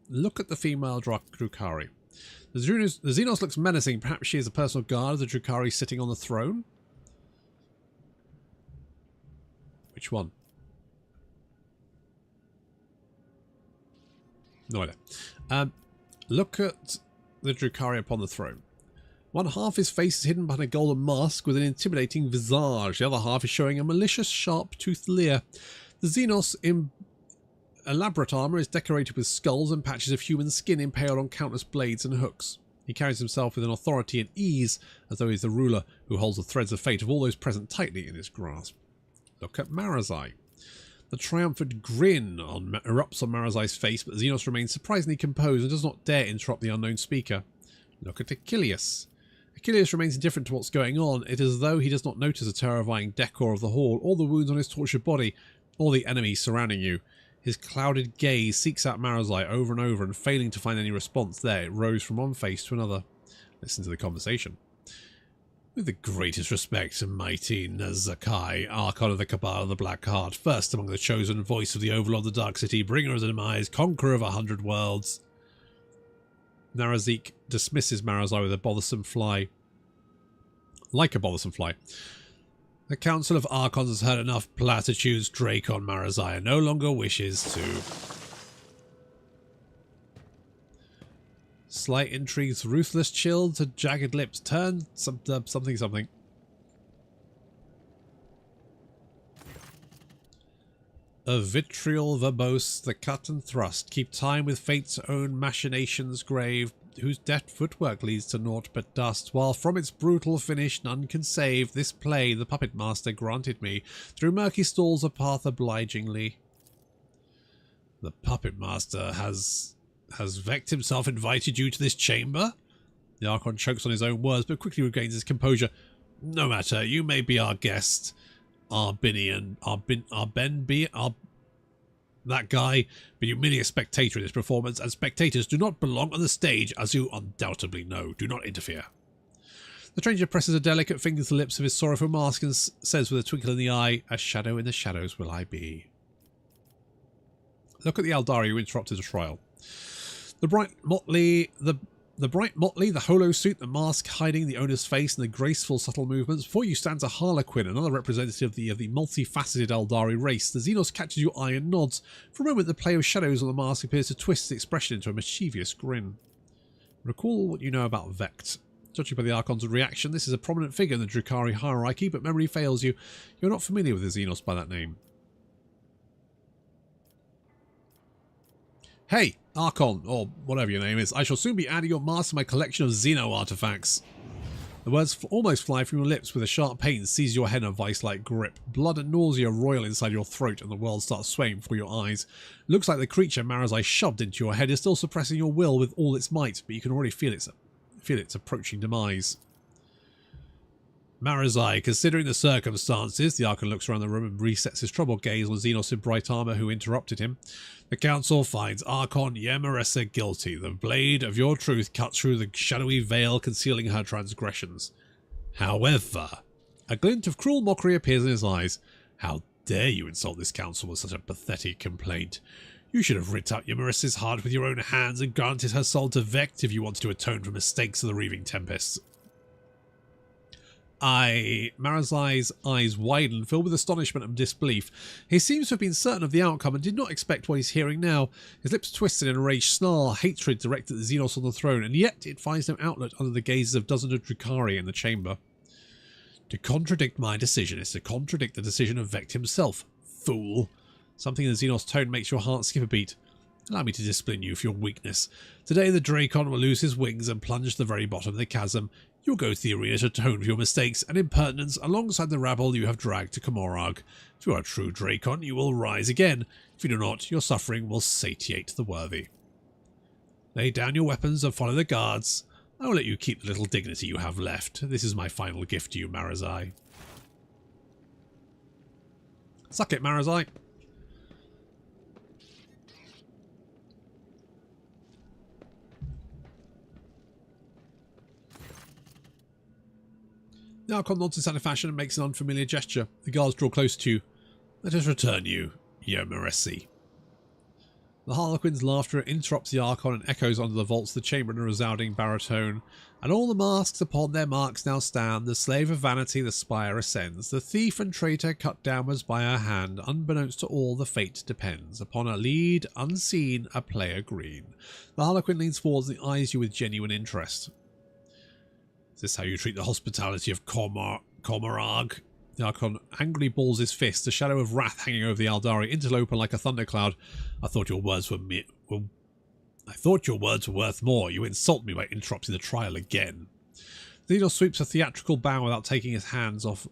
A: Look at the female Drukhari. The Xenos looks menacing. Perhaps she is a personal guard of the Drukhari sitting on the throne? Which one? No idea. Look at the Drukhari upon the throne. One half his face is hidden behind a golden mask with an intimidating visage. The other half is showing a malicious, sharp-toothed leer. The Xenos elaborate armour is decorated with skulls and patches of human skin impaled on countless blades and hooks. He carries himself with an authority and ease, as though he is the ruler who holds the threads of fate of all those present tightly in his grasp. Look at Marazai. The triumphant grin erupts on Marazai's face, but the Xenos remains surprisingly composed and does not dare interrupt the unknown speaker. Look at Achilles. Achilles remains indifferent to what's going on. It is as though he does not notice the terrifying decor of the hall, or the wounds on his tortured body, or the enemies surrounding you. His clouded gaze seeks out Marazai over and over, and failing to find any response there, it rose from one face to another. Listen to the conversation. With the greatest respect to mighty Nazakai, Archon of the Cabal of the Black Heart, first among the chosen, voice of the Overlord of the Dark City, bringer of the demise, conqueror of 100 worlds. Narazik dismisses Marazai with a bothersome fly. Like a bothersome fly. The Council of Archons has heard enough platitudes, Dracon Marazai, and no longer wishes to. Slight intrigues, ruthless chill to jagged lips, turn something. A vitriol verbose, the cut and thrust, keep time with fate's own machinations grave, whose deft footwork leads to naught but dust, while from its brutal finish none can save. This play the puppet master granted me, through murky stalls a path obligingly. The Puppet Master has Vect himself invited you to this chamber? The Archon chokes on his own words, but quickly regains his composure. No matter, you may be our guest, that guy, but you're merely a spectator in this performance, and spectators do not belong on the stage, as you undoubtedly know. Do not interfere. The stranger presses a delicate finger to the lips of his sorrowful mask and says with a twinkle in the eye, "A shadow in the shadows will I be." Look at the Eldari who interrupted the trial. The bright motley, the holo suit, the mask hiding the owner's face, and the graceful, subtle movements. Before you stands a Harlequin, another representative of the multifaceted Eldari race. The Xenos catches your eye and nods. For a moment, the play of shadows on the mask appears to twist its expression into a mischievous grin. Recall what you know about Vect. Judging by the Archon's reaction, this is a prominent figure in the Drukhari hierarchy, but memory fails you. You're not familiar with the Xenos by that name. Hey, Archon, or whatever your name is, I shall soon be adding your mask to my collection of Xeno artifacts. The words almost fly from your lips with a sharp pain seizes your head in a vice-like grip. Blood and nausea roil inside your throat and the world starts swaying before your eyes. It looks like the creature Marazai shoved into your head is still suppressing your will with all its might, but you can already feel its approaching demise. Marazai, considering the circumstances, the Archon looks around the room and resets his troubled gaze on Xenos in bright armour who interrupted him. The Council finds Archon Yemeressa guilty. The blade of your truth cuts through the shadowy veil concealing her transgressions. However, a glint of cruel mockery appears in his eyes. How dare you insult this council with such a pathetic complaint? You should have ripped out Yemeressa's heart with your own hands and granted her soul to Vect if you wanted to atone for mistakes of the Reaving Tempests. Marazai's eyes widen, filled with astonishment and disbelief. He seems to have been certain of the outcome and did not expect what he's hearing now. His lips twisted in a rage snarl, hatred directed at the Xenos on the throne, and yet it finds no outlet under the gazes of dozens of Drukhari in the chamber. To contradict my decision is to contradict the decision of Vect himself, fool. Something in the Xenos tone makes your heart skip a beat. Allow me to discipline you for your weakness. Today the Dracon will lose his wings and plunge to the very bottom of the chasm. You'll go to the arena to atone for your mistakes and impertinence alongside the rabble you have dragged to Commorragh. If you are a true Dracon, you will rise again. If you do not, your suffering will satiate the worthy. Lay down your weapons and follow the guards. I will let you keep the little dignity you have left. This is my final gift to you, Marazai. Suck it, Marazai. The Archon nods in satisfaction and makes an unfamiliar gesture. The guards draw close to you. Let us return you, Yemeressa. The Harlequin's laughter interrupts the Archon and echoes under the vaults of the chamber in a resounding baritone. And all the masks upon their marks now stand. The slave of vanity the spire ascends. The thief and traitor cut downwards by her hand. Unbeknownst to all, the fate depends upon a lead unseen, a player green. The Harlequin leans forwards and eyes you with genuine interest. Is this how you treat the hospitality of Commorragh? The Archon angrily balls his fist, a shadow of wrath hanging over the Eldari interloper like a thundercloud. I thought your words were worth more. You insult me by interrupting the trial again. The Xenos sweeps a theatrical bow without taking his hands off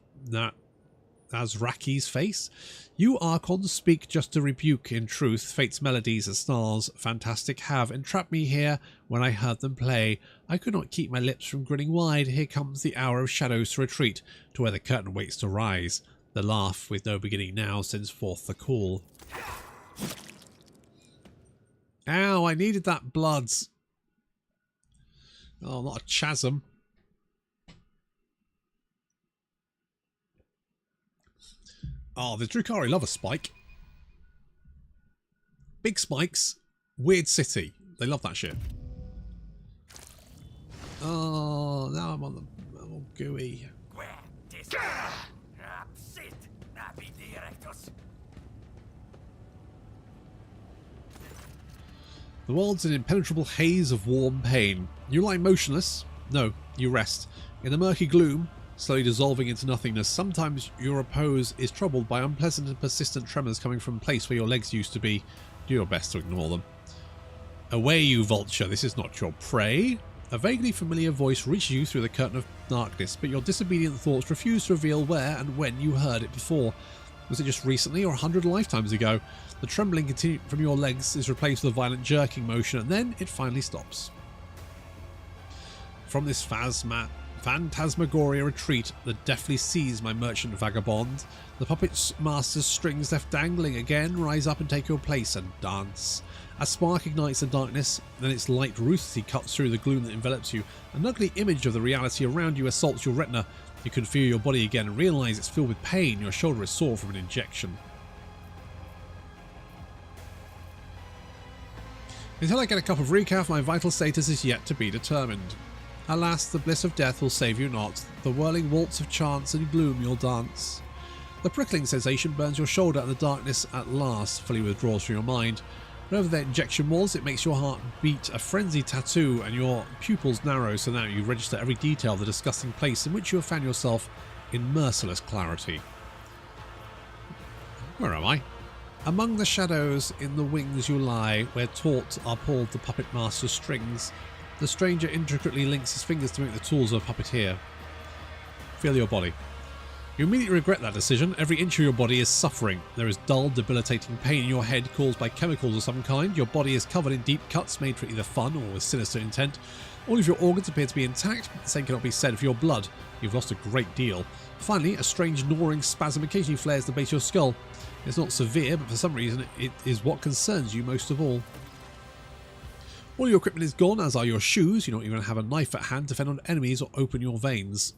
A: Azraki's face. You Archons speak just to rebuke. In truth, fate's melodies and snarls fantastic have entrapped me here. When I heard them play, I could not keep my lips from grinning wide. Here comes the hour of shadows to retreat, to where the curtain waits to rise. The laugh, with no beginning now, sends forth the call. Ow, I needed that blood. Oh, not a chasm. Oh, the Drukhari love a spike. Big spikes. Weird city. They love that shit. Oh, now I'm on the... Oh, gooey. The world's an impenetrable haze of warm pain. You lie motionless. No, you rest. In the murky gloom, slowly dissolving into nothingness. Sometimes your repose is troubled by unpleasant and persistent tremors coming from a place where your legs used to be. Do your best to ignore them. Away, you vulture, this is not your prey. A vaguely familiar voice reaches you through the curtain of darkness, but your disobedient thoughts refuse to reveal where and when you heard it before. Was it just recently or 100 lifetimes ago? The trembling from your legs is replaced with a violent jerking motion, and then it finally stops. From this phantasmagoria retreat that deftly seized my merchant vagabond, the puppet master's strings left dangling again rise up and take your place and dance. A spark ignites the darkness, then its light ruthlessly cuts through the gloom that envelops you. An ugly image of the reality around you assaults your retina. You can feel your body again and realise it's filled with pain. Your shoulder is sore from an injection. Until I get a cup of recaf, my vital status is yet to be determined. Alas, the bliss of death will save you not. The whirling waltz of chance and gloom you'll dance. The prickling sensation burns your shoulder, and the darkness at last fully withdraws from your mind. Wherever that injection was, it makes your heart beat a frenzied tattoo and your pupils narrow, so now you register every detail of the disgusting place in which you have found yourself in merciless clarity. Where am I? Among the shadows in the wings you lie, where taut are pulled the puppet master's strings. The stranger intricately links his fingers to make the tools of a puppeteer. Feel your body. You immediately regret that decision. Every inch of your body is suffering. There is dull, debilitating pain in your head caused by chemicals of some kind. Your body is covered in deep cuts made for either fun or with sinister intent. All of your organs appear to be intact, but the same cannot be said for your blood. You've lost a great deal. Finally, a strange gnawing spasm occasionally flares the base of your skull. It's not severe, but for some reason it is what concerns you most of all. All your equipment is gone, as are your shoes. You don't even have a knife at hand to fend on enemies or open your veins.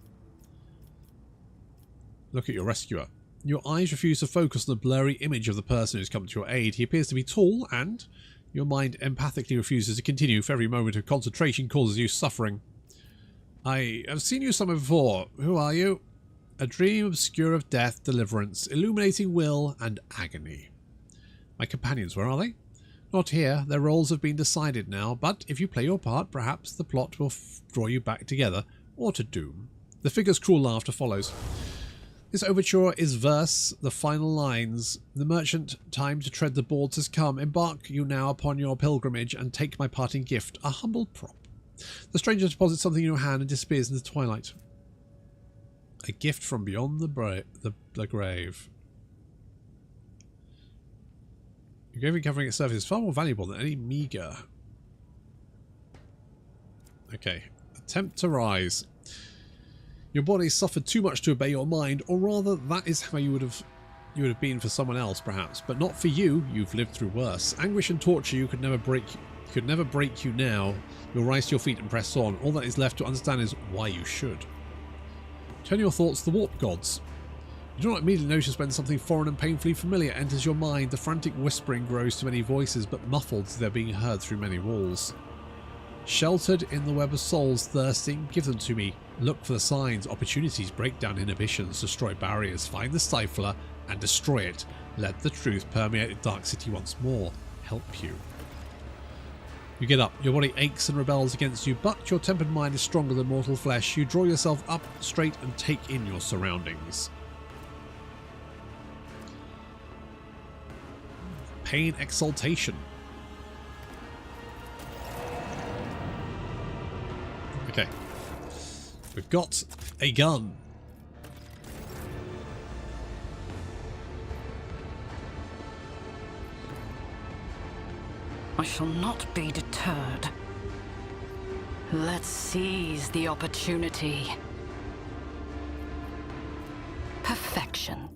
A: Look at your rescuer. Your eyes refuse to focus on the blurry image of the person who's come to your aid. He appears to be tall, and your mind empathically refuses to continue if every moment of concentration causes you suffering. I have seen you somewhere before. Who are you? A dream obscure of death, deliverance, illuminating will, and agony. My companions, where are they? Not here. Their roles have been decided now, but if you play your part, perhaps the plot will draw you back together, or to doom. The figure's cruel laughter follows. This overture is verse, the final lines. The merchant, time to tread the boards has come. Embark you now upon your pilgrimage, and take my parting gift, a humble prop. The stranger deposits something in your hand and disappears in the twilight. A gift from beyond the grave. Your grave covering its surface is far more valuable than any meager. Okay. Attempt to rise. Your body suffered too much to obey your mind, or rather, that is how you would have been for someone else, perhaps, but not for you. You've lived through worse. Anguish and torture could never break you now. You'll rise to your feet and press on. All that is left to understand is why you should. Turn your thoughts to the warp gods. You do not immediately notice when something foreign and painfully familiar enters your mind. The frantic whispering grows to many voices, but muffled as they're being heard through many walls. Sheltered in the web of souls thirsting, give them to me. Look for the signs, opportunities, break down inhibitions, destroy barriers, find the stifler and destroy it. Let the truth permeate the dark city once more. Help you. You get up, your body aches and rebels against you, but your tempered mind is stronger than mortal flesh. You draw yourself up straight and take in your surroundings. Pain exaltation. Okay. We've got a gun.
G: I shall not be deterred. Let's seize the opportunity. Perfection.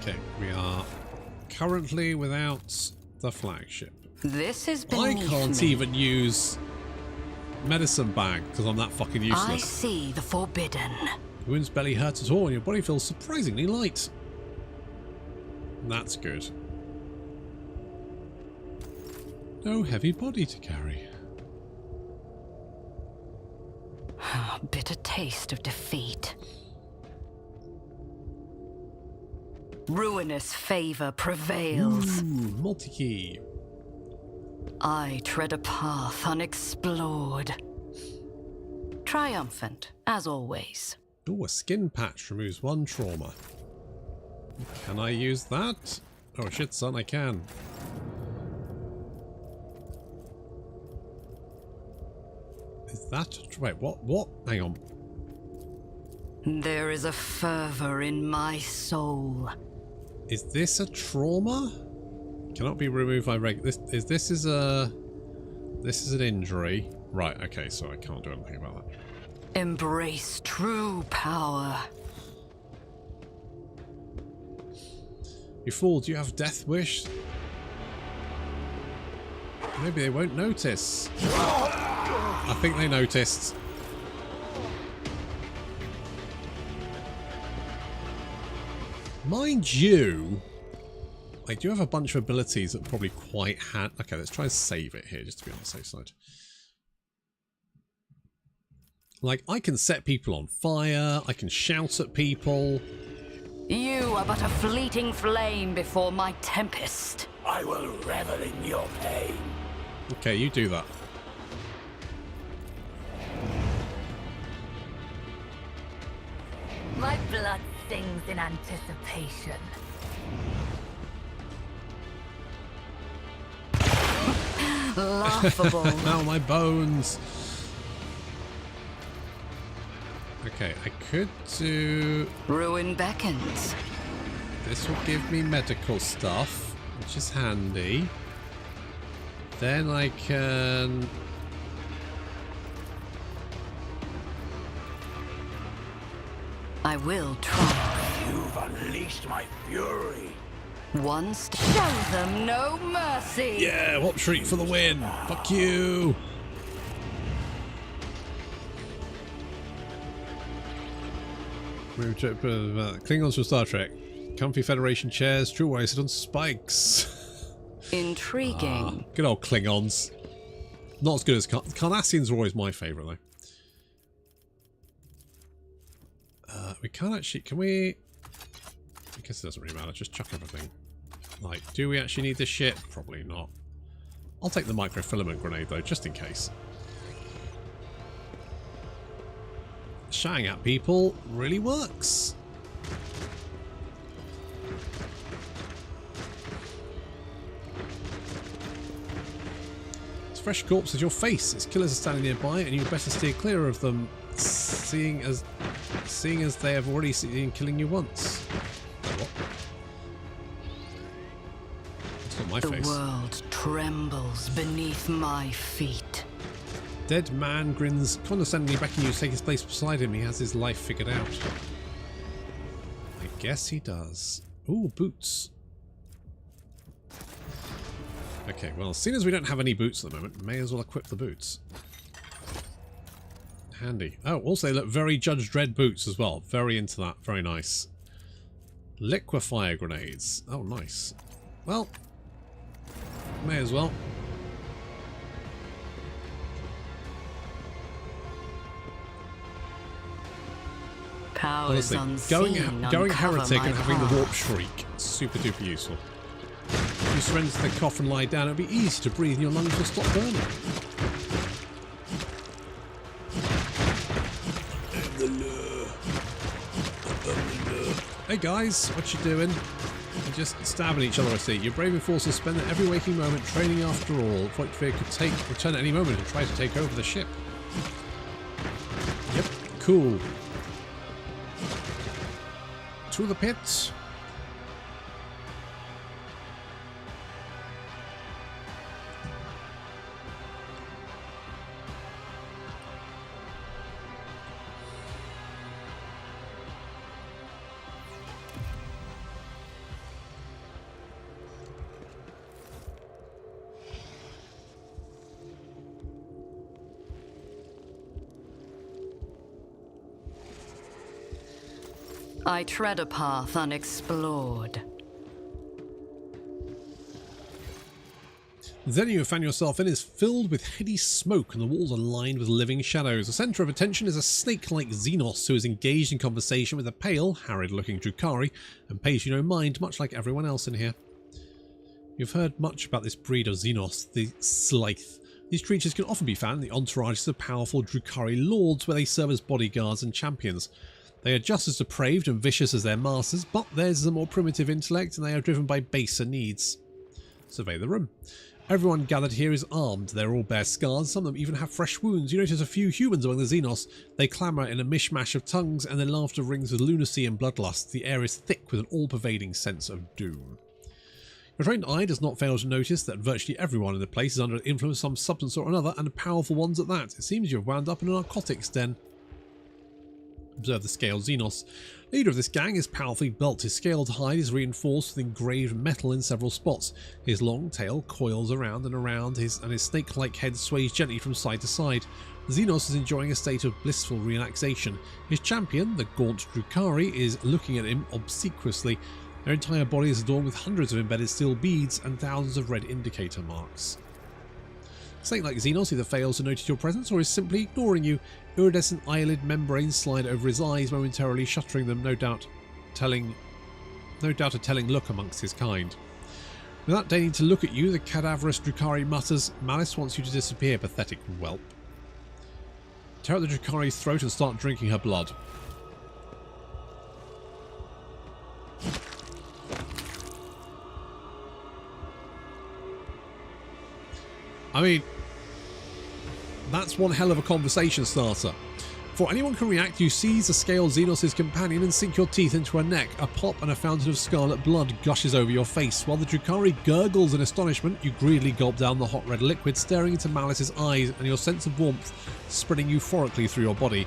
A: Okay, we are currently without the flagship.
G: This is
A: I
G: beneath
A: can't
G: me.
A: even use medicine bag because I'm that fucking useless.
G: I see the forbidden.
A: Your wounds barely hurt at all and your body feels surprisingly light. That's good. No heavy body to carry.
G: Bitter taste of defeat. Ruinous favor prevails.
A: Multi-key.
G: I tread a path unexplored. Triumphant, as always.
A: Oh, a skin patch removes 1 trauma. Can I use that? Oh shit, son, I can. Is that... Wait, what? Hang on.
G: There is a fervor in my soul.
A: Is this a trauma? Cannot be removed by This is an injury. Right, okay, so I can't do anything about that.
G: Embrace true power.
A: You fool, do you have death wish? Maybe they won't notice. I think they noticed. Mind you, I do have a bunch of abilities that probably quite had... Okay, let's try and save it here just to be on the safe side. Like, I can set people on fire, I can shout at people.
G: You are but a fleeting flame before my tempest.
H: I will revel in your pain.
A: Okay, you do that.
E: My blood stings in anticipation.
G: Laughable.
A: Ow, my bones. Okay, I could do...
G: Ruin beckons.
A: This will give me medical stuff, which is handy. Then I can...
G: I will try.
H: You've unleashed my fury.
G: Show them no mercy.
A: Yeah, what treat for the win. Fuck you. Klingons from Star Trek. Comfy Federation chairs, true way sit on spikes.
G: Intriguing.
A: Good old Klingons. Not as good as Cardassians are always my favourite though. We can't actually... Can we... I guess it doesn't really matter. Just chuck everything. Like, do we actually need this shit? Probably not. I'll take the microfilament grenade though, just in case. Shouting at people really works. It's fresh corpse as your face. Its killers are standing nearby and you better steer clear of them, seeing as they have already seen killing you once. What? That's not my face.
G: The world trembles beneath my feet.
A: Dead man grins condescendingly backing you to take his place beside him. He has his life figured out. I guess he does. Ooh, boots. Okay, well, seeing as we don't have any boots at the moment, may as well equip the boots. Handy. Oh, also they look very Judge Dredd boots as well. Very into that. Very nice. Liquefier grenades. Oh, nice. Well, may as well.
G: Honestly,
A: going heretic and having the warp shriek, super duper useful. If you surrender to the cough and lie down, it'll be easy to breathe and your lungs will stop burning. Hey guys, what you doing? You're just stabbing each other, I see. Your brave and forces spend their every waking moment training after all. Point fear could return at any moment and try to take over the ship. Yep, cool. To the pits.
G: I tread a path unexplored.
A: The venue you found yourself in is filled with heady smoke and the walls are lined with living shadows. The centre of attention is a snake-like Xenos who is engaged in conversation with a pale, harried-looking Drukhari and pays you no mind, much like everyone else in here. You've heard much about this breed of Xenos, the Slythe. These creatures can often be found in the entourages of powerful Drukhari lords where they serve as bodyguards and champions. They are just as depraved and vicious as their masters, but theirs is a more primitive intellect and they are driven by baser needs. Survey the room. Everyone gathered here is armed. They're all bear scars. Some of them even have fresh wounds. You notice a few humans among the Xenos. They clamour in a mishmash of tongues, and their laughter rings with lunacy and bloodlust. The air is thick with an all-pervading sense of doom. Your trained eye does not fail to notice that virtually everyone in the place is under the influence of some substance or another, and powerful ones at that. It seems you have wound up in a narcotics den. Observe the scaled Xenos. Leader of this gang is powerfully built. His scaled hide is reinforced with engraved metal in several spots. His long tail coils around and around, and his snake-like head sways gently from side to side. The Xenos is enjoying a state of blissful relaxation. His champion, the gaunt Drukhari, is looking at him obsequiously. Their entire body is adorned with hundreds of embedded steel beads and thousands of red indicator marks. Snake-like Xenos either fails to notice your presence or is simply ignoring you. Iridescent eyelid membranes slide over his eyes, momentarily shuttering them, no doubt a telling look amongst his kind. Without deigning to look at you, the cadaverous Drukhari mutters, "Malice wants you to disappear, pathetic whelp." Tear at the Drukhari's throat and start drinking her blood. I mean, that's one hell of a conversation starter. Before anyone can react, you seize the scaled Xenos' companion and sink your teeth into her neck. A pop and a fountain of scarlet blood gushes over your face. While the Drukhari gurgles in astonishment, you greedily gulp down the hot red liquid, staring into Malice's eyes, and your sense of warmth spreading euphorically through your body.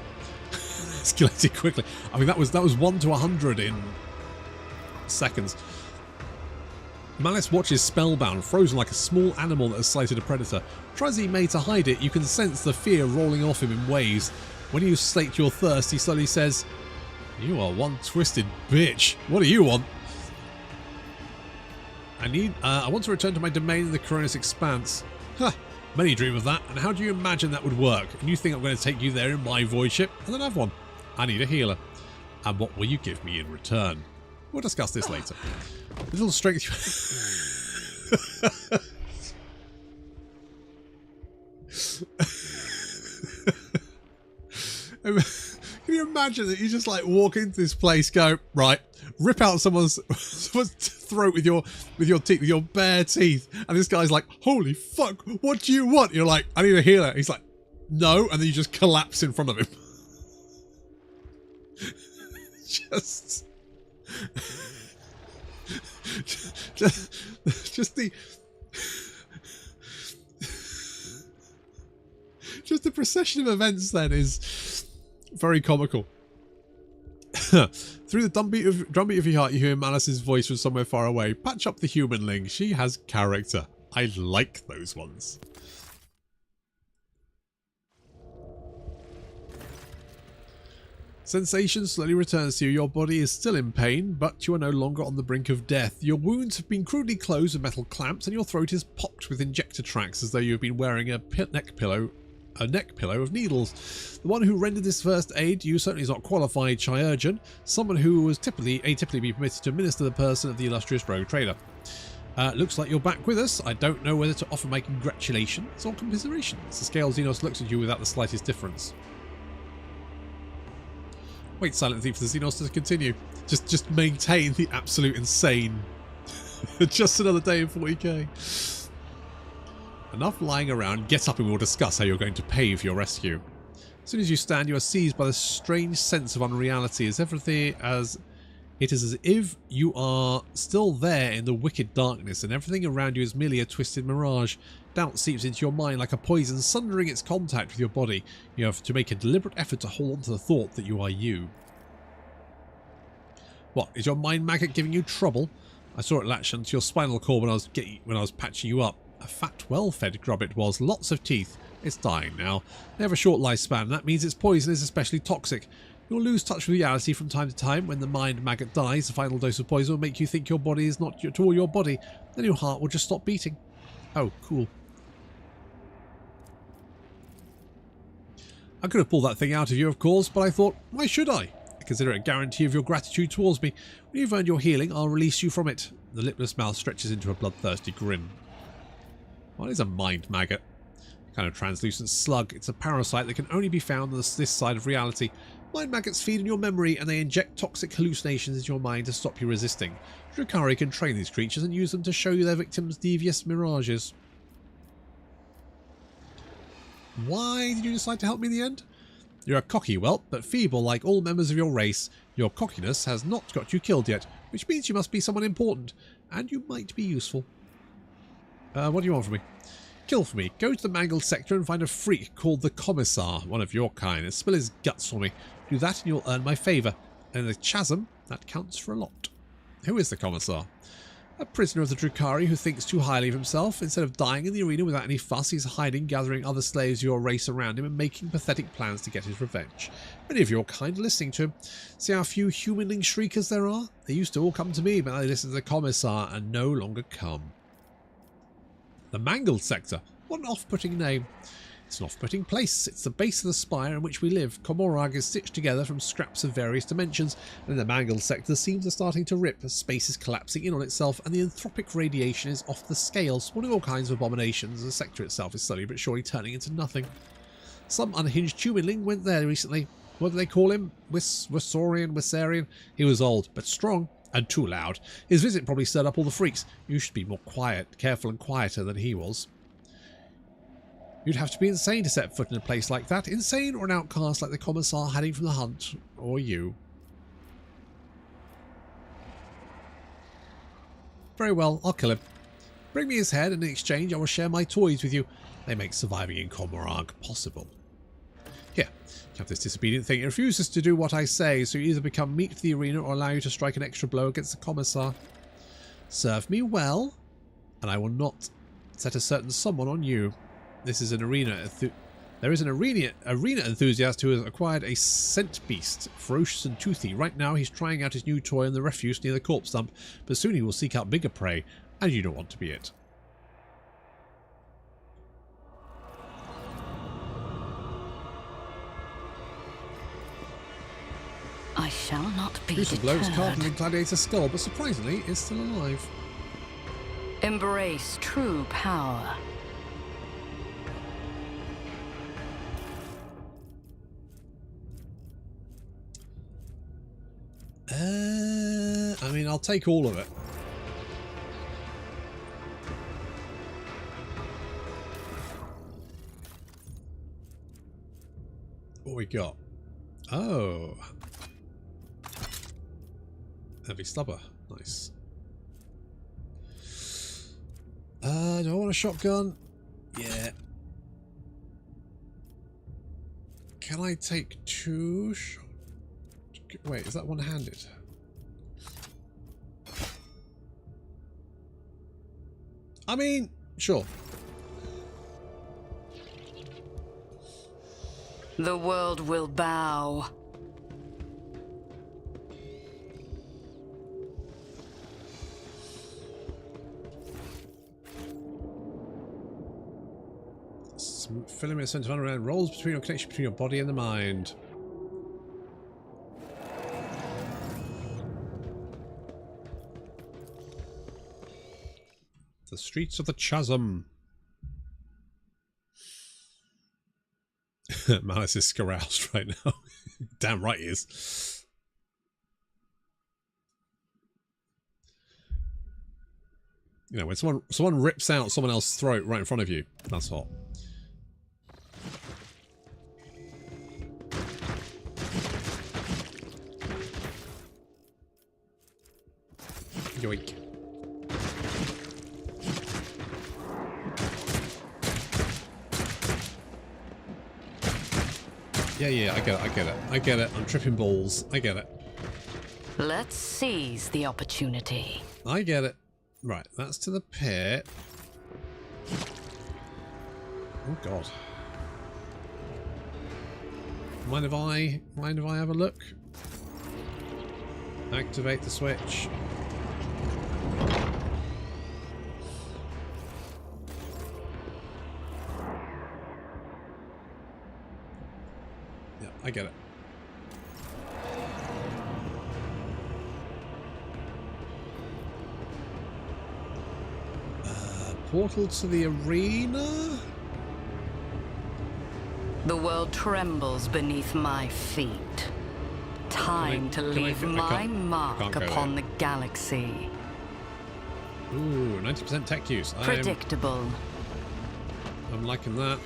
A: Escalated quickly. I mean, that was 1 to 100 in seconds. Malice watches spellbound, frozen like a small animal that has sighted a predator. Try as he may to hide it, you can sense the fear rolling off him in waves. When you slake your thirst, he slowly says, "You are one twisted bitch. What do you want?" I want to return to my domain in the Coronis Expanse. Huh, many dream of that, and how do you imagine that would work? And you think I'm going to take you there in my void ship? I don't have one. I need a healer. And what will you give me in return? We'll discuss this later. Little strength. Can you imagine that you just like walk into this place, go right, rip out someone's throat with your teeth, with your bare teeth, and this guy's like, "Holy fuck, what do you want?" You're like, "I need a healer." He's like, "No," and then you just collapse in front of him. Just the procession of events then is very comical. Through the drumbeat of your heart, you hear Malice's voice from somewhere far away. "Patch up the humanling. She has character. I like those ones." Sensation slowly returns to you. Your body is still in pain, but you are no longer on the brink of death. Your wounds have been crudely closed with metal clamps, and your throat is popped with injector tracks as though you have been wearing a neck pillow of needles. The one who rendered this first aid to you certainly is not qualified chirurgeon, someone who was atypically be permitted to administer the person of the illustrious rogue trader. Looks like you're back with us. I don't know whether to offer my congratulations or commiserations. The scaled Xenos looks at you without the slightest difference. Wait silently for the Xenos to continue. Just maintain the absolute insane. Just another day in 40k. Enough lying around. Get up and we'll discuss how you're going to pay for your rescue. As soon as you stand, you are seized by the strange sense of unreality, it is as if you are still there in the wicked darkness, and everything around you is merely a twisted mirage. Doubt seeps into your mind like a poison, sundering its contact with your body. You have to make a deliberate effort to hold on to the thought that you are you. What, is your mind maggot giving you trouble? I saw it latch onto your spinal cord when I was patching you up. A fat, well-fed grub it was, lots of teeth. It's dying now. They have a short lifespan, and that means its poison is especially toxic. You'll lose touch with reality from time to time. When the mind maggot dies, the final dose of poison will make you think your body is not at all your body. Then your heart will just stop beating. Oh, cool. I could have pulled that thing out of you, of course, but I thought, why should I? I consider it a guarantee of your gratitude towards me. When you've earned your healing, I'll release you from it. The lipless mouth stretches into a bloodthirsty grin. What is a mind maggot? A kind of translucent slug. It's a parasite that can only be found on this side of reality. Mind maggots feed on your memory, and they inject toxic hallucinations into your mind to stop you resisting. Drukhari can train these creatures and use them to show you their victims' devious mirages. Why did you decide to help me in the end? You're a cocky whelp, but feeble like all members of your race. Your cockiness has not got you killed yet, which means you must be someone important, and you might be useful. What do you want from me? Kill for me. Go to the mangled sector and find a freak called the Commissar, one of your kind, and spill his guts for me. Do that and you'll earn my favour. And in the chasm, that counts for a lot. Who is the Commissar? A prisoner of the Drukhari who thinks too highly of himself. Instead of dying in the arena without any fuss, he's hiding, gathering other slaves of your race around him and making pathetic plans to get his revenge. Many of your kind are listening to him. See how few humanling shriekers there are? They used to all come to me, but they listen to the Commissar and no longer come. The Mangled Sector. What an off-putting name. It's an off-putting place. It's the base of the spire in which we live. Commorragh is stitched together from scraps of various dimensions, and the Mangled Sector, the seams are starting to rip as space is collapsing in on itself, and the anthropic radiation is off the scale, spawning all kinds of abominations. The sector itself is slowly but surely turning into nothing. Some unhinged humanling went there recently. What do they call him? Wissarian? He was old, but strong. And too loud. His visit probably stirred up all the freaks. You should be more careful and quieter than he was. You'd have to be insane to set foot in a place like that. Insane or an outcast like the Commissar hiding from the hunt. Or you. Very well, I'll kill him. Bring me his head and in exchange I will share my toys with you. They make surviving in Commorragh possible. Here, you have this disobedient thing. It refuses to do what I say, so you either become meat for the arena or allow you to strike an extra blow against the Commissar. Serve me well, and I will not set a certain someone on you. This is an arena. There is an arena enthusiast who has acquired a scent beast, ferocious and toothy. Right now he's trying out his new toy in the refuse near the corpse dump, but soon he will seek out bigger prey, and you don't want to be it.
G: I shall not be
A: Crucial blows
G: deterred.
A: carved in Gladiator's skull, but surprisingly, it's still alive.
G: Embrace true power.
A: I mean, I'll take all of it. What we got? Oh. Heavy stubber. Nice. Do I want a shotgun? Yeah. Can I take two shots? Wait, is that one-handed? I mean, sure.
G: The world will bow.
A: Filament centered around rolls between your connection between your body and the mind. The streets of the chasm. Malice is caroused right now. Damn right he is. You know, when someone rips out someone else's throat right in front of you, that's hot. Yoink. Yeah, I get it. I'm tripping balls. I get it.
G: Let's seize the opportunity.
A: I get it. Right, that's to the pit. Oh god. Mind if I have a look? Activate the switch. I get it. Portal to the arena?
G: The world trembles beneath my feet. Time to leave my mark upon the galaxy.
A: Ooh, 90% tech use.
G: Predictable.
A: I'm liking that.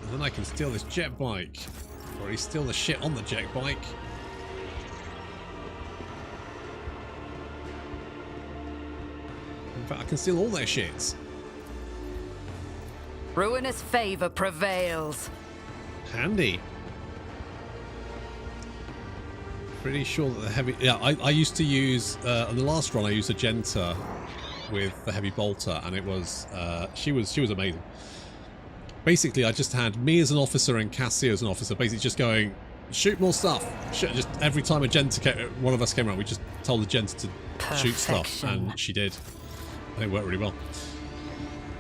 A: And then I can steal this jet bike. Or at least steal the shit on the jet bike. In fact, I can steal all their shits.
G: Ruinous favor prevails.
A: Handy. Pretty sure that the heavy... Yeah, I used to use... on the last run, I used a Genta with the heavy bolter, and it was... she was amazing. Basically, I just had me as an officer and Cassie as an officer, basically just going, shoot more stuff. Just every time a Genta came, one of us came around, we just told the Genta to shoot stuff, and she did. And it worked really well.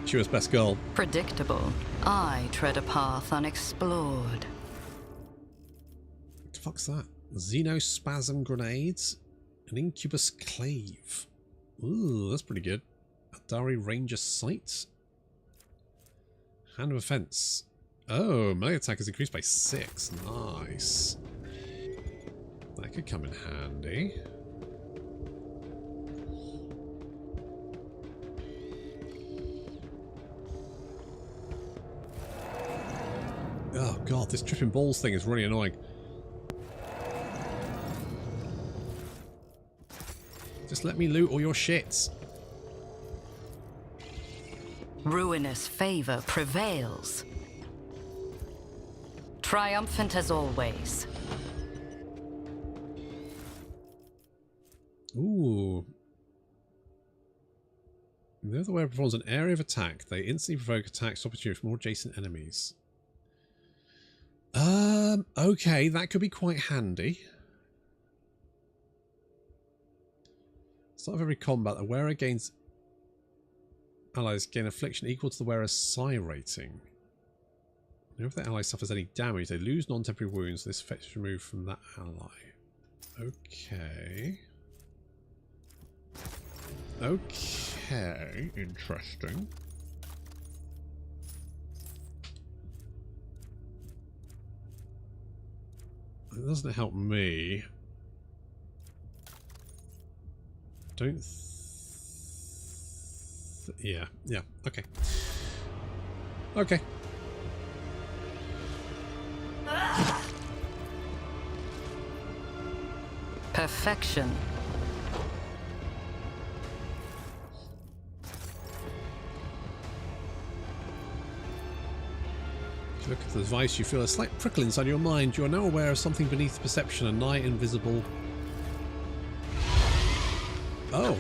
A: She was best girl.
G: Predictable. I tread a path unexplored.
A: What the fuck's that? Xenospasm grenades. An incubus clave. Ooh, that's pretty good. Adari Ranger sight. Hand of offense. Oh, melee attack is increased by 6. Nice. That could come in handy. Oh god, this tripping balls thing is really annoying. Just let me loot all your shits.
G: Ruinous favor prevails. Triumphant as always.
A: Ooh. The other way performs an area of attack. They instantly provoke attacks opportunity from more adjacent enemies. Okay, that could be quite handy. Start of every combat, the wearer gains allies gain affliction equal to the wearer's psi rating. If the ally suffers any damage, they lose non-temporary wounds. This effect is removed from that ally. Okay. Okay, interesting. It doesn't help me. Don't. Yeah. Okay. Okay.
G: Perfection.
A: If you look at the device, you feel a slight prickle inside your mind. You are now aware of something beneath perception, a nigh invisible... Oh.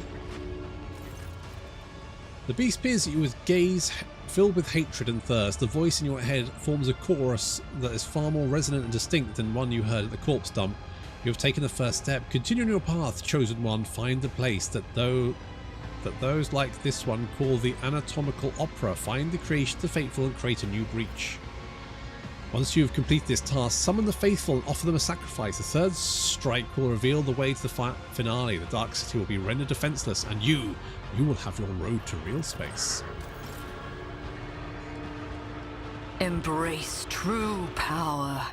A: The beast peers at you with gaze filled with hatred and thirst. The voice in your head forms a chorus that is far more resonant and distinct than one you heard at the corpse dump. You have taken the first step. Continue on your path, chosen one. Find the place that those like this one call the anatomical opera. Find the creation of the faithful and create a new breach. Once you have completed this task, summon the faithful and offer them a sacrifice. The third strike will reveal the way to the finale. The Dark City will be rendered defenseless, and you will have your road to real space.
G: Embrace true power.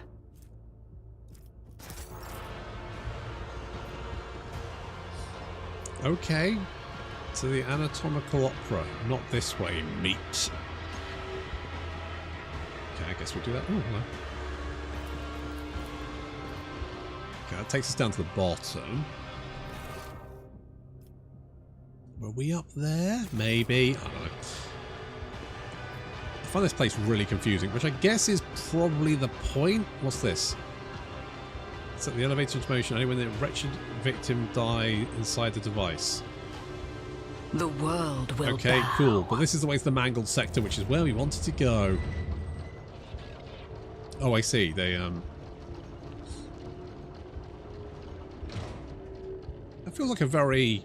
A: Okay. To the anatomical opera. Not this way, meat. Okay, I guess we'll do that. Oh, hello. Okay, that takes us down to the bottom. Were we up there? Maybe. I don't know. I find this place really confusing, which I guess is probably the point. What's this? Set the elevator into motion only when the wretched victim die inside the device.
G: The world will
A: Okay,
G: bow.
A: cool. But this is the way to the mangled sector, which is where we wanted to go. Oh, I see. They, That feels like a very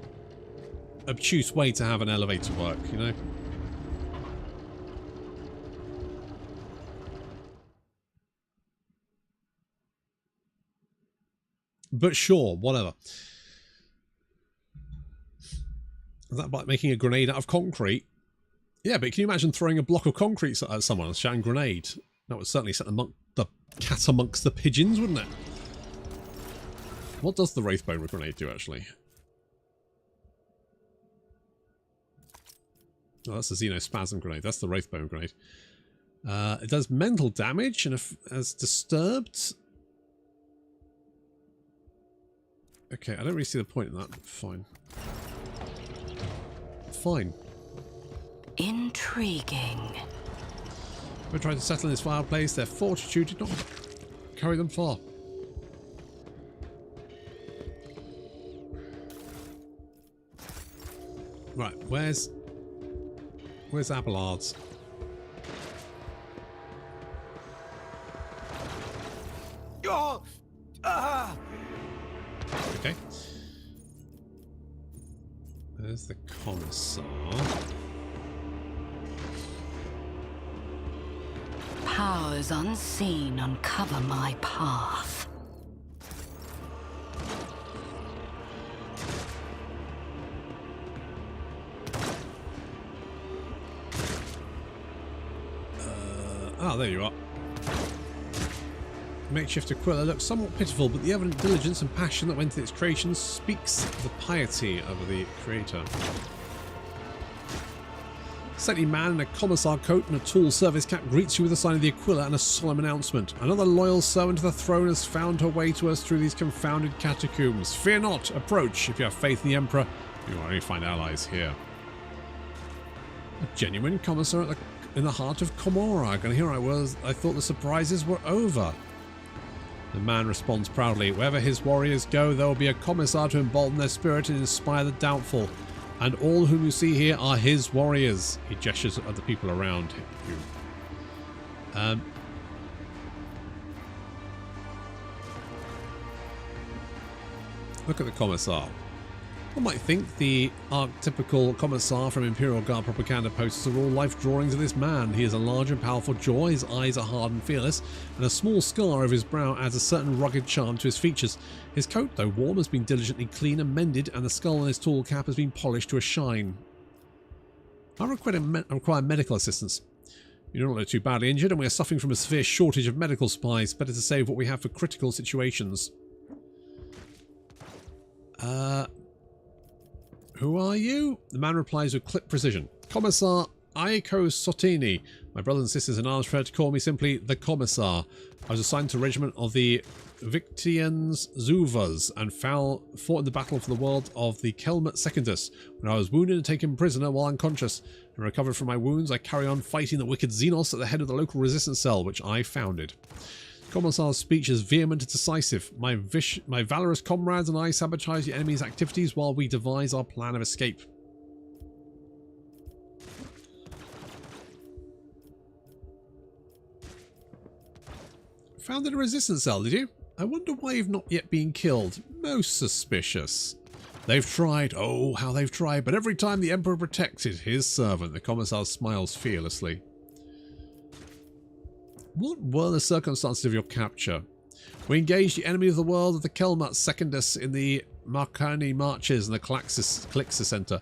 A: obtuse way to have an elevator work, you know? But sure, whatever. Is that like making a grenade out of concrete? Yeah, but can you imagine throwing a block of concrete at someone and shouting grenade? That would certainly set the cat amongst the pigeons, wouldn't it? What does the Wraithbone grenade do, actually? Oh, that's the Xenospasm grenade. That's the Wraithbone grenade. It does mental damage and if as disturbed. Okay, I don't really see the point in that. Fine. Fine.
G: Intriguing.
A: We're trying to settle in this fireplace. Their fortitude did not carry them far. Right, where's Abelard's? Okay. There's the Commissar.
G: Powers unseen uncover my path.
A: There you are. Makeshift Aquila looks somewhat pitiful, but the evident diligence and passion that went into its creation speaks the piety of the creator. A stately man in a commissar coat and a tall service cap greets you with a sign of the Aquila and a solemn announcement. Another loyal servant to the throne has found her way to us through these confounded catacombs. Fear not, approach. If you have faith in the Emperor, you will only find allies here. A genuine commissar in the heart of Commorragh, and here I was. I thought the surprises were over. The man responds proudly, wherever his warriors go, there will be a commissar to embolden their spirit and inspire the doubtful. And all whom you see here are his warriors. He gestures at the people around you. Look at the commissar. One might think the archetypical commissar from Imperial Guard propaganda posters are all life drawings of this man. He is a large and powerful jaw, his eyes are hard and fearless, and a small scar over his brow adds a certain rugged charm to his features. His coat, though warm, has been diligently cleaned and mended, and the skull on his tall cap has been polished to a shine. I require medical assistance. You do not look too badly injured, and we are suffering from a severe shortage of medical supplies. Better to save what we have for critical situations. Who are you? The man replies with clip precision. Commissar Aiko Sotini. My brothers and sisters in arms prefer to call me simply the Commissar. I was assigned to a regiment of the Victians Zuvas and fought in the battle for the world of the Kelmet Secundus. When I was wounded and taken prisoner while unconscious and recovered from my wounds, I carry on fighting the wicked Xenos at the head of the local resistance cell, which I founded. Commissar's speech is vehement and decisive. My valorous comrades and I sabotage the enemy's activities while we devise our plan of escape. Founded a resistance cell, did you? I wonder why you've not yet been killed. Most suspicious. They've tried, oh how they've tried, but every time the Emperor protected his servant. The Commissar smiles fearlessly. What were the circumstances of your capture? We engaged the enemy of the world of the Kelmet Secundus in the Marcani Marches and the Calixis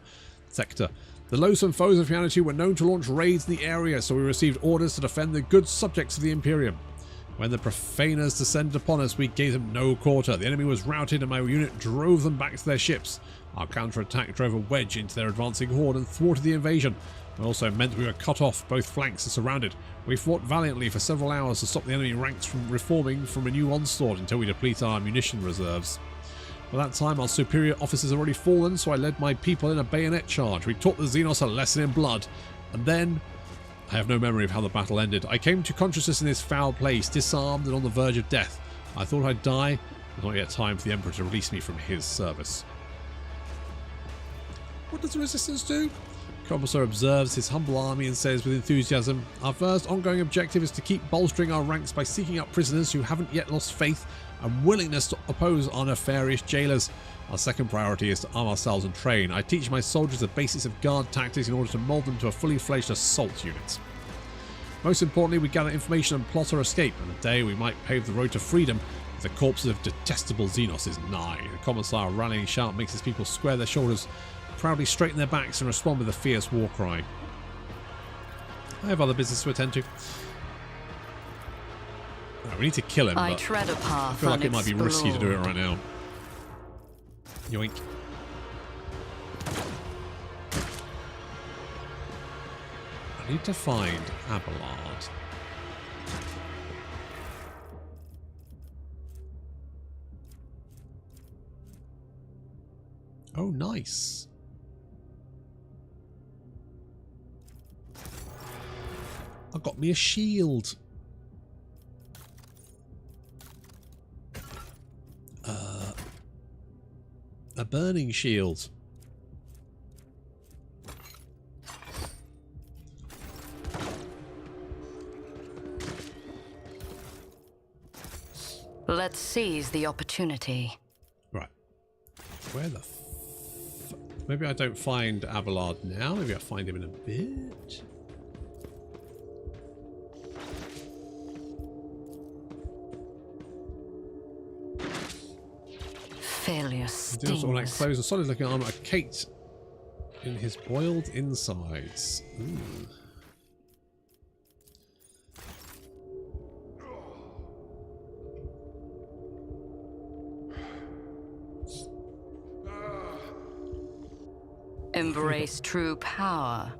A: sector. The loathsome foes of humanity were known to launch raids in the area, so we received orders to defend the good subjects of the Imperium. When the profaners descended upon us, we gave them no quarter. The enemy was routed and my unit drove them back to their ships. Our counterattack drove a wedge into their advancing horde and thwarted the invasion. It also meant we were cut off, both flanks and surrounded. We fought valiantly for several hours to stop the enemy ranks from reforming from a new onslaught until we deplete our munition reserves. By that time, our superior officers had already fallen, so I led my people in a bayonet charge. We taught the Xenos a lesson in blood. And then, I have no memory of how the battle ended. I came to consciousness in this foul place, disarmed and on the verge of death. I thought I'd die. It was not yet time for the Emperor to release me from his service. What does the Resistance do? Commissar observes his humble army and says with enthusiasm, our first ongoing objective is to keep bolstering our ranks by seeking out prisoners who haven't yet lost faith and willingness to oppose our nefarious jailers. Our second priority is to arm ourselves and train. I teach my soldiers the basics of guard tactics in order to mold them to a fully fledged assault unit. Most importantly, we gather information and plot our escape, and a day we might pave the road to freedom if the corpses of detestable Xenos is nigh. The Commissar rallying shout makes his people square their shoulders, proudly straighten their backs and respond with a fierce war cry. I have other business to attend to. Right, we need to kill him,
G: I tread a path
A: I feel like it might be risky to do it right now. Yoink. I need to find Abelard. Oh, nice. I got me a shield. A burning shield.
G: Let's seize the opportunity.
A: Right. Where the maybe I don't find Abelard now. Maybe I'll find him in a bit.
G: Failure stings.
A: All that clothes and solid looking armor. A Kate in his boiled insides. Ooh.
G: Embrace true power.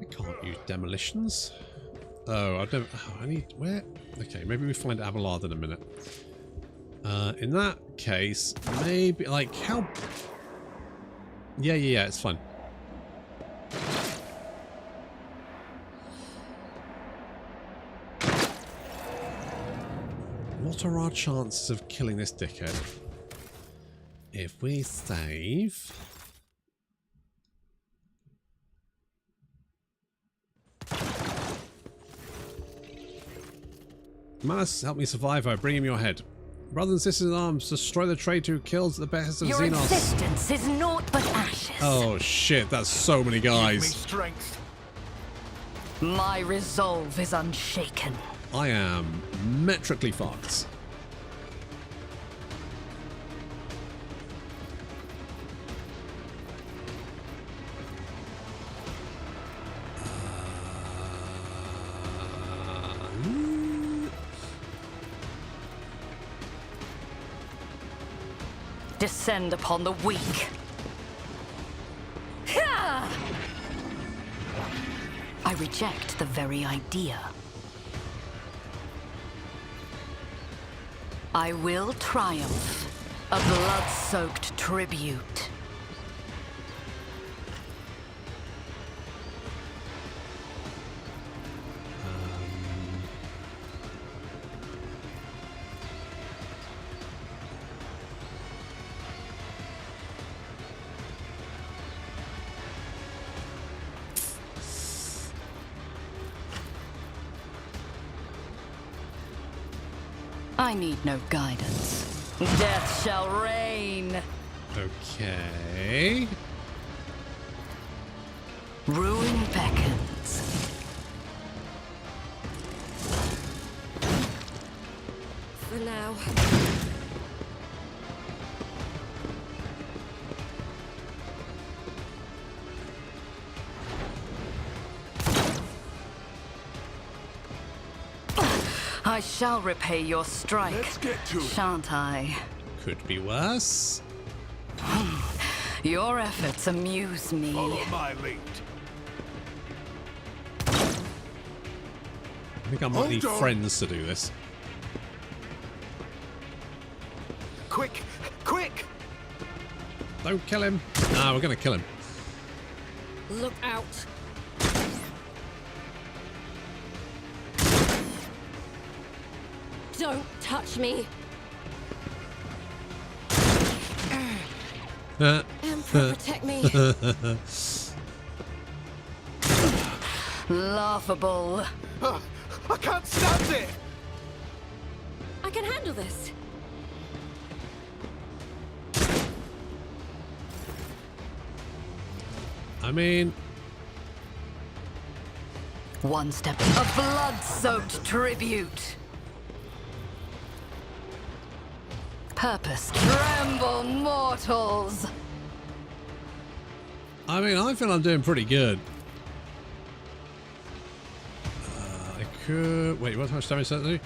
A: I can't use demolitions. Oh, I don't. Oh, I need where? Okay, maybe we find Abelard in a minute. In that case, maybe like how? Yeah. It's fine. What are our chances of killing this dickhead? If we save. Manus, help me survive. I bring him your head. Brothers and sisters in arms, destroy the traitor who kills the best of
E: Your
A: Xenos.
E: existence is naught but ashes.
A: Oh shit, that's so many guys.
H: Give me strength.
G: My resolve is unshaken.
A: I am metrically fucked.
G: Descend upon the weak. I reject the very idea. I will triumph, a blood-soaked tribute. I need no guidance. Death shall reign.
A: Okay.
G: Ruin beckons.
E: For now.
G: I shall repay your strike.
H: Let's get to it.
G: Shan't I?
A: Could be worse.
G: Your efforts amuse me.
H: Follow my lead.
A: I think I might need friends to do this.
H: Quick! Quick!
A: Don't kill him. Nah, we're gonna kill him.
E: Look out. Don't touch me. Emperor, protect me.
G: Laughable.
H: I can't stand it!
E: I can handle this.
A: I mean,
G: One step. A blood-soaked tribute. Purpose. Tremble, mortals.
A: I feel I'm doing pretty good. I could... Wait, what much damage does that do?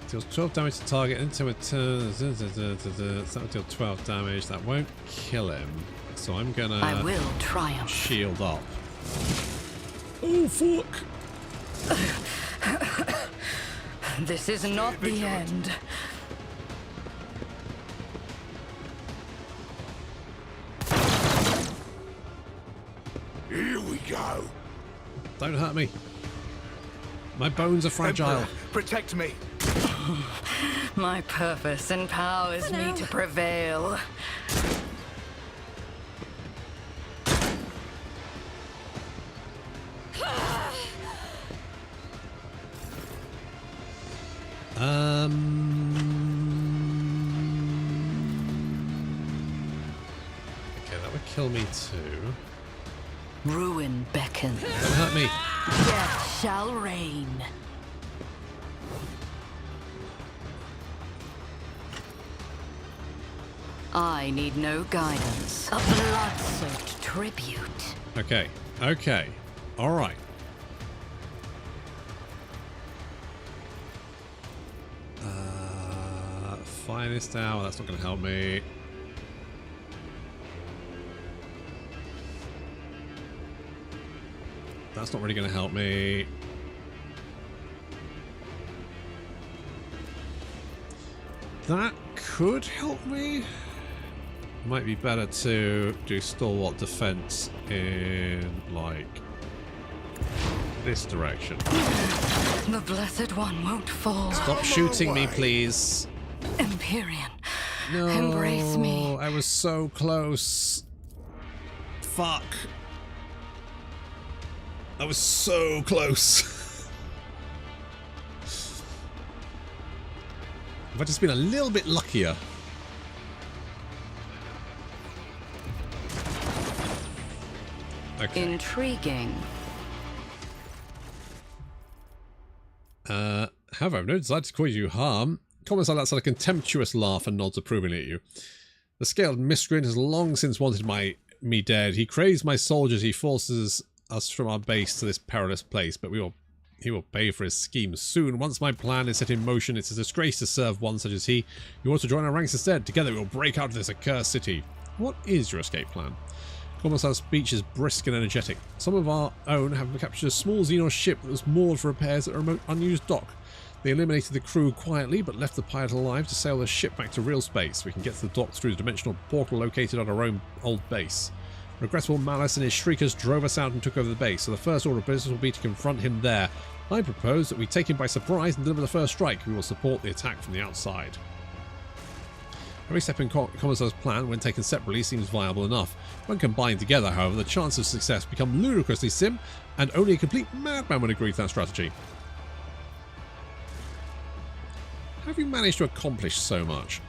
A: Deals 12 damage to target until it turns... That will deal 12 damage. That won't kill him. So I'm gonna...
G: I will triumph.
A: Shield up. Oh, fuck!
G: This is not the end.
H: go.
A: Don't hurt me. My bones are fragile.
H: Emperor, protect me.
G: My purpose empowers me to prevail.
A: Okay, that would kill me too.
G: Ruin beckons.
A: Don't hurt me.
G: Death shall reign. I need no guidance. A blood-soaked tribute.
A: Okay. Okay. All right. Finest hour. That's not going to help me. That's not really going to help me. That could help me. Might be better to do stalwart defense in, like, this direction.
G: The Blessed One won't fall.
A: Stop shooting me, please.
G: Empyrean,
A: No,
G: embrace me.
A: I was so close. Fuck. I was so close. If I'd just been a little bit luckier. Okay.
G: Intriguing.
A: However, I've no desire to cause you harm. Comments like that sound a contemptuous laugh and nods approvingly at you. The scaled miscreant has long since wanted me dead. He craves my soldiers. He forces us from our base to this perilous place, but he will pay for his schemes soon. Once my plan is set in motion, it's a disgrace to serve one such as he. You want to join our ranks instead? Together we will break out of this accursed city. What is your escape plan? Commissar's speech is brisk and energetic. Some of our own have captured a small Xenos ship that was moored for repairs at a remote unused dock. They eliminated the crew quietly, but left the pilot alive to sail the ship back to real space. We can get to the dock through the dimensional portal located at our own old base. Regrettable Malice and his shriekers drove us out and took over the base, so the first order of business will be to confront him there. I propose that we take him by surprise and deliver the first strike. We will support the attack from the outside. Every step in Commissar's plan, when taken separately, seems viable enough. When combined together, however, the chances of success become ludicrously slim, and only a complete madman would agree to that strategy. How have you managed to accomplish so much?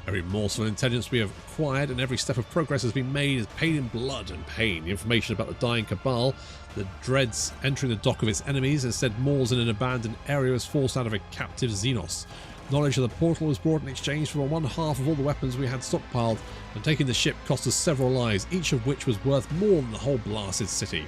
A: Every morsel of intelligence we have acquired and every step of progress has been made is paid in blood and pain. The information about the dying Cabal, the dreads entering the dock of its enemies, instead moors in an abandoned area was forced out of a captive Xenos. Knowledge of the portal was brought in exchange for 1/2 of all the weapons we had stockpiled, and taking the ship cost us several lives, each of which was worth more than the whole blasted city.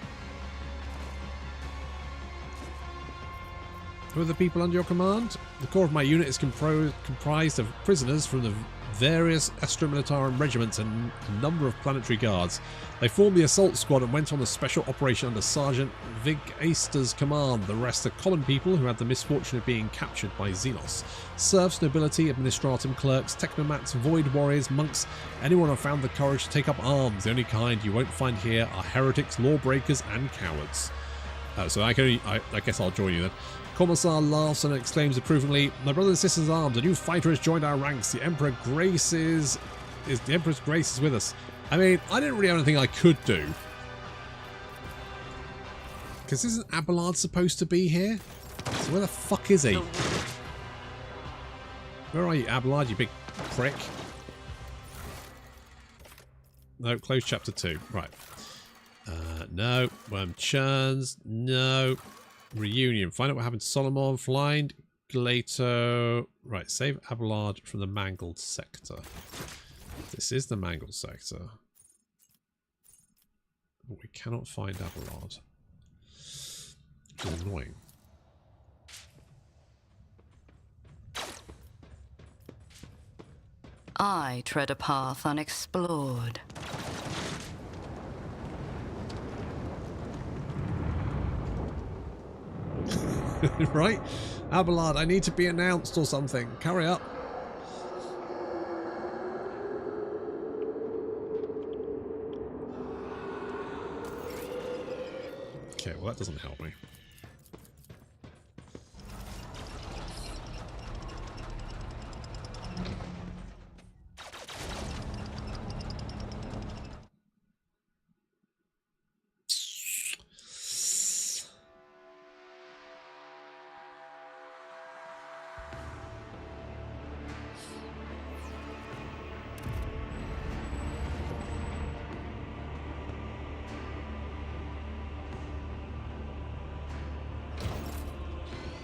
A: Who are the people under your command? The core of my unit is comprised of prisoners from the various Astra Militarum regiments and a number of planetary guards. They formed the assault squad and went on a special operation under Sergeant Vig Aister's command. The rest are common people who had the misfortune of being captured by Xenos. Serfs, nobility, administratum clerks, technomats, void warriors, monks, anyone who found the courage to take up arms. The only kind you won't find here are heretics, lawbreakers, and cowards. So I guess I'll join you then. Commissar laughs and exclaims approvingly, "My brothers and sisters in arms, a new fighter has joined our ranks. The Emperor's grace is with us." I mean, I didn't really have anything I could do. Because isn't Abelard supposed to be here? So where the fuck is he? Where are you, Abelard, you big prick? No, close chapter 2. Right. No. Worm churns. No. Reunion. Find out what happened to Solomon. Flying. Glato. Right. Save Abelard from the mangled sector. This is the mangled sector. But we cannot find Abelard. Which is annoying.
G: I tread a path unexplored.
A: Right? Abelard, I need to be announced or something. Hurry up. Okay, well that doesn't help me.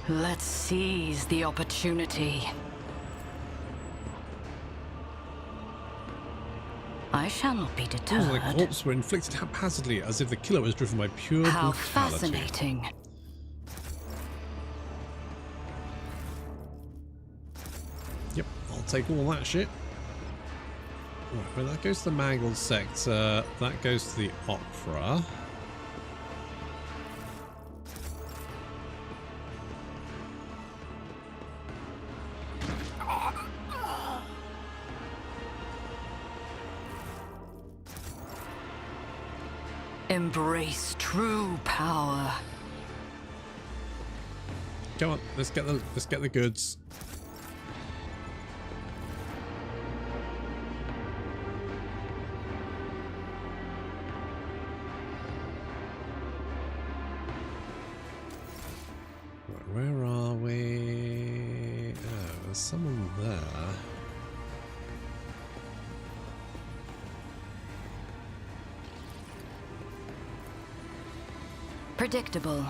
G: Let's seize the opportunity. I shall not be deterred.
A: The corpses were inflicted haphazardly, as if the killer was driven by pure
G: How
A: brutality.
G: fascinating.
A: Yep, I'll take all that shit. Right, well, that goes to the mangled sector. That goes to the opera.
G: Embrace true power.
A: Come on, let's get the goods. Right, where are we? Oh, there's someone there.
G: Predictable.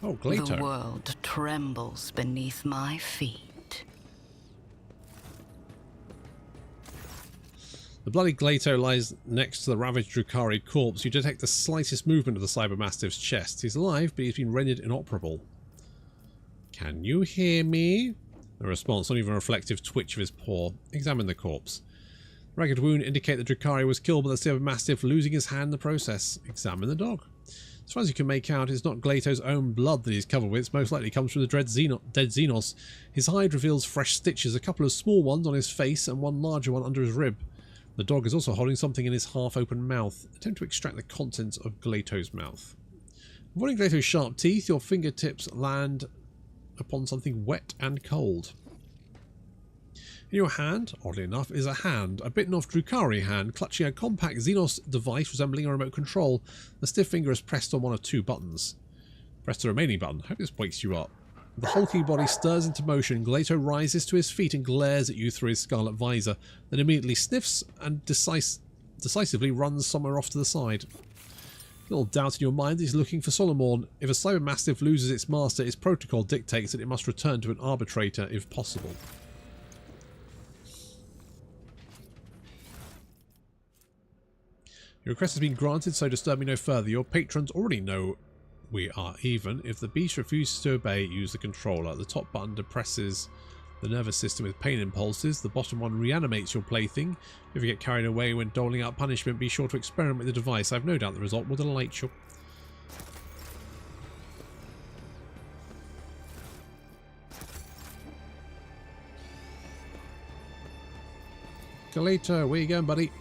A: Oh, Glato.
G: The world trembles beneath my feet.
A: The bloody Glato lies next to the ravaged Drukhari corpse. You detect the slightest movement of the Cybermastiff's chest. He's alive, but he's been rendered inoperable. Can you hear me? A response, not even a reflective twitch of his paw. Examine the corpse. Ragged wound indicate that Drukhari was killed by the Cybermastiff, losing his hand in the process. Examine the dog. As far as you can make out, it's not Glato's own blood that he's covered with. It most likely comes from the dead Xenos. His hide reveals fresh stitches, a couple of small ones on his face and one larger one under his rib. The dog is also holding something in his half-open mouth. Attempt to extract the contents of Glato's mouth. Avoiding Glato's sharp teeth, your fingertips land upon something wet and cold. In your hand, oddly enough, is a hand, a bitten-off Drukhari hand, clutching a compact Xenos device resembling a remote control. The stiff finger is pressed on one of two buttons. Press the remaining button. Hope this wakes you up. The hulking body stirs into motion. Glato rises to his feet and glares at you through his scarlet visor, then immediately sniffs and decisively runs somewhere off to the side. Little doubt in your mind that he's looking for Solomon. If a Cybermastiff loses its master, its protocol dictates that it must return to an arbitrator if possible. Your request has been granted, so disturb me no further. Your patrons already know we are even. If the beast refuses to obey, use the controller. The top button depresses the nervous system with pain impulses. The bottom one reanimates your plaything. If you get carried away when doling out punishment, be sure to experiment with the device. I have no doubt the result will delight you. Glato, where you going, buddy?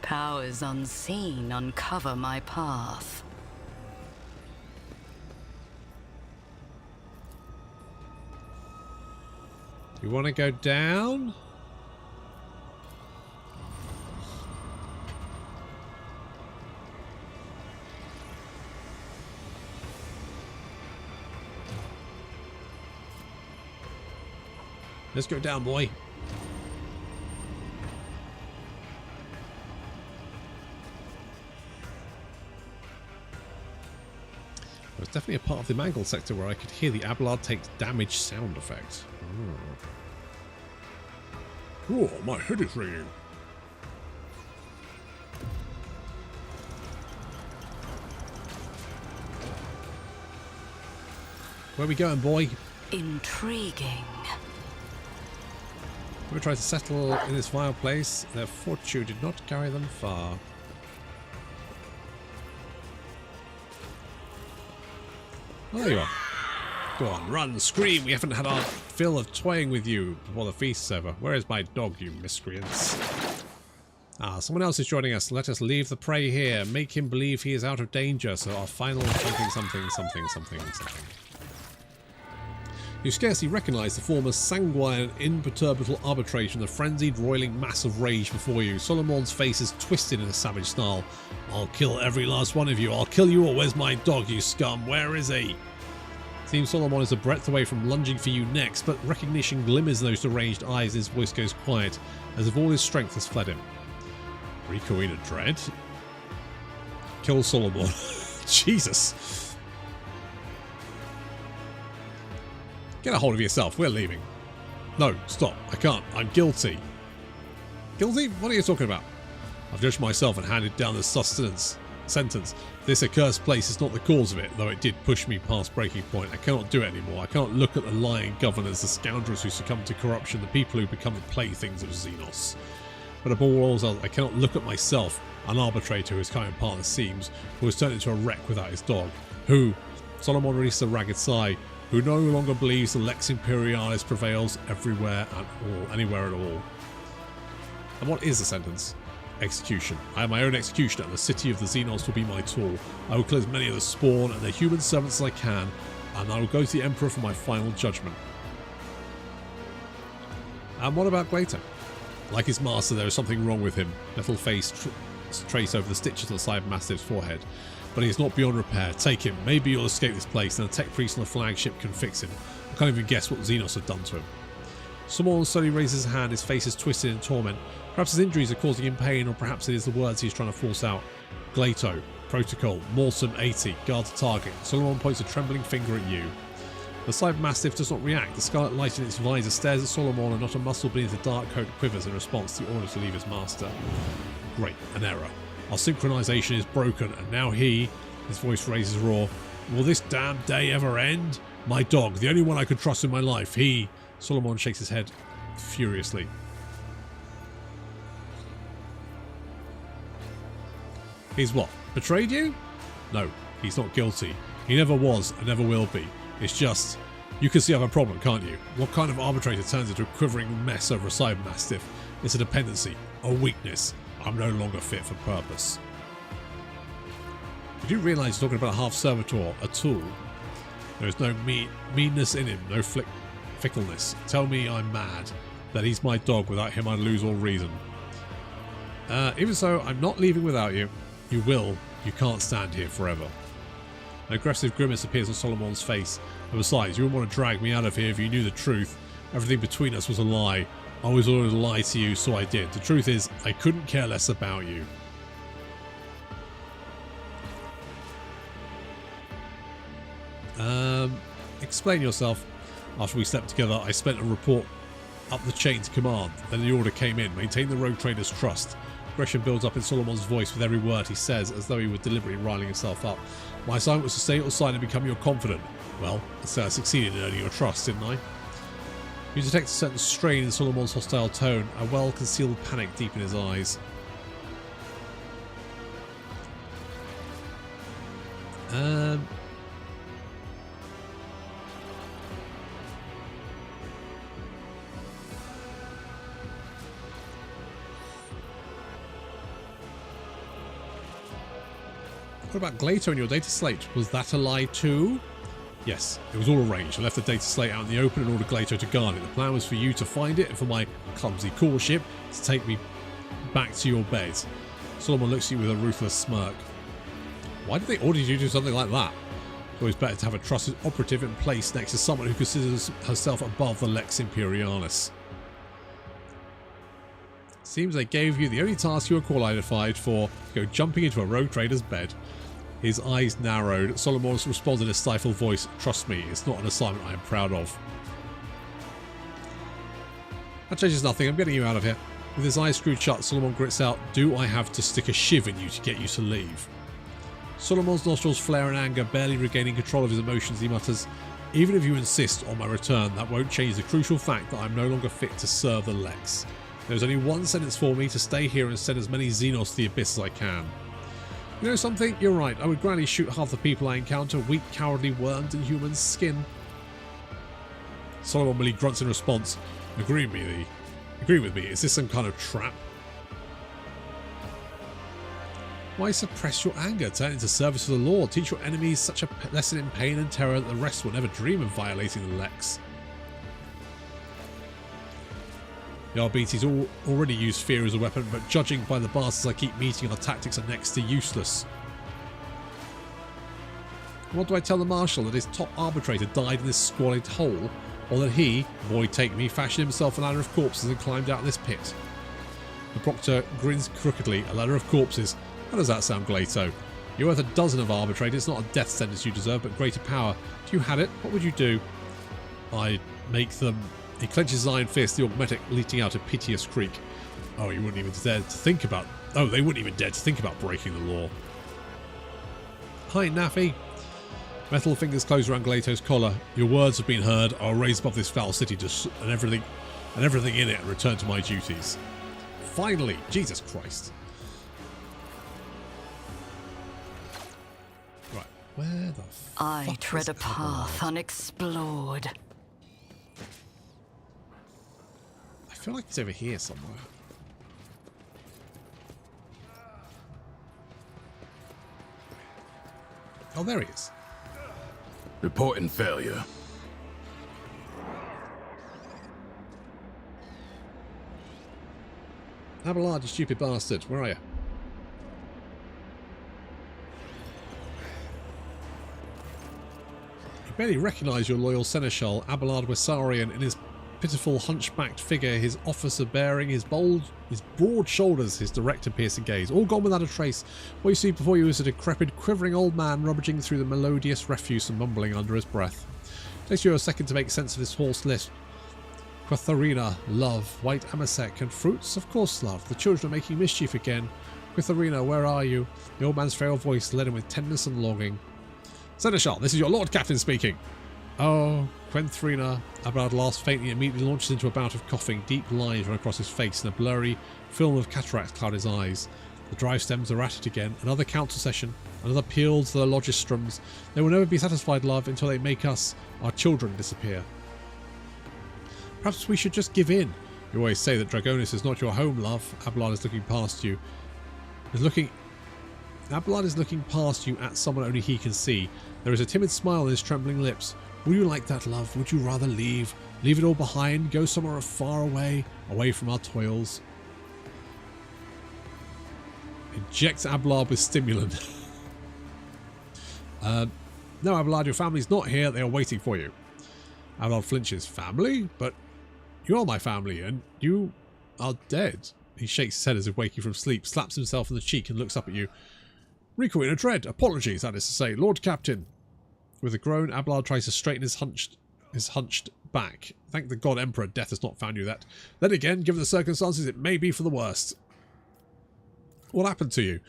G: Powers unseen uncover my path.
A: You want to go down? Let's go down, boy. There's definitely a part of the mangled sector where I could hear the Abelard takes damage sound effect. Oh, my head is ringing. Where are we going, boy?
G: Intriguing.
A: Whoever tried to settle in this vile place, their fortune did not carry them far. Oh, there you are. Go on, run, scream. We haven't had our fill of toying with you before the feast's over. Where is my dog, you miscreants? Ah, someone else is joining us. Let us leave the prey here. Make him believe he is out of danger. So our final something. You scarcely recognise the former sanguine and imperturbable arbitrator in the frenzied, roiling mass of rage before you. Solomon's face is twisted in a savage snarl. I'll kill every last one of you. I'll kill you all. Where's my dog, you scum? Where is he? Seems Solomon is a breadth away from lunging for you next, but recognition glimmers in those deranged eyes. His voice goes quiet, as if all his strength has fled him. Ricoina Dread? Kill Solomon. Jesus. Get a hold of yourself. We're leaving. No, stop. I can't. I'm guilty. Guilty? What are you talking about? I've judged myself and handed down the sustenance sentence. This accursed place is not the cause of it, though it did push me past breaking point. I cannot do it anymore. I cannot look at the lying governors, the scoundrels who succumb to corruption, the people who become the playthings of Xenos. But above all else, I cannot look at myself, an arbitrator who has come apart the seams, who has turned into a wreck without his dog, who, Solomon released a ragged sigh, who no longer believes the Lex Imperialis prevails everywhere and all, anywhere at all. And what is the sentence? Execution. I am my own executioner, and the city of the Xenos will be my tool. I will kill as many of the spawn and their human servants as I can, and I will go to the Emperor for my final judgment. And what about Glato? Like his master, there is something wrong with him. Metal face trace over the stitches on the side of Mastiff's forehead. But he is not beyond repair. Take him. Maybe you'll escape this place, and a tech priest on the flagship can fix him. I can't even guess what Xenos have done to him. Someone slowly raises his hand, his face is twisted in torment. Perhaps his injuries are causing him pain, or perhaps it is the words he's trying to force out. Glato, Protocol, Morsum 80, guard the target. Solomon points a trembling finger at you. The Cyber Mastiff does not react. The scarlet light in its visor stares at Solomon, and not a muscle beneath the dark coat quivers in response to the order to leave his master. Great, an error. Our synchronization is broken, and now his voice raises roar. Will this damn day ever end? My dog, the only one I could trust in my life, Solomon shakes his head furiously. He's what? Betrayed you? No, he's not guilty. He never was and never will be. It's just, you can see I have a problem, can't you? What kind of arbitrator turns into a quivering mess over a Cyber Mastiff? It's a dependency, a weakness. I'm no longer fit for purpose. You do realise you're talking about a half-servitor, a tool. There is no meanness in him, no fickleness. Tell me I'm mad, that he's my dog. Without him I'd lose all reason. Even so, I'm not leaving without you. You will. You can't stand here forever. An aggressive grimace appears on Solomon's face. And besides, you wouldn't want to drag me out of here if you knew the truth. Everything between us was a lie. I always wanted to lie to you, so I did. The truth is, I couldn't care less about you. Explain yourself. After we slept together, I spent a report up the chain to command. Then the order came in. Maintain the rogue trader's trust. Aggression builds up in Solomon's voice with every word he says, as though he were deliberately riling himself up. My assignment was to stay at your side and become your confidant. Well, so I succeeded in earning your trust, didn't I? You detect a certain strain in Solomon's hostile tone, a well-concealed panic deep in his eyes. What about Glato in your data slate? Was that a lie too? Yes, it was all arranged. I left the data slate out in the open and ordered Glato to guard it. The plan was for you to find it and for my clumsy call ship to take me back to your bed. Solomon looks at you with a ruthless smirk. Why did they order you to do something like that? It's always better to have a trusted operative in place next to someone who considers herself above the Lex Imperialis. Seems they gave you the only task you were qualified for, to go jumping into a rogue trader's bed. His eyes narrowed. Solomon responded in a stifled voice. Trust me, it's not an assignment I am proud of. That changes nothing. I'm getting you out of here. With his eyes screwed shut, Solomon grits out, do I have to stick a shiv in you to get you to leave? Solomon's nostrils flare in anger, barely regaining control of his emotions. He mutters, even if you insist on my return, that won't change the crucial fact that I'm no longer fit to serve the Lex. There's only one sentence for me, to stay here and send as many Xenos to the abyss as I can. You know something? You're right. I would gladly shoot half the people I encounter, weak, cowardly worms in human skin. Solomon Willie grunts in response, agreeing with me. Is this some kind of trap? Why suppress your anger? Turn into service for the law. Teach your enemies such a lesson in pain and terror that the rest will never dream of violating the Lex. The RBT's already used fear as a weapon, but judging by the bastards I keep meeting, our tactics are next to useless. What do I tell the Marshal? That his top arbitrator died in this squalid hole? Or that he, boy take me, fashioned himself a ladder of corpses and climbed out of this pit? The Proctor grins crookedly. A ladder of corpses? How does that sound, Glato? You're worth a dozen of arbitrators. It's not a death sentence you deserve, but greater power. If you had it, what would you do? I'd make them... He clenches his iron fist, the augmetic leaking out a piteous creak. Oh, you wouldn't even dare to think about... Oh, they wouldn't even dare to think about breaking the law. Hi, Naffy. Metal fingers close around Glato's collar. Your words have been heard. I'll raise above this foul city and everything in it and return to my duties. Finally! Jesus Christ. Right, where the fuck
G: I tread a path unexplored.
A: I feel like he's over here somewhere. Oh, there he is.
B: Reporting failure.
A: Abelard, you stupid bastard. Where are you? You barely recognise your loyal seneschal, Abelard Wessarian, in his pitiful hunchbacked figure, his officer bearing, his broad shoulders, his direct and piercing gaze, all gone without a trace. What you see before you is a decrepit, quivering old man rummaging through the melodious refuse and mumbling under his breath. It takes you a second to make sense of this hoarse list. Quatharina, love, white amasec, and fruits, of course, love. The children are making mischief again. Quatharina, where are you? The old man's frail voice led him with tenderness and longing. Seneschal, this is your Lord Captain speaking. Oh, Quenthrina. Abelard laughs faintly and immediately launches into a bout of coughing. Deep lines run across his face and a blurry film of cataracts cloud his eyes. The drive stems are at it again. Another council session. Another peal to the logistrums. They will never be satisfied, love, until they make us, our children, disappear. Perhaps we should just give in. You always say that Dragonis is not your home, love. Abelard is looking past you. Abelard is looking past you at someone only he can see. There is a timid smile on his trembling lips. Would you like that, love? Would you rather leave? Leave it all behind? Go somewhere far away? Away from our toils? Inject Abelard with stimulant. No, Abelard, your family's not here. They are waiting for you. Abelard flinches. Family? But you're my family, and you are dead. He shakes his head as if waking from sleep, slaps himself on the cheek and looks up at you. Recoil in a dread. Apologies, that is to say. Lord Captain. With a groan, Abelard tries to straighten his hunched back. Thank the God Emperor death has not found you that. Then again, given the circumstances, it may be for the worst. What happened to you?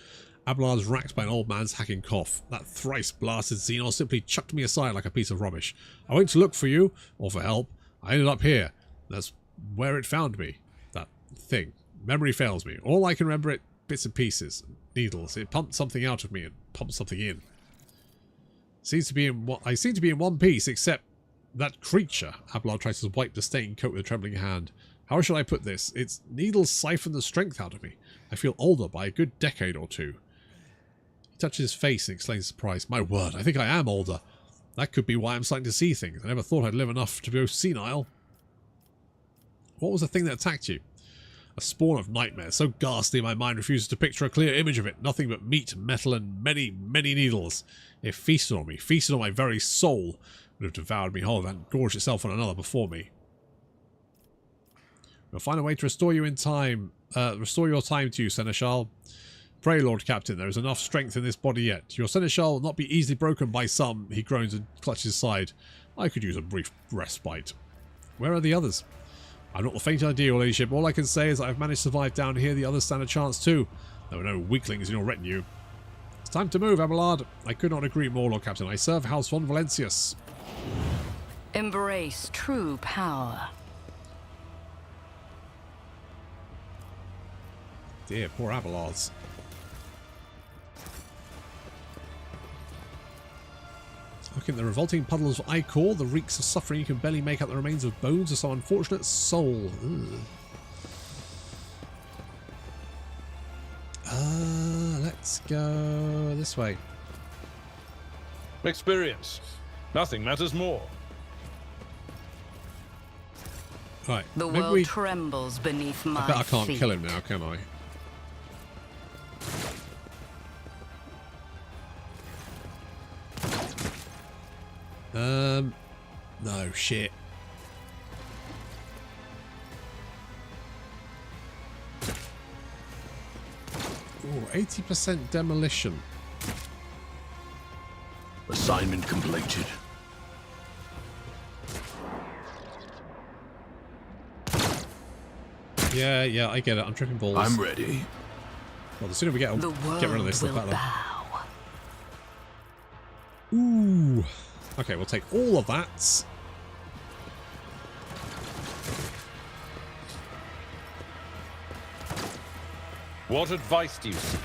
A: Abelard is racked by an old man's hacking cough. That thrice blasted Xenos simply chucked me aside like a piece of rubbish. I went to look for you, or for help. I ended up here. That's where it found me. That thing. Memory fails me. All I can remember it bits and pieces. Needles. It pumped something out of me and pumped something in. I seem to be in one piece, except that creature. Abelard tries to wipe the stained coat with a trembling hand. How shall I put this? Its needles siphon the strength out of me. I feel older by a good decade or two. He touches his face and exclaims in surprise. My word, I think I am older. That could be why I'm starting to see things. I never thought I'd live enough to go senile. What was the thing that attacked you? A spawn of nightmares, so ghastly my mind refuses to picture a clear image of it. Nothing but meat, metal, and many, many needles. It feasted on me, feasted on my very soul. Would have devoured me whole and gorged itself on another before me. We'll find a way to restore you in time. Restore your time to you, Seneschal. Pray, Lord Captain, there is enough strength in this body yet. Your Seneschal will not be easily broken by some. He groans and clutches his side. I could use a brief respite. Where are the others? I've not the faint idea, your ladyship. All I can say is that I've managed to survive down here. The others stand a chance too. There were no weaklings in your retinue. It's time to move, Abelard. I could not agree more, Lord Captain. I serve House von Valentius.
G: Embrace true power.
A: Dear, poor Abelards. Looking at the revolting puddles of ichor, the reeks of suffering, you can barely make out the remains of bones of some unfortunate soul. Let's go this way.
K: Experience. Nothing matters more.
A: Right.
G: The world trembles beneath my feet.
A: I bet I can't kill him now, can I? No, shit. Ooh, 80% demolition.
B: Assignment completed.
A: Yeah, I get it. I'm tripping balls.
B: I'm ready.
A: Well, the sooner we get rid of this, the better.
E: Bow.
A: Ooh. Okay, we'll take all of that.
K: What advice do you seek?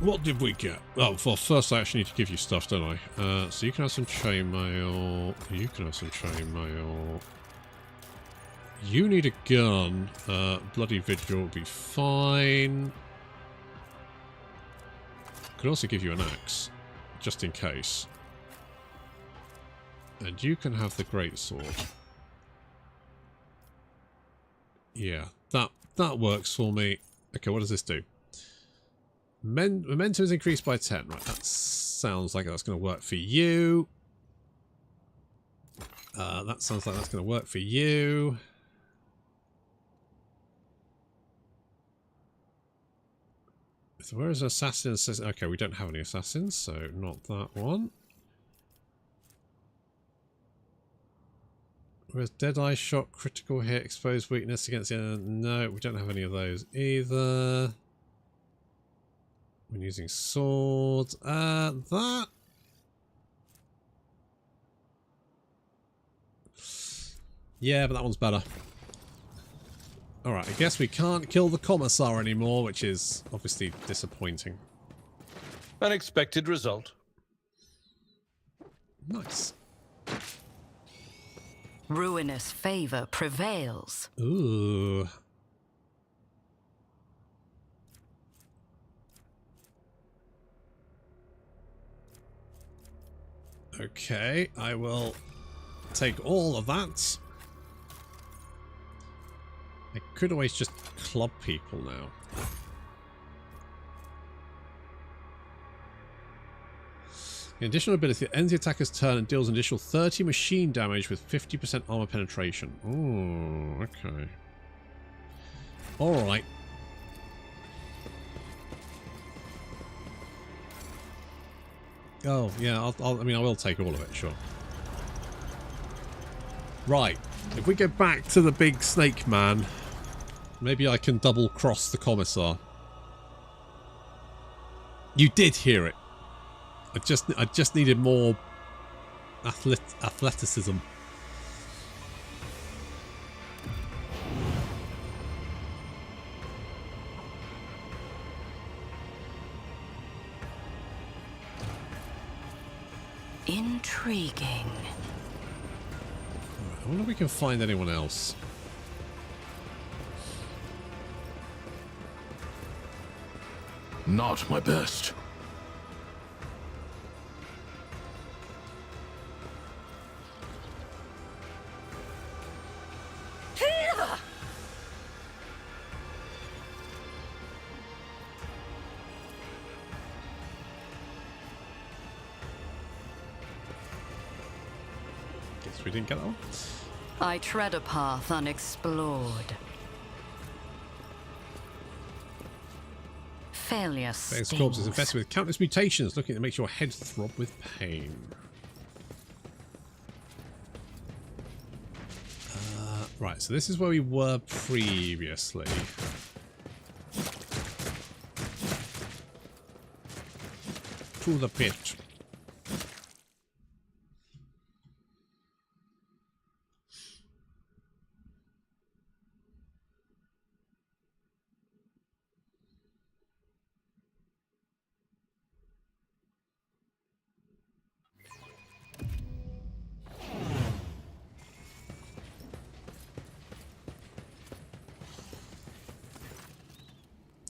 A: What did we get? Oh, well, first I actually need to give you stuff, don't I? So you can have some chainmail. You can have some chainmail. You need a gun. Bloody Vigil will be fine. Could also give you an axe, just in case. And you can have the greatsword. Yeah, that works for me. Okay, what does this do? Momentum is increased by 10. Right, that sounds like that's going to work for you. That sounds like that's going to work for you. So where is assassin? Okay, we don't have any assassins, so not that one. Where's Deadeye Shot, critical hit, exposed weakness against the enemy? No, we don't have any of those either. When using swords, that. Yeah, but that one's better. Alright, I guess we can't kill the Commissar anymore, which is obviously disappointing.
K: Unexpected result.
A: Nice.
G: Ruinous favor prevails.
A: Ooh. Okay, I will take all of that. I could always just club people now. The additional ability that ends the attacker's turn and deals an additional 30 machine damage with 50% armor penetration. Oh, okay. Alright. Oh, yeah, I mean, I will take all of it, sure. Right. If we go back to the big snake man, maybe I can double cross the Commissar. You did hear it. I just needed more athleticism.
G: Intriguing.
A: I wonder if we can find anyone else.
B: Not my best.
A: Guess we didn't get that one.
G: I tread a path unexplored. Failure stings.
A: This corpse is infested with countless mutations, looking to make your head throb with pain. Right, so this is where we were previously. To the pit.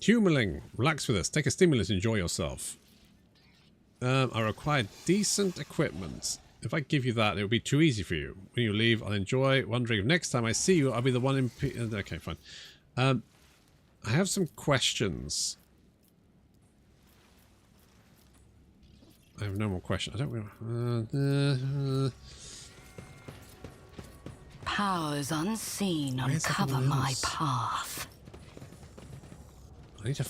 A: Humorling, relax with us. Take a stimulus, enjoy yourself. I require decent equipment. If I give you that, it will be too easy for you. When you leave, I'll enjoy wondering if next time I see you, I'll be the one in... okay, fine. I have some questions. I have no more questions. I don't...
G: Powers unseen uncover my path.
A: I need to...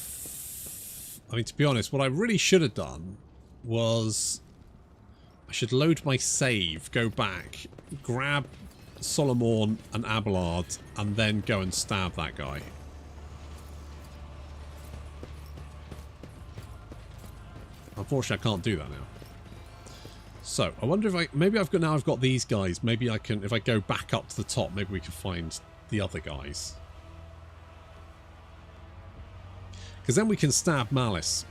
A: I mean, to be honest, what I really should have done was... I should load my save, go back, grab Solomon and Abelard, and then go and stab that guy. Unfortunately, I can't do that now. So, I wonder if I... Maybe I've got these guys. Maybe I can... If I go back up to the top, maybe we can find the other guys. Because then we can stab Malice.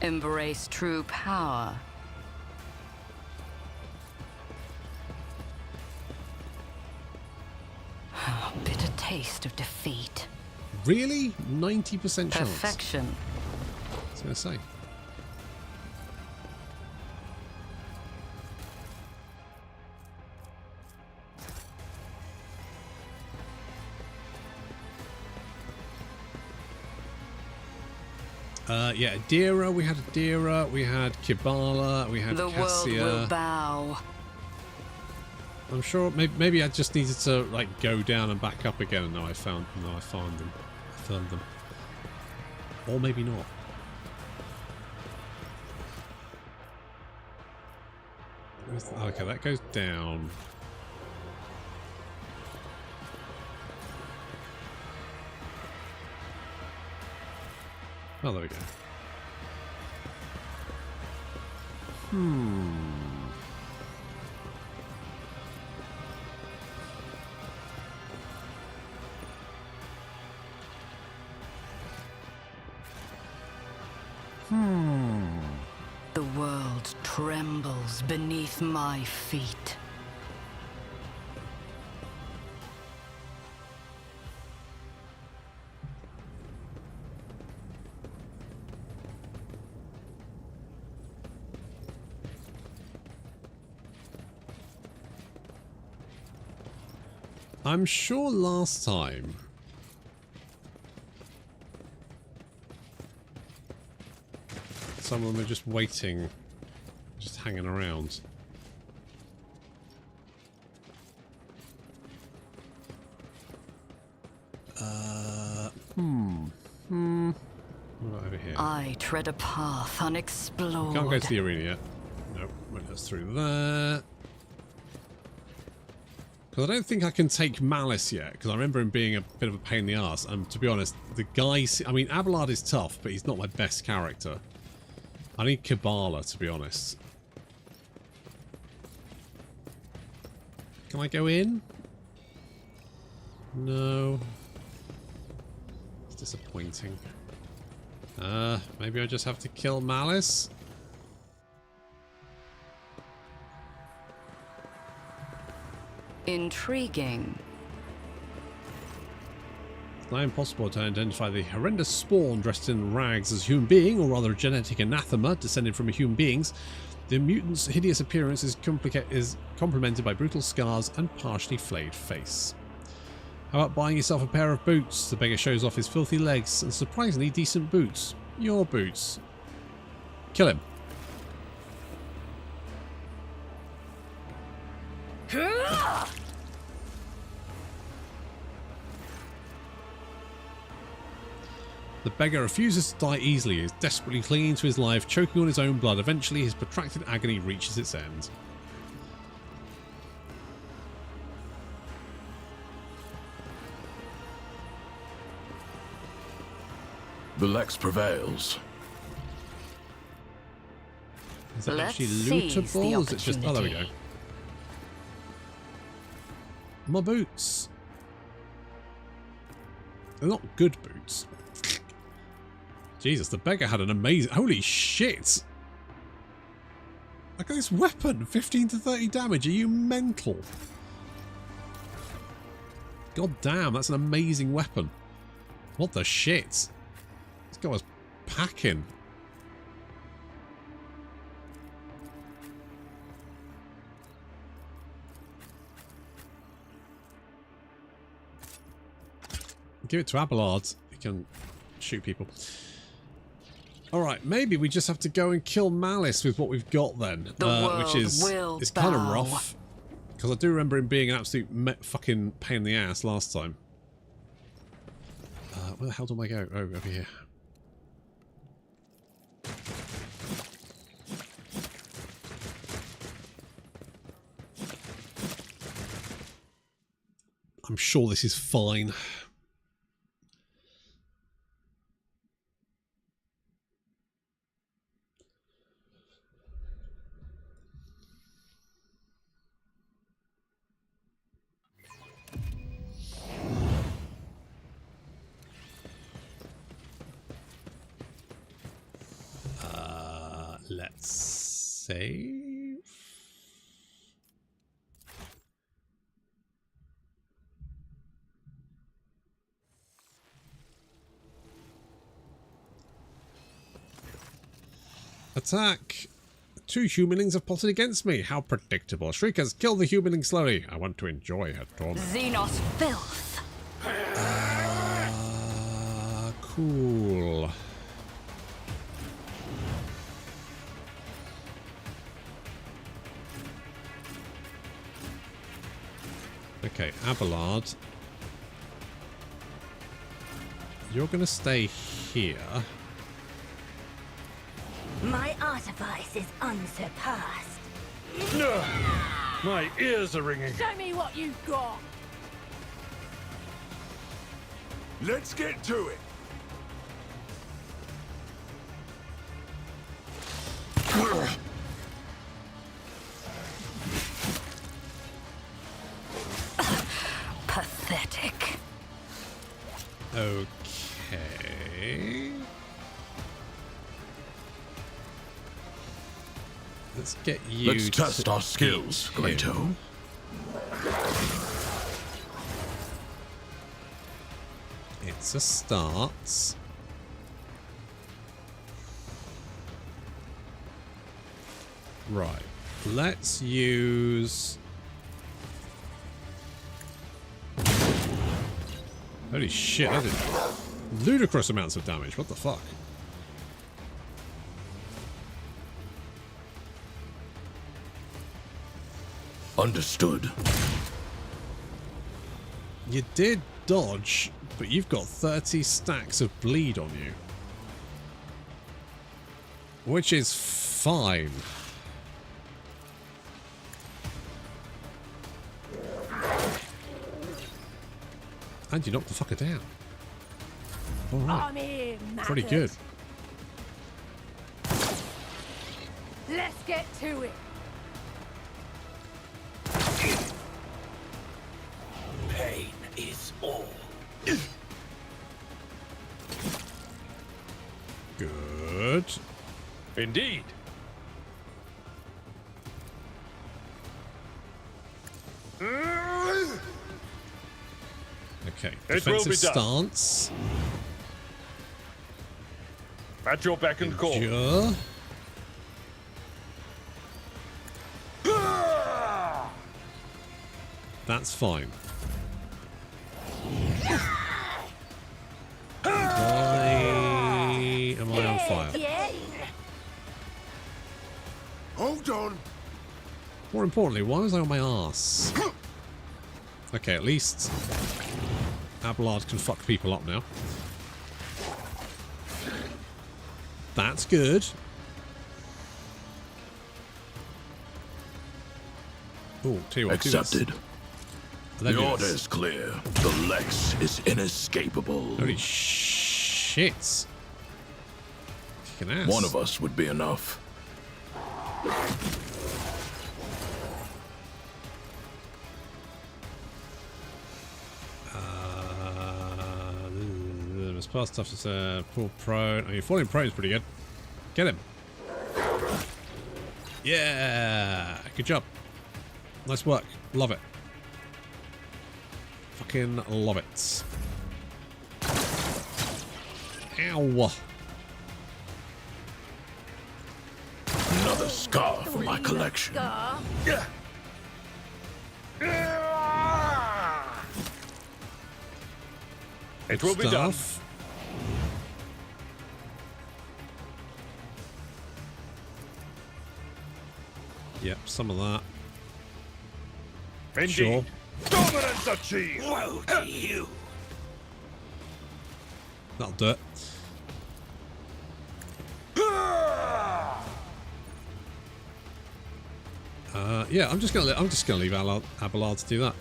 G: Embrace true power. Bitter taste of defeat.
A: Really? 90% chance?
G: Perfection.
A: I was going to say. Yeah, Adira, we had Adira, we had Kibala, we had Cassia.
G: The world will bow.
A: I'm sure maybe I just needed to like go down and back up again, and now I found them. I found them. Or maybe not. Okay, that goes down. Oh, there we go.
G: The world trembles beneath my feet.
A: I'm sure last time someone were just waiting, just hanging around. What over here?
G: I tread a path unexplored.
A: Can't go to the arena yet. Nope, went us through there. Because I don't think I can take Malice yet, because I remember him being a bit of a pain in the ass. And to be honest, the guy... I mean, Abelard is tough, but he's not my best character. I need Kibala, to be honest. Can I go in? No. It's disappointing. Maybe I just have to kill Malice?
G: Intriguing.
A: It's now impossible to identify the horrendous spawn dressed in rags as a human being, or rather a genetic anathema descended from human beings. The mutant's hideous appearance is complemented by brutal scars and partially flayed face. How about buying yourself a pair of boots? The beggar shows off his filthy legs and surprisingly decent boots. Your boots. Kill him. The beggar refuses to die easily. He is desperately clinging to his life, choking on his own blood. Eventually, his protracted agony reaches its end.
B: The Lex prevails.
A: Is that
G: Let's
A: actually
G: seize the
A: lootable? Is it just... Oh, there we go.
G: opportunity.
A: My boots. They're not good boots. Jesus, the beggar had an amazing... Holy shit! Look at this weapon! 15 to 30 damage. Are you mental? God damn, that's an amazing weapon. What the shit? This guy was packing. Give it to Abelard. He can shoot people. Alright, maybe we just have to go and kill Malice with what we've got then. Which is it's kind of rough. Because I do remember him being an absolute fucking pain in the ass last time. Where the hell do I go? Oh, over here. I'm sure this is fine. Let's save. Attack! 2 humanlings have plotted against me. How predictable. Shriekers, kill the humanling slowly. I want to enjoy her torment.
G: Xenos filth.
A: Cool. Okay, Abelard. You're going to stay here.
L: My artifice is unsurpassed.
K: My ears are ringing.
L: Show me what you've got.
H: Let's get to it.
G: Pathetic.
A: Okay. Let's get you.
B: Let's test our skills, Greato.
A: It's a start. Right. Let's use. Holy shit, that did ludicrous amounts of damage. What the fuck?
B: Understood.
A: You did dodge, but you've got 30 stacks of bleed on you. Which is fine. And you knocked the fucker down. Alright. Pretty good.
L: Let's get to it.
F: Pain is all.
A: Good.
K: Indeed.
A: Okay.
K: It will
A: Defensive
K: be done.
A: stance.
K: At your beck and call.
A: Endure. That's fine. Why am I on fire?
H: Hold on.
A: More importantly, why was I on my arse? Okay, at least Abelard can fuck people up now. That's good. Oh, tell you what,
B: Accepted. The order
A: is
B: is clear. The Lex is inescapable.
A: Holy shit. Kicking ass.
B: One of us would be enough.
A: Fast stuff is full prone. I mean, falling prone is pretty good. Get him. Yeah, good job. Nice work. Love it. Fucking love it. Ow.
B: Another scar for my collection.
K: It will be done.
A: Yep, some of that.
K: Indeed.
A: Sure.
H: Dominance achieved!
F: Woe to you!
A: That'll do it. Yeah, I'm just gonna leave Abelard to do that.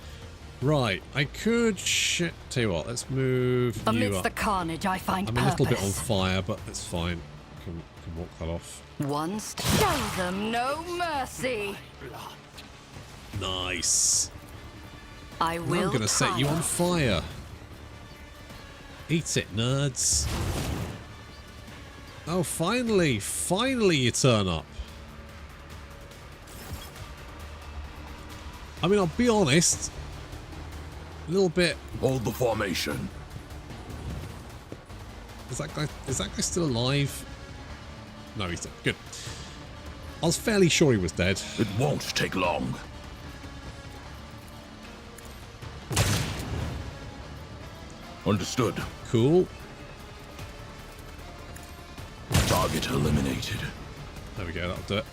A: Right, I could tell you what, let's move you
G: Amidst
A: up.
G: the carnage, I find
A: I'm
G: purpose.
A: a little bit on fire, but it's fine. Can walk that off.
G: Once show them no mercy.
A: Nice.
G: I will.
A: I'm gonna set you on fire. Eat it, nerds. Oh, finally you turn up. I mean, I'll be honest. A little bit.
B: Hold the formation.
A: Is that guy still alive? No, he's dead. Good. I was fairly sure he was dead.
B: It won't take long. Understood.
A: Cool.
B: Target eliminated.
A: There we go, that'll do it.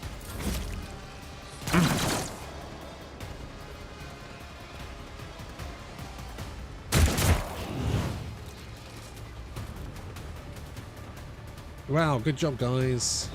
A: Wow, good job, guys.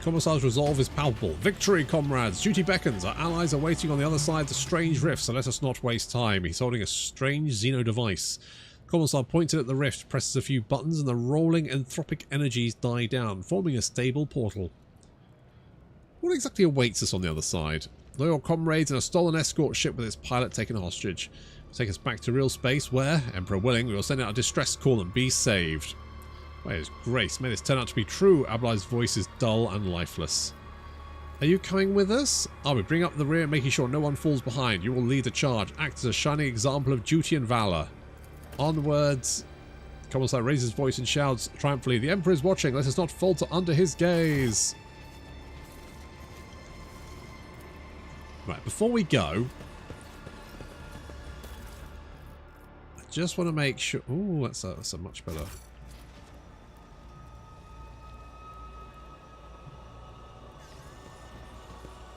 A: Commissar's resolve is palpable. Victory, comrades! Duty beckons. Our allies are waiting on the other side of the strange rift, so let us not waste time. He's holding a strange Xeno device. Commissar pointed at the rift, presses a few buttons, and the rolling anthropic energies die down, forming a stable portal. What exactly awaits us on the other side? Loyal comrades in a stolen escort ship with its pilot taken hostage. Take us back to real space where, Emperor willing, we will send out a distress call and be saved. By his grace, may this turn out to be true. Abelai's voice is dull and lifeless. Are you coming with us? I will bring up the rear, making sure no one falls behind. You will lead the charge. Act as a shining example of duty and valor. Onwards. Commissar raises his voice and shouts triumphantly, the Emperor is watching. Let us not falter under his gaze. Right, before we go, just want to make sure. Oh, that's a much better.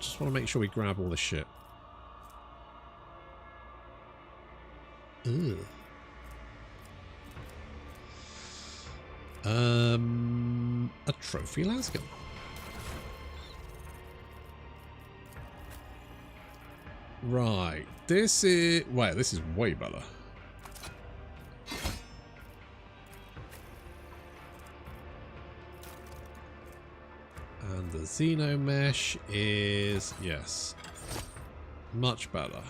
A: Just want to make sure we grab all the shit. Ugh. A trophy lasgun. Right. This is. Wait, this is way better. And the Xeno mesh is, yes, much better.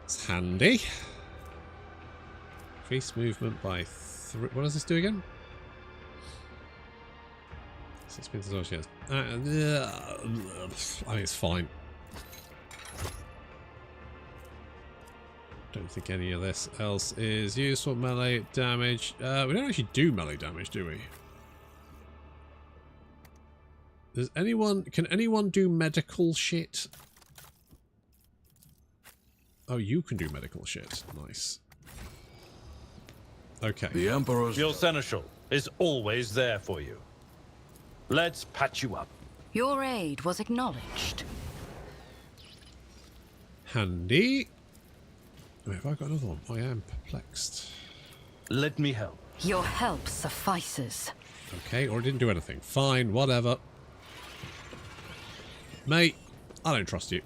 A: It's handy. Increase movement by 3. What does this do again? 6 spins as well, yes. I mean, it's fine. Don't think any of this else is useful. Melee damage. We don't actually do melee damage, do we? Does anyone... Can anyone do medical shit? Oh, you can do medical shit. Nice. Okay.
B: The Emperor's...
K: Your seneschal is always there for you. Let's patch you up.
G: Your aid was acknowledged.
A: Handy. Wait, have I got another one? I am perplexed.
K: Let me help.
G: Your help suffices.
A: Okay, or it didn't do anything. Fine, whatever. Mate, I don't trust you.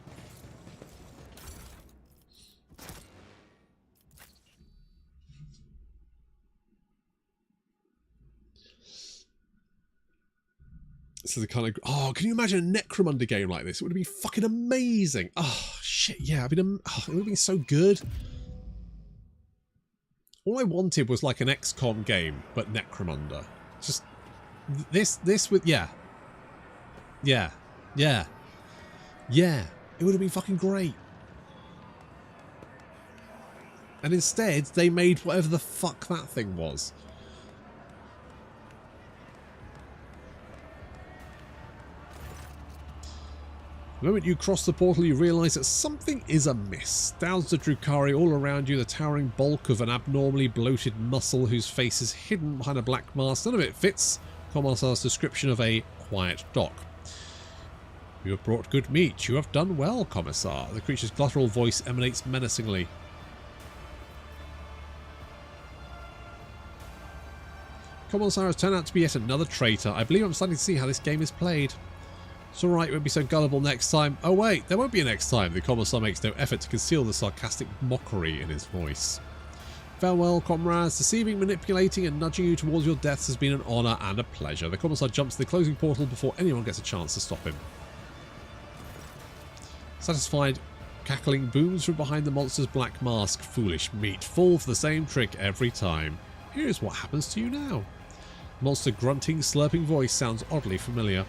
A: This is the kind of... Oh, can you imagine a Necromunda game like this? It would have been fucking amazing. Oh, shit, yeah. It would have been so good. All I wanted was like an XCOM game, but Necromunda. Just... This with... Yeah. Yeah. Yeah. Yeah. It would have been fucking great. And instead, they made whatever the fuck that thing was. The moment you cross the portal, you realise that something is amiss. Thousands of Drukhari all around you, the towering bulk of an abnormally bloated muscle whose face is hidden behind a black mask. None of it fits Commorragh's description of a quiet dock. You have brought good meat. You have done well, Commissar. The creature's guttural voice emanates menacingly. Commissar has turned out to be yet another traitor. I believe I'm starting to see how this game is played. It's alright, we won't be so gullible next time. Oh wait, there won't be a next time. The Commissar makes no effort to conceal the sarcastic mockery in his voice. Farewell, comrades. Deceiving, manipulating and nudging you towards your deaths has been an honour and a pleasure. The Commissar jumps to the closing portal before anyone gets a chance to stop him. Satisfied, cackling booms from behind the monster's black mask. Foolish meat. Fall for the same trick every time. Here's what happens to you now. The monster grunting, slurping voice sounds oddly familiar.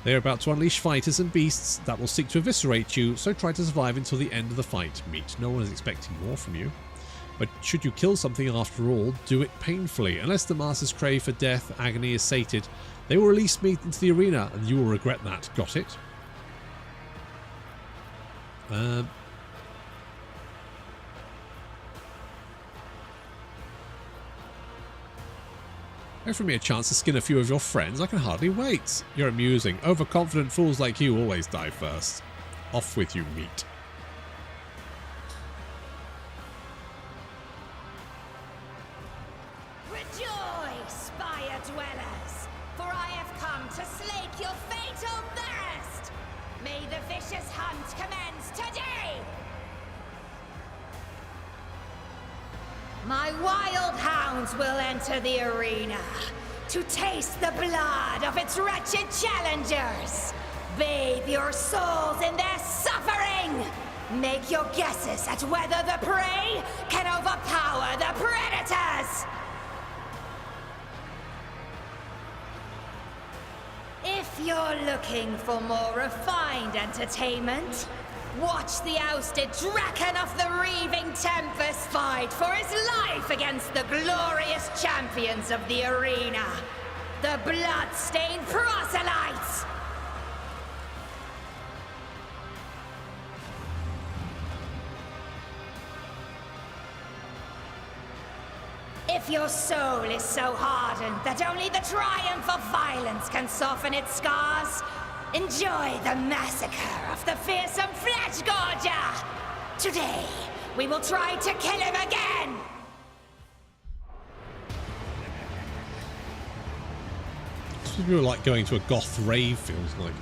A: They are about to unleash fighters and beasts that will seek to eviscerate you, so try to survive until the end of the fight. Meat. No one is expecting more from you. But should you kill something after all, do it painfully. Unless the master's crave for death, agony is sated, they will release meat into the arena, and you will regret that. Got it? Offer me a chance to skin a few of your friends. I can hardly wait. You're amusing. Overconfident fools like you always die first. Off with you, meat.
L: Rejoice, spire dwellers, for I have come to slake your fatal thirst. May the vicious hunt commence today. My wild hounds will enter the arena to taste the blood of its wretched challengers. Bathe your souls in their suffering. Make your guesses at whether the prey can overpower the predators. If you're looking for more refined entertainment, watch the ousted Draken of the Reaving Tempest fight for his life against the glorious champions of the arena, the blood-stained proselytes! If your soul is so hardened that only the triumph of violence can soften its scars, enjoy the massacre of the fearsome Flesh Gorger! Today, we will try to kill him again!
A: This is really like going to a goth rave, feels like.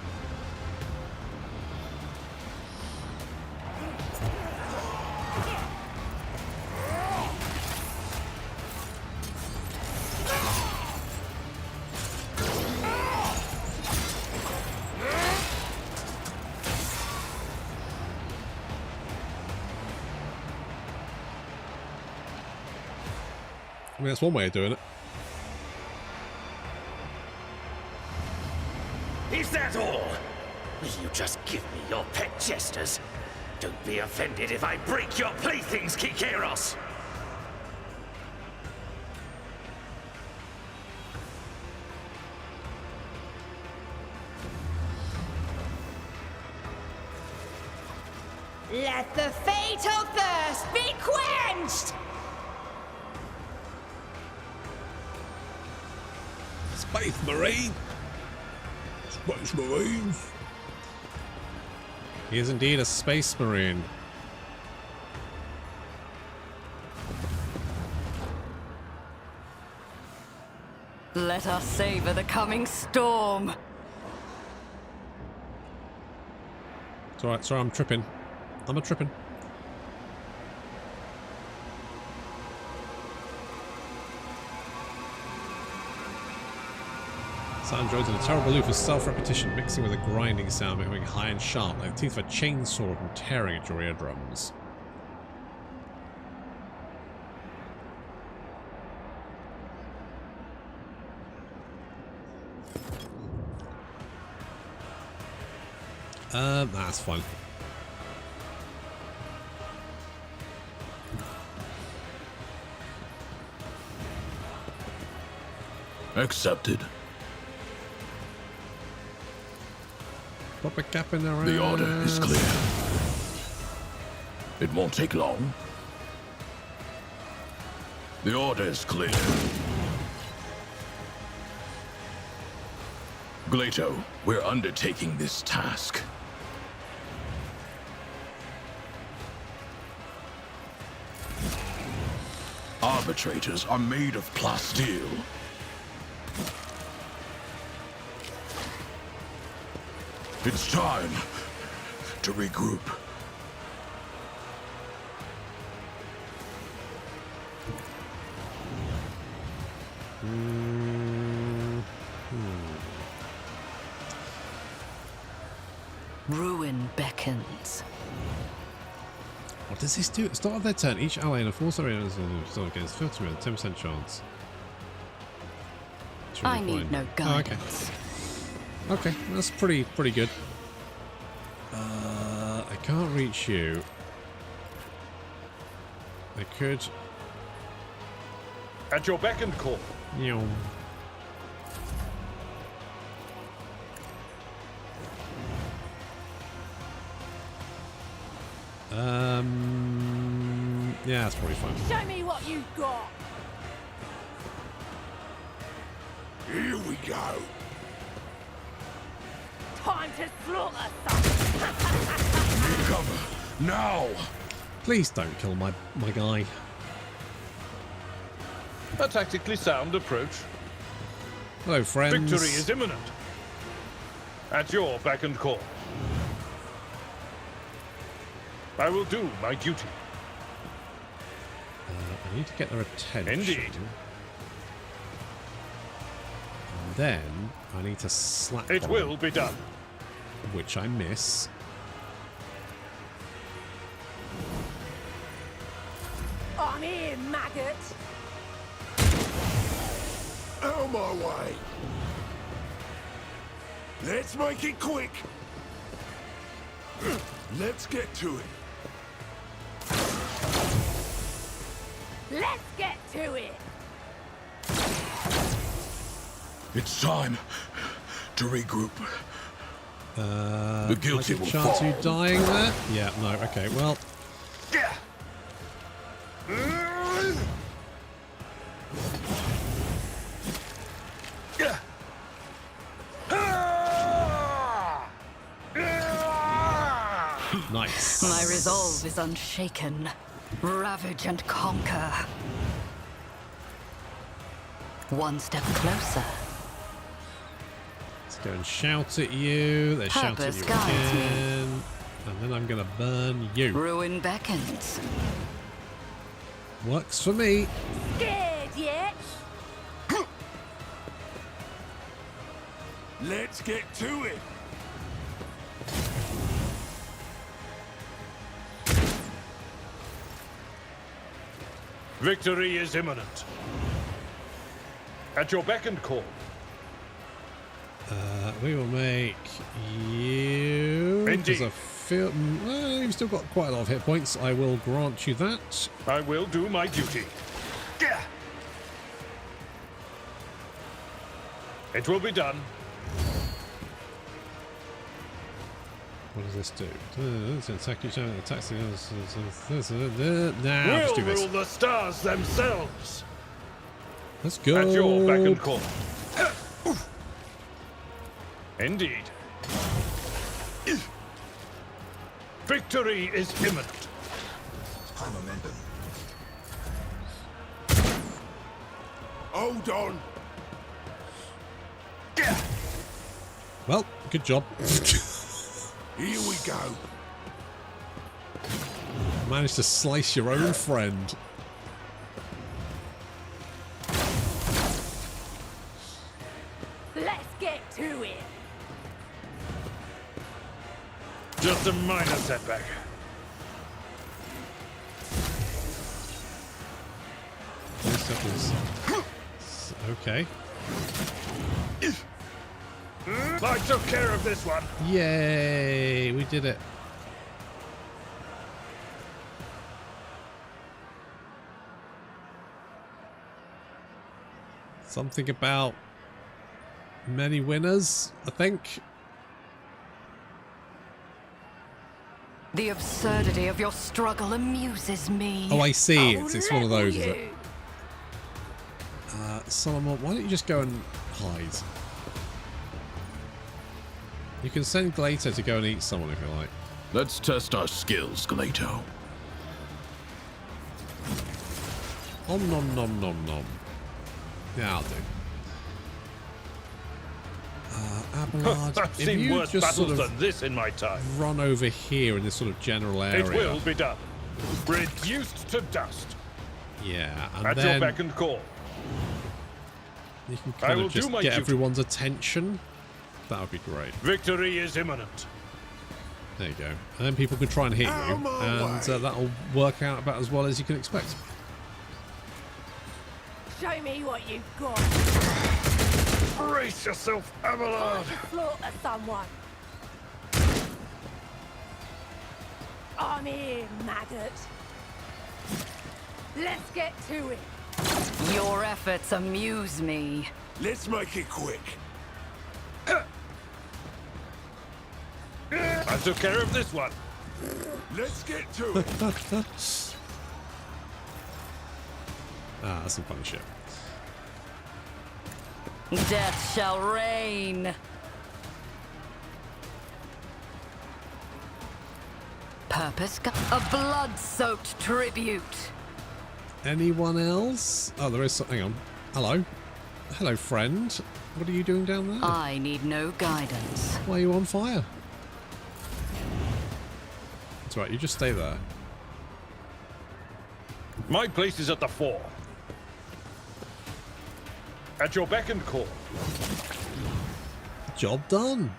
A: I mean, that's one way of doing it.
H: Is that all? Will you just give me your pet jesters? Don't be offended if I break your playthings, Kikeros!
L: Let the fatal thirst be quenched!
A: Space Marine! Space Marines! He is indeed a Space Marine.
G: Let us savor the coming storm.
A: It's alright, sorry, I'm tripping. I'm a tripping. Sound drones in a terrible loop of self-repetition, mixing with a grinding sound, becoming high and sharp, like the teeth of a chainsaw and tearing at your eardrums. That's fun.
B: Accepted.
A: Pop a cap in there.
B: The order is clear. It won't take long. The order is clear. Glato, we're undertaking this task. Arbitrators are made of plasteel. It's time to regroup.
G: Ruin beckons.
A: What does this do? At the start of their turn, each ally in a force area is against 50 with a 10% chance.
G: I need no guidance.
A: Okay, that's pretty good. I can't reach you. I could.
K: At your beck and call.
A: Yeah. Yeah, that's probably fine.
C: Show me what you've got.
B: Here we go.
C: Time to slaughter some.
B: Cover now.
A: Please don't kill my guy.
K: A tactically sound approach.
A: Hello, friends.
K: Victory is imminent. At your beck and call. I will do my duty.
A: I need to get their attention.
K: Indeed.
A: And then I need to slap
K: It
A: one,
K: will be done.
A: which I miss.
C: I'm here, maggot.
B: Out of my way. Let's make it quick. Let's get to it.
C: Let's get to it.
B: It's time to regroup. The guilty will
A: chance
B: fall.
A: you dying there? Yeah, no, okay, well. Nice.
G: My resolve is unshaken. Ravage and conquer. One step closer.
A: Let's go and shout at you. They're shouting at you again. And then I'm going to burn you.
G: Ruin beckons.
A: Works for me.
C: Scared yet?
B: Let's get to it.
K: Victory is imminent. At your beck and call.
A: We will make you.
K: Indeed.
A: I feel you've still got quite a lot of hit points. I will grant you that.
K: I will do my duty. It will be done.
A: What does this do? It's attack each other. Attacks the others. Nah, let's do
K: We'll
A: this.
K: rule the stars themselves.
A: Let's go.
K: At your beck and call. Indeed. Victory is imminent.
B: High momentum. Hold on.
A: Well, good job.
B: Here we go.
A: Managed to slice your own friend.
C: Let's get
L: to it.
K: Just a minor setback.
A: Okay.
K: I took care of this one.
A: Yay! We did it. Something about many winners, I think.
G: The absurdity of your struggle amuses me.
A: Oh, I see. It's one of those, is it? Solomon, why don't you just go and hide? You can send Glato to go and eat someone if you like.
B: Let's test our skills, Glato.
A: Om nom nom nom nom. Yeah, I'll do. Abelard,
K: I've
A: if
K: seen
A: you
K: worse
A: just
K: battles
A: sort of
K: than this in my time.
A: run over here in this sort of general area.
K: It will be done. Reduced to dust.
A: Yeah, and
K: At
A: then
K: your beck and call.
A: you can kind of just get everyone's attention. That would be great.
K: Victory is imminent.
A: There you go. And then people can try and hit you, and that'll work out about as well as you can expect.
L: Show me what you've got.
K: Brace yourself, Abelard.
L: Slaughter someone. I'm here, maggot. Let's get to it.
G: Your efforts amuse me.
B: Let's make it quick.
K: I took care of this one.
B: Let's get to it.
A: That's some fun shit.
G: Death shall reign. Purpose? A blood-soaked tribute.
A: Anyone else? Oh, there is something. Hang on. Hello. Hello, friend. What are you doing down there?
G: I need no guidance.
A: Why are you on fire? That's right, you just stay there.
K: My place is at the fore. At your beck and call.
A: Job done.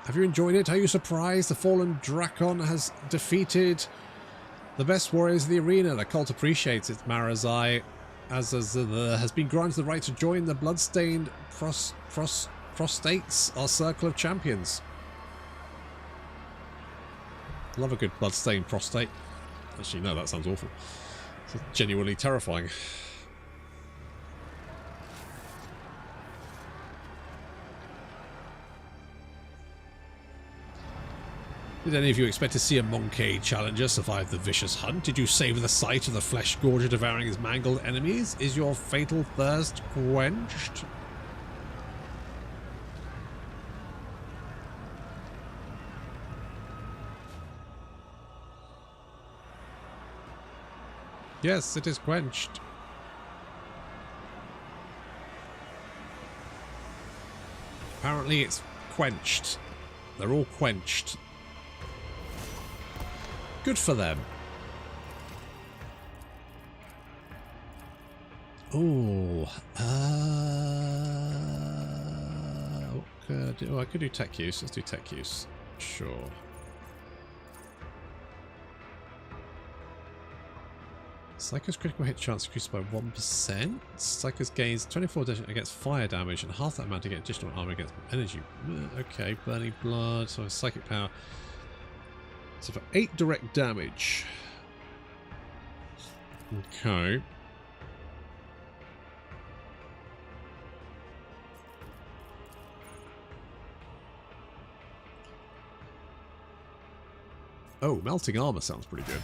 A: Have you enjoyed it? Are you surprised the fallen Drakon has defeated the best warriors of the arena? The cult appreciates it, Marazai, as has been granted the right to join the bloodstained prostates, our circle of champions. Love a good bloodstained prostate. Actually, no, that sounds awful. It's genuinely terrifying. Did any of you expect to see a Moncade challenger survive the vicious hunt? Did you savor the sight of the flesh gorger devouring his mangled enemies? Is your fatal thirst quenched? Yes, it is quenched. Apparently it's quenched. They're all quenched. Good for them. Oh, what could I do? Oh, I could do tech use. Let's do tech use. Sure. Psycho's critical hit chance increased by 1%. Psycho's gains 24 against fire damage and half that amount to get additional armor against energy. Okay, burning blood, so psychic power. So for 8 direct damage. Okay. Oh, melting armor sounds pretty good.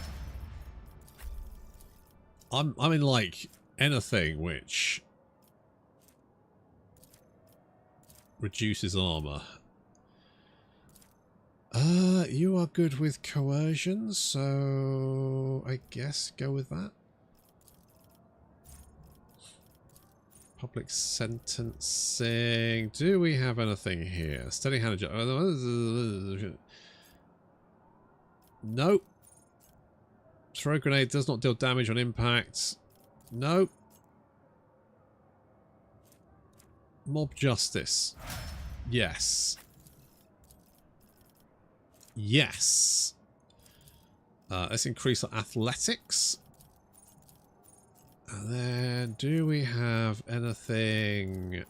A: I'm in like anything which reduces armor. You are good with coercion, so I guess go with that. Public sentencing. Do we have anything here? Steady hand. Nope. Throw grenade does not deal damage on impact. Nope. Mob justice. Yes. Yes. Let's increase our athletics. And then, do we have anything?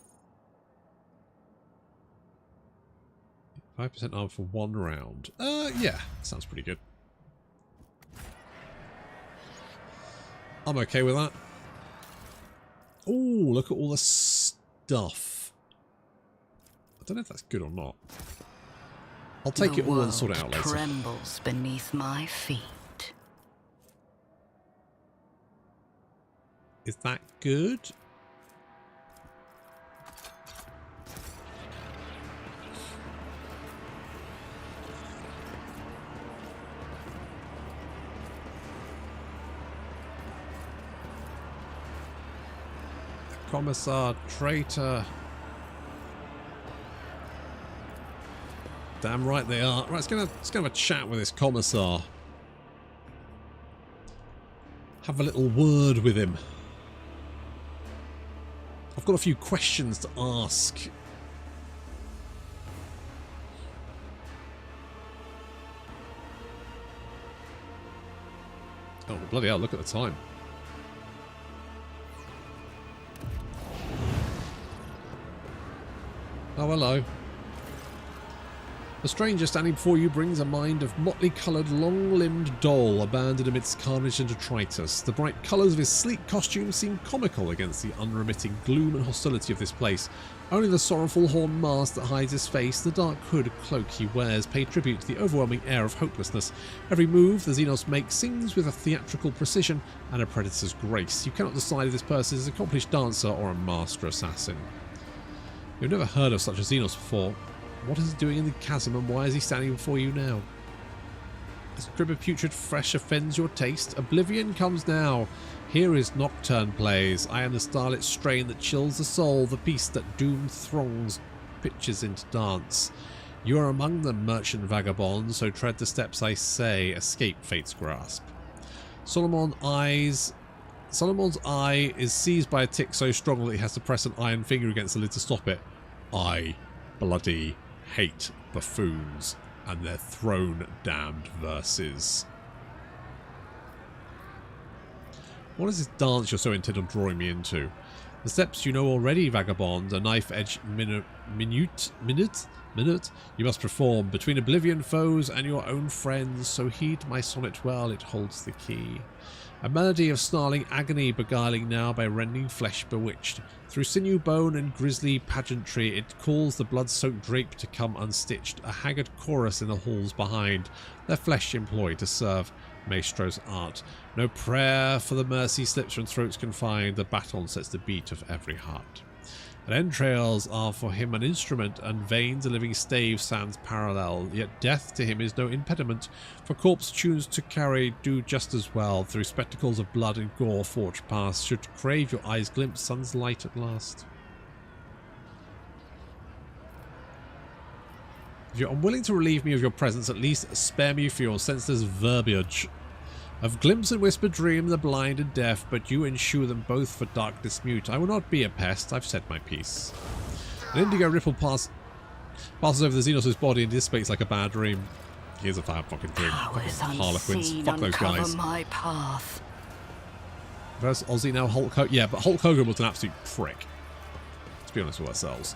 A: 5% arm for 1 round. Yeah, sounds pretty good. I'm okay with that. Oh, look at all the stuff. I don't know if that's good or not. I'll take it all and sort it out later.
G: The world trembles beneath my feet.
A: Is that good? Commissar, traitor. Damn right they are. Right, let's go have a chat with this Commissar. Have a little word with him. I've got a few questions to ask. Oh, bloody hell, look at the time. Oh, hello. The stranger standing before you brings a mind of motley-coloured, long-limbed doll abandoned amidst carnage and detritus. The bright colours of his sleek costume seem comical against the unremitting gloom and hostility of this place. Only the sorrowful horn mask that hides his face, the dark hood cloak he wears, pay tribute to the overwhelming air of hopelessness. Every move the Xenos makes sings with a theatrical precision and a predator's grace. You cannot decide if this person is an accomplished dancer or a master assassin. You've never heard of such a Xenos before. What is he doing in the chasm and why is he standing before you now? This drip of putrid flesh offends your taste. Oblivion comes now. Here is Nocturne plays. I am the starlit strain that chills the soul, the beast that doomed throngs pitches into dance. You are among them, merchant vagabond, so tread the steps I say, escape fate's grasp. Solomon's eye is seized by a tic so strong that he has to press an iron finger against the lid to stop it. I bloody hate buffoons and their throne-damned verses. What is this dance you're so intent on drawing me into? The steps you know already, vagabond, a knife-edged minute you must perform between oblivion foes and your own friends, so heed my sonnet well, it holds the key. A melody of snarling agony beguiling now by rending flesh bewitched. Through sinew, bone and grisly pageantry it calls the blood-soaked drape to come unstitched, a haggard chorus in the halls behind, their flesh employed to serve Maestro's art. No prayer for the mercy slips from throats confined, the baton sets the beat of every heart. And entrails are for him an instrument, and veins a living stave stands parallel, yet death to him is no impediment, for corpse tunes to carry do just as well, through spectacles of blood and gore forge past, should crave your eyes glimpse sun's light at last. If you're unwilling to relieve me of your presence, at least spare me for your senseless verbiage. Of glimpse and whisper dream the blind and deaf, but you ensue them both for darkness mute. I will not be a pest, I've said my piece. An indigo ripple passes over the Xenos' body and dissipates like a bad dream. Here's a fire fucking dream. Harlequins. Fuck those guys.
G: My path.
A: Versus Aussie now Hulk Hogan. Yeah, but Hulk Hogan was an absolute prick. Let's be honest with ourselves.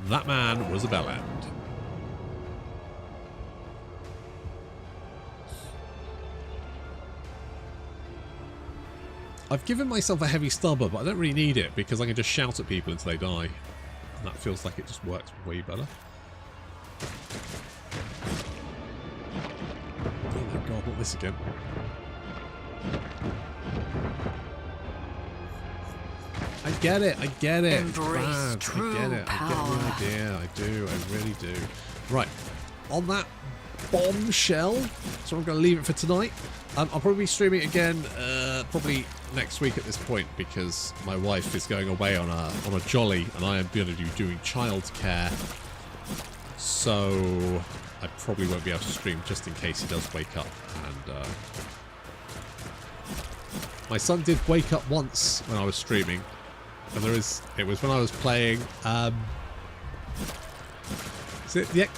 A: That man was a bellend. I've given myself a heavy stubber, but I don't really need it because I can just shout at people until they die. And that feels like it just works way better. Oh my god, not this again. I get it, I get it.
G: Embrace true
A: I get it,
G: power.
A: I get the idea. I do, I really do. Right, on that bombshell, so I'm going to leave it for tonight. I'll probably be streaming it again probably next week at this point because my wife is going away on a jolly and I am going to be doing childcare, so I probably won't be able to stream just in case he does wake up. And my son did wake up once when I was streaming, And it was when I was playing, is it the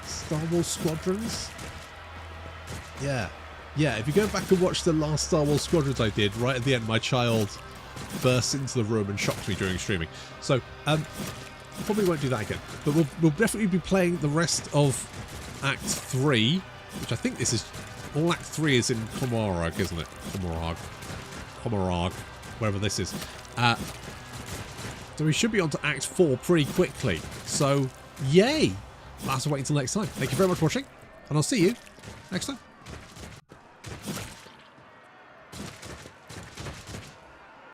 A: Star Wars Squadrons? Yeah. Yeah, if you go back and watch the last Star Wars Squadrons I did, right at the end, my child burst into the room and shocked me during streaming. So, probably won't do that again. But we'll definitely be playing the rest of Act 3, which I think this is... All Act 3 is in Commorragh, isn't it? Commorragh, wherever this is. So we should be on to Act 4 pretty quickly. So, yay! I'll have to wait until next time. Thank you very much for watching, and I'll see you next time.